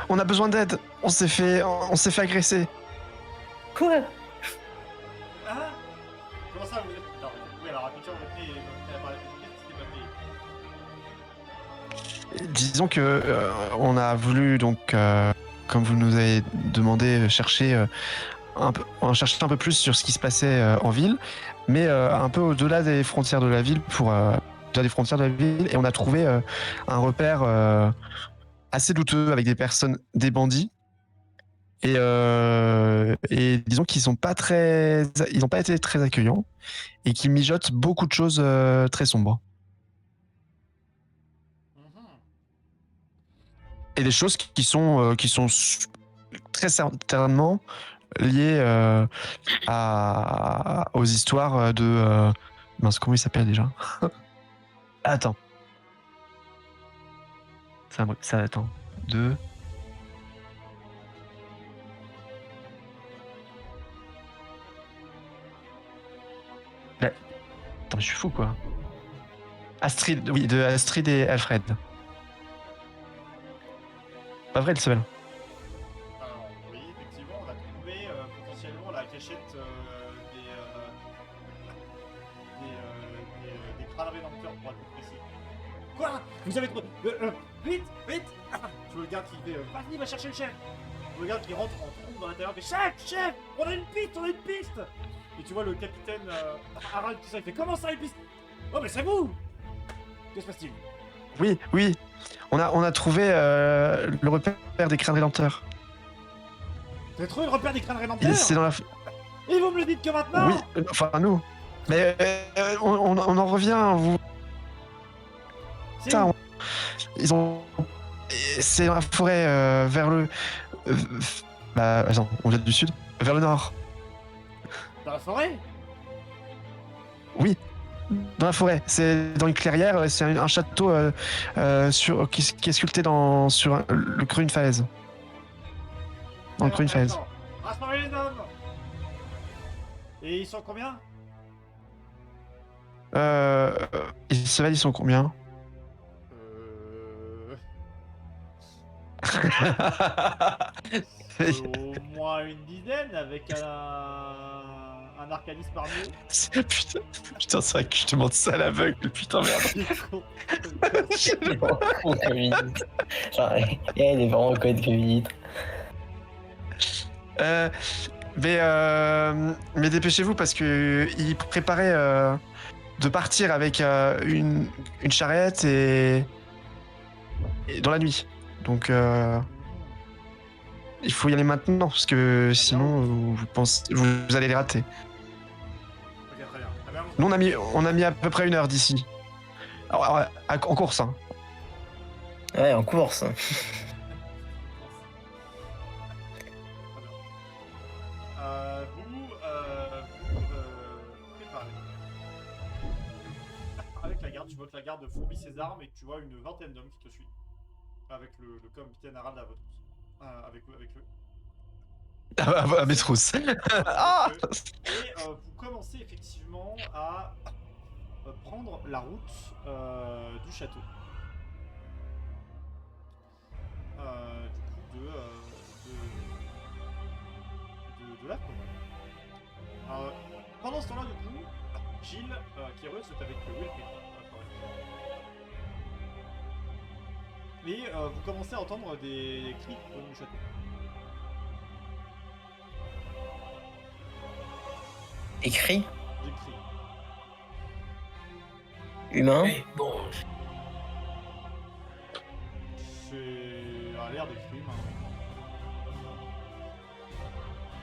On a besoin d'aide. On s'est fait agresser. Quoi? Ah comment ça vous êtes. Non, oui, alors effectivement, votre nez est pas fait. Disons que on a voulu donc, comme vous nous avez demandé, chercher un peu plus sur ce qui se passait en ville, mais un peu au-delà des frontières de la ville et on a trouvé un repère assez douteux avec des personnes, des bandits. Et disons qu'ils n'ont pas été très accueillants et qui mijotent beaucoup de choses très sombres. Et des choses qui sont très certainement liées aux histoires de... mince, comment il s'appelle déjà? Attends. Ça attends. De... Attends, mais je suis fou quoi. Astrid, oui, de Astrid et Alfred. Pas vrai, le seul. Alors, oui, effectivement, on a trouvé potentiellement la cachette des crânes rédempteurs pour être plus précis. Quoi? Vous avez trouvé. Vite! Vite! Tu vois le gars qui fait vas-y, va chercher le chef! Tu vois le gars qui rentre en trompe dans l'intérieur et fait chef! On a une piste! Et tu vois le capitaine Harald qui sort, il fait comment ça, une piste? Oh, mais c'est vous! Que se passe-t-il? Oui. On a trouvé le repère des crânes rédempteurs. Vous avez trouvé le repère des crânes rédempteurs? C'est dans la... Et vous me le dites que maintenant? Oui, enfin nous. Mais on en revient, vous... C'est Putain, où? ils ont... C'est dans la forêt, vers le... bah, attends, on vient du sud. Vers le nord. Dans la forêt? Oui, dans la forêt. C'est dans une clairière, c'est un château qui est sculpté sur le creux d'une falaise. Dans le creux d'une falaise. Rassemblez les hommes! Et ils sont combien? Ils sont combien? Au moins une dizaine avec un arcaniste parmi eux. Putain, c'est vrai que je te demande ça à l'aveugle, putain, merde. Il est vraiment con comme minute. Genre, il est vraiment con comme minute. Mais dépêchez-vous parce que il préparait de partir avec une charrette et dans la nuit. Donc il faut y aller maintenant parce que sinon vous allez les rater. Ok, très bien. Ah ben, Nous on a mis à peu près 1 heure d'ici. Alors, en course, hein. Ouais, en course. Vous préparez. Avec la garde, tu tu vois que la garde fourbit ses armes et que tu vois une vingtaine d'hommes qui te suivent. Avec le capitaine Harald à votre... avec eux. À mes trousses. Ah Et vous commencez effectivement à prendre la route du château. Du coup, de la forêt. Pendant ce temps-là, du coup, Gilles, qui est heureux, c'est avec Wilfried. Et vous commencez à entendre des cris au nom du château. Écrit, Des cris. humain. Mais bon, C'est à l'air des cris,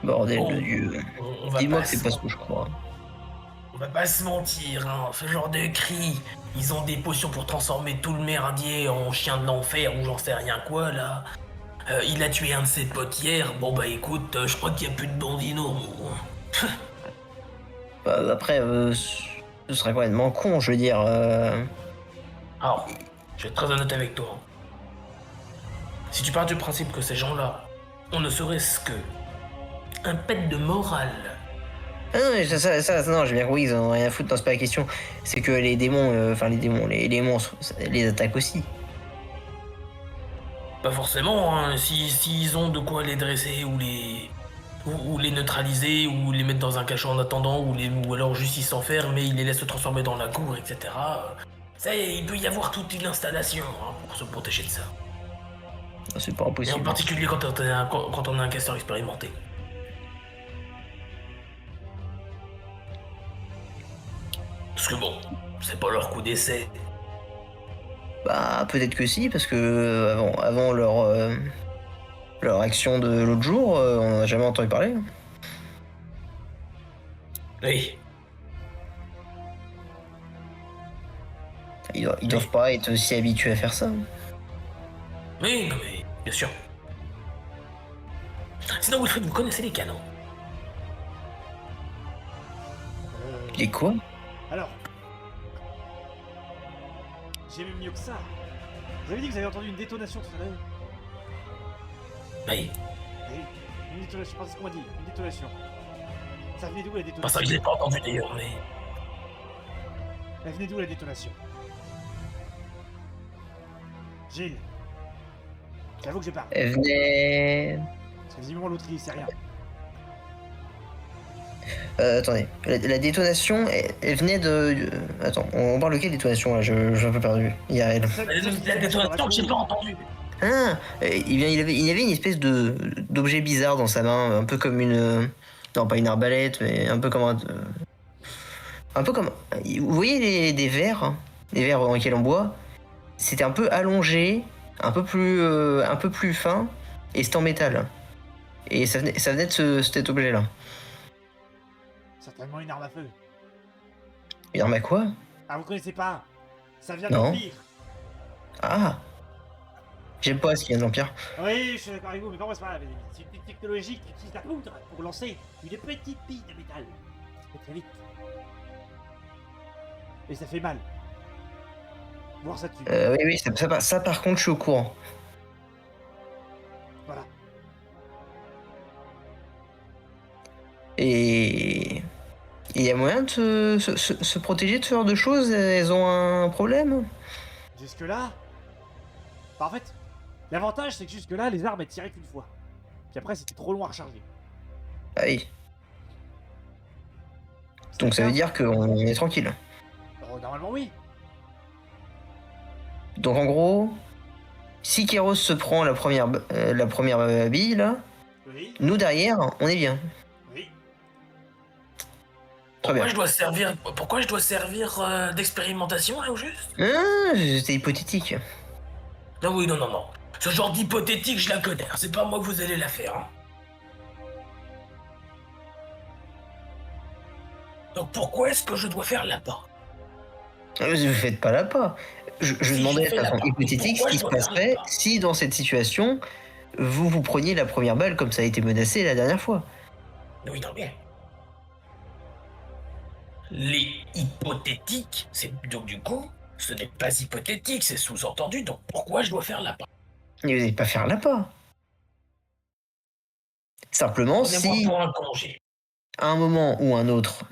Bordel Oh. de Dieu. on va Dis-moi pas que c'est se- pas ce que je crois. On va pas se mentir, hein, ce genre de cris, ils ont des potions pour transformer tout le merdier en chien de l'enfer ou j'en sais rien quoi là. Il a tué un de ses potes hier, bon bah écoute, je crois qu'il y a plus de bandits normaux. Bah, après, ce serait complètement con, je veux dire. Alors, je vais être très honnête avec toi. Si tu pars du principe que ces gens-là, on ne serait-ce que un pet de morale. Ah non, mais non, j'ai bien compris, ils en ont rien à foutre, non, c'est pas la question. C'est que les démons, les monstres, les attaquent aussi. Pas forcément, hein, s'ils ont de quoi les dresser ou les neutraliser ou les mettre dans un cachot en attendant ou alors juste ils s'enferment et ils les laissent se transformer dans la cour, etc. Ça y est, il peut y avoir toute une installation hein, pour se protéger de ça. C'est pas Et en impossible. particulier quand on a un casteur expérimenté. Parce que bon, c'est pas leur coup d'essai. Bah, peut-être que si, parce que avant leur action de l'autre jour, on n'en a jamais entendu parler. Oui, Ils doivent pas être aussi habitués à faire ça. mais bien sûr. Sinon, Wilfried, vous connaissez les canons. Les quoi? Alors, j'ai même mieux que ça. Vous avez dit que vous avez entendu une détonation tout à l'heure. Oui, Oui, une détonation, c'est ce qu'on m'a dit, une détonation. Ça venait d'où la pas ça détonation que je l'ai pas entendu d'ailleurs, mais... Elle venait d'où la détonation? Gilles. C'est à vous que je parle. Elle venait. Parce que visiblement l'autre il sait rien. Attendez, la détonation, elle venait de. Attends, on parle de quelle détonation là? Je suis un peu perdu. Il y a elle. La détonation que j'ai pas entendue. Ah, il y avait une espèce d'objet bizarre dans sa main, un peu comme une. Non, pas une arbalète, mais un peu comme un peu comme. Vous voyez des verres, hein, des verres dans lesquels on boit. C'était un peu allongé, un peu plus fin, et c'était en métal. Et ça venait de cet objet-là. Certainement une arme à feu. Une arme à quoi? Ah, vous connaissez pas? Ça vient Non. de l'Empire. Ah, j'aime pas ce qu'il y a de l'Empire. Oui, je suis d'accord avec vous, mais comment c'est pas grave. C'est une technologie qui utilise la poudre pour lancer une petite bille de métal. Et très vite. Et ça fait mal. Voir ça tue. Oui, ça par contre, je suis au courant. Voilà. Et il y a moyen de se protéger de ce genre de choses? Elles ont un problème? Jusque-là. Bah, en fait, l'avantage c'est que jusque-là, les armes elles tiraient qu'une fois. Puis après, c'était trop loin à recharger. Ah oui. Donc ça veut dire qu'on est tranquille. Normalement, oui. Donc en gros, si Kéros se prend la première bille là, Oui. nous derrière, on est bien. Oui. Très bien. Pourquoi je dois servir d'expérimentation là au juste? Ah, c'était hypothétique. Non, oui, non. Ce genre d'hypothétique, je la connais. C'est pas moi que vous allez la faire. Hein. Donc pourquoi est-ce que je dois faire là-bas? Vous faites pas la pas. Je Si, demandais je fais de la façon part. hypothétique ce Pourquoi qui je se dois faire passerait la part si dans cette situation, vous preniez la première balle comme ça a été menacé la dernière fois. Oui, non, bien. Les hypothétiques, c'est donc du coup, Ce n'est pas hypothétique, c'est sous-entendu, donc pourquoi je dois faire l'appât? Et vous n'allez pas faire l'appât. Simplement, Prenez-moi si pour un congé. à un moment ou un autre,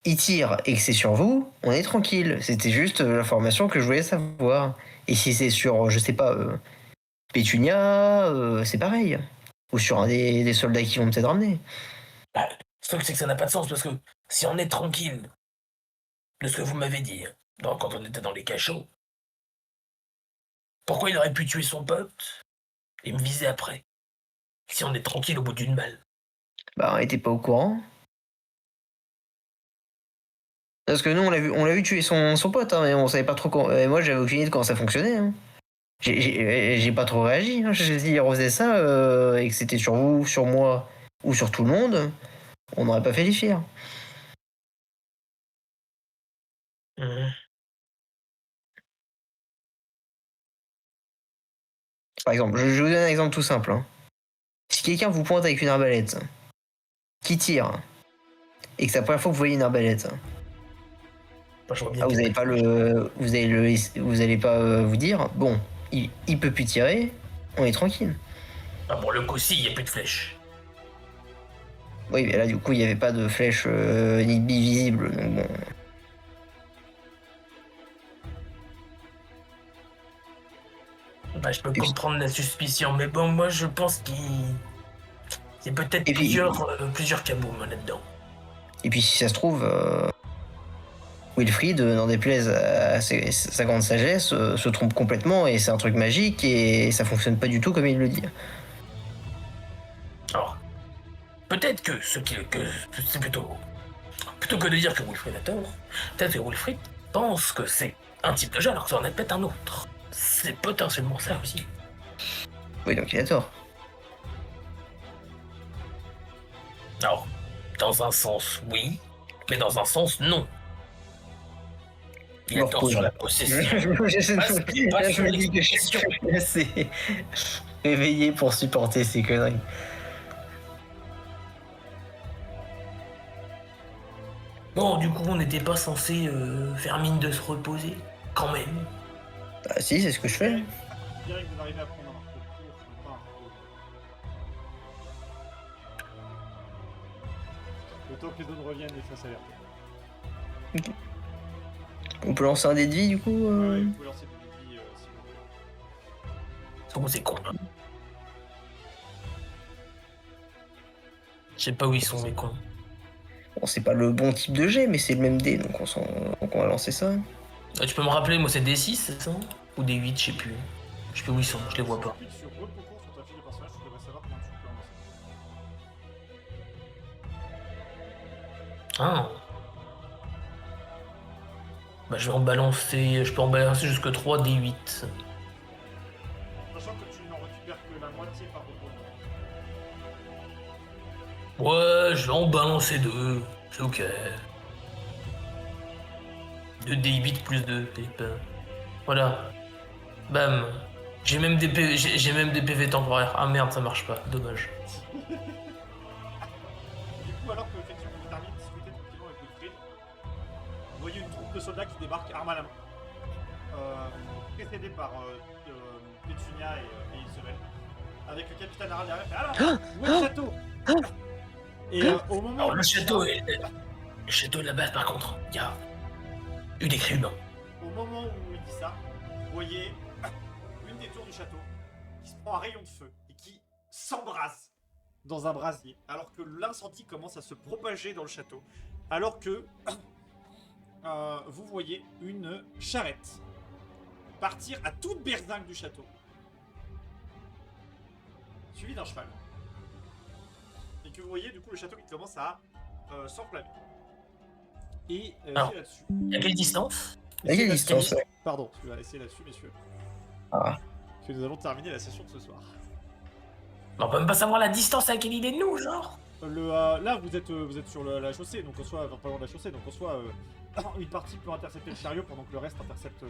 il tire et que c'est sur vous, on est tranquille. C'était juste l'information que je voulais savoir. Et si c'est sur, je sais pas, Pétunia, c'est pareil. Ou sur un des soldats qui vont peut-être ramener. Bah, le truc, c'est que ça n'a pas de sens, parce que si on est tranquille de ce que vous m'avez dit, quand on était dans les cachots, pourquoi il aurait pu tuer son pote et me viser après? Si on est tranquille au bout d'une balle. Bah, on était pas au courant. Parce que nous, on l'a vu tuer son pote, hein, mais on savait pas trop comment. Et moi, j'avais aucune idée de comment ça fonctionnait. Hein. J'ai pas trop réagi. Hein. S'il refaisait ça et que c'était sur vous, sur moi ou sur tout le monde, on n'aurait pas fait les fiers. Mmh. Par exemple, je vous donne un exemple tout simple. Hein. Si quelqu'un vous pointe avec une arbalète, qui tire, et que c'est la première fois que vous voyez une arbalète, Bah, je vois bien ah, vous qu'il y a allez pas vous allez pas vous dire, bon, il peut plus tirer, on est tranquille. Ah bon, le coup si, il n'y a plus de flèches. Oui, mais là, du coup, il n'y avait pas de flèche ni de bille visible, donc bon. Bah, je peux Et puis- comprendre la suspicion, mais bon, moi je pense qu'il y a peut-être Et puis- plusieurs kaboom là-dedans. Et puis, si ça se trouve, Wilfried, n'en déplaise à sa grande sagesse, se trompe complètement et c'est un truc magique et ça fonctionne pas du tout comme il le dit. Alors, peut-être que c'est plutôt que de dire que Wilfried a tort, peut-être que Wilfried pense que c'est un type de jeu alors que ça en est peut-être un autre. C'est potentiellement ça aussi. Oui, donc il a tort. Alors, dans un sens, oui, mais dans un sens, non. Il a Alors, tort pour- sur la possession. je Pas sur me dis que je suis l'explication. plus assez réveillé pour supporter ces conneries. Bon, du coup, on n'était pas censé faire mine de se reposer, quand même. Bah si, c'est ce que je fais. Je dirais que vous arrivez à prendre un marteau court, mais pas un marteau. Le temps que les zones reviennent et fassent alerte. On peut lancer un dé de vie du coup Ouais, vous pouvez lancer des défis si vous voulez. Surtout, c'est con, hein. Je sais pas où ils sont, mes cons. Bon, c'est pas le bon type de jet, mais c'est le même dé, donc on va lancer ça. Tu peux me rappeler, moi, c'est D6, c'est ça? Ou D8, je sais plus. Je sais plus où ils sont, je les vois pas. Clique sur repos court sur ta fiche de personnage, tu devrais savoir comment tu peux avancer. Ah. Bah, je peux en balancer jusque 3 D8. Sachant que tu n'en récupères que la moitié par repos. Ouais, je vais en balancer 2. C'est ok. 2 D8 plus 2. Voilà. Bam. J'ai même des PV temporaires. Ah merde, ça marche pas. Dommage. Du coup, alors que effectivement vous terminez de discuter tranquillement avec Wilfried, vous voyez une troupe de soldats qui débarquent armes à la main. Précédés par Pétunia et Isabelle. Avec le capitaine Haral derrière. Alors, où est le château? Et au moment Alors où le château est là-bas, par contre. Il y a eu des cris humains. Au moment où il dit ça, vous voyez une des tours du château qui se prend un rayon de feu et qui s'embrase dans un brasier, alors que l'incendie commence à se propager dans le château, alors que vous voyez une charrette partir à toute berzingue du château, suivi d'un cheval. Et que vous voyez du coup le château qui commence à s'enflammer. Et Alors, c'est là-dessus. À quelle distance? À quelle distance, ouais. Pardon, je vais essayer là-dessus, messieurs. Ah. Que nous allons terminer la session de ce soir. On peut même pas savoir la distance à laquelle il est de nous, genre. Là, vous êtes sur la chaussée, donc en soit, pas loin de la chaussée, donc en soit, une partie peut intercepter le chariot pendant que le reste intercepte le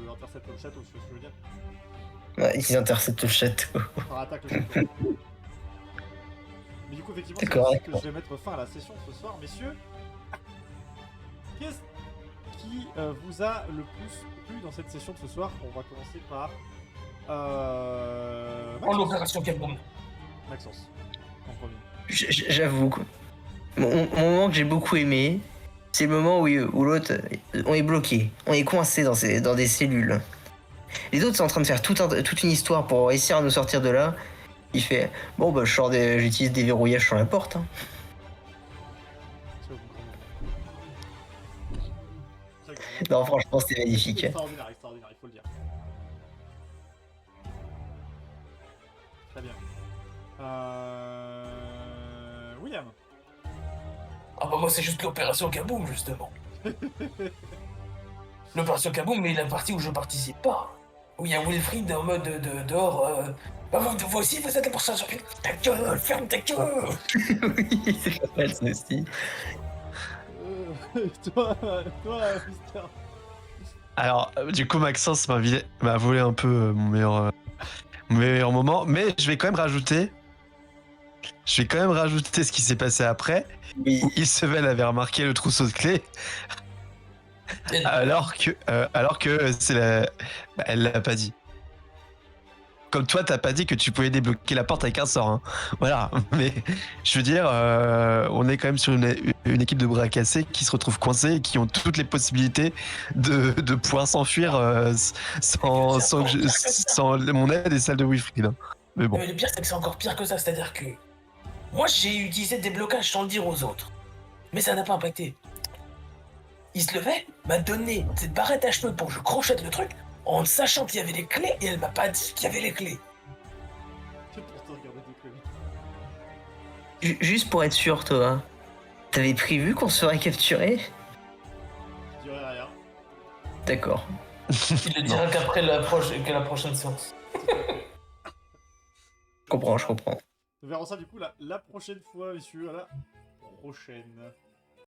château, c'est ce que je veux dire. Ouais, ils interceptent le château. Par attaque le château. Mais du coup, effectivement, D'accord, c'est ainsi que je vais mettre fin à la session ce soir, messieurs. Qu'est-ce qui qui vous a le plus plu dans cette session de ce soir? On va commencer par En l'opération Kaboom. Maxence, en premier. J'avoue, quoi. Mon moment que j'ai beaucoup aimé, c'est le moment où l'autre, on est bloqué, on est coincé dans des cellules. Les autres sont en train de faire toute une histoire pour essayer de nous sortir de là. Il fait, bon bah j'utilise des verrouillages sur la porte. Hein. C'est au bout d'un moment. C'est vrai que- Non, franchement, c'était magnifique. Extraordinaire, extraordinaire, il faut le dire. Très bien. William. Ah bah moi c'est juste l'opération Kaboom justement. L'opération Kaboom, mais la partie où je participe pas. Où il y a Wilfried en mode dehors. Bah vous aussi vous êtes là pour ça, ta gueule, ferme ta gueule. Oui, c'est pas mal ça aussi. Toi, Mister. Alors, du coup, Maxence m'a volé un peu mon meilleur moment, mais je vais quand même rajouter ce qui s'est passé après, Oui. où Isabelle avait remarqué le trousseau de clés, alors que elle l'a pas dit. Comme toi, t'as pas dit que tu pouvais débloquer la porte avec un sort. Hein. Voilà, mais je veux dire, on est quand même sur une équipe de bras cassés qui se retrouve coincés et qui ont toutes les possibilités de pouvoir s'enfuir sans mon aide et celle de Wilfried. Hein. Mais bon. Mais le pire c'est que c'est encore pire que ça, c'est-à-dire que moi j'ai utilisé des blocages sans le dire aux autres. Mais ça n'a pas impacté. Il se levait, m'a donné cette barrette à cheveux pour que je crochette le truc, en sachant qu'il y avait les clés, et elle m'a pas dit qu'il y avait les clés. C'est pour te regarder des clés. Juste pour être sûr, toi, t'avais prévu qu'on se ferait capturer? Je dirais rien. D'accord. Il le dira qu'après la prochaine séance. Je comprends. Nous verrons ça du coup la prochaine fois, messieurs. À la prochaine.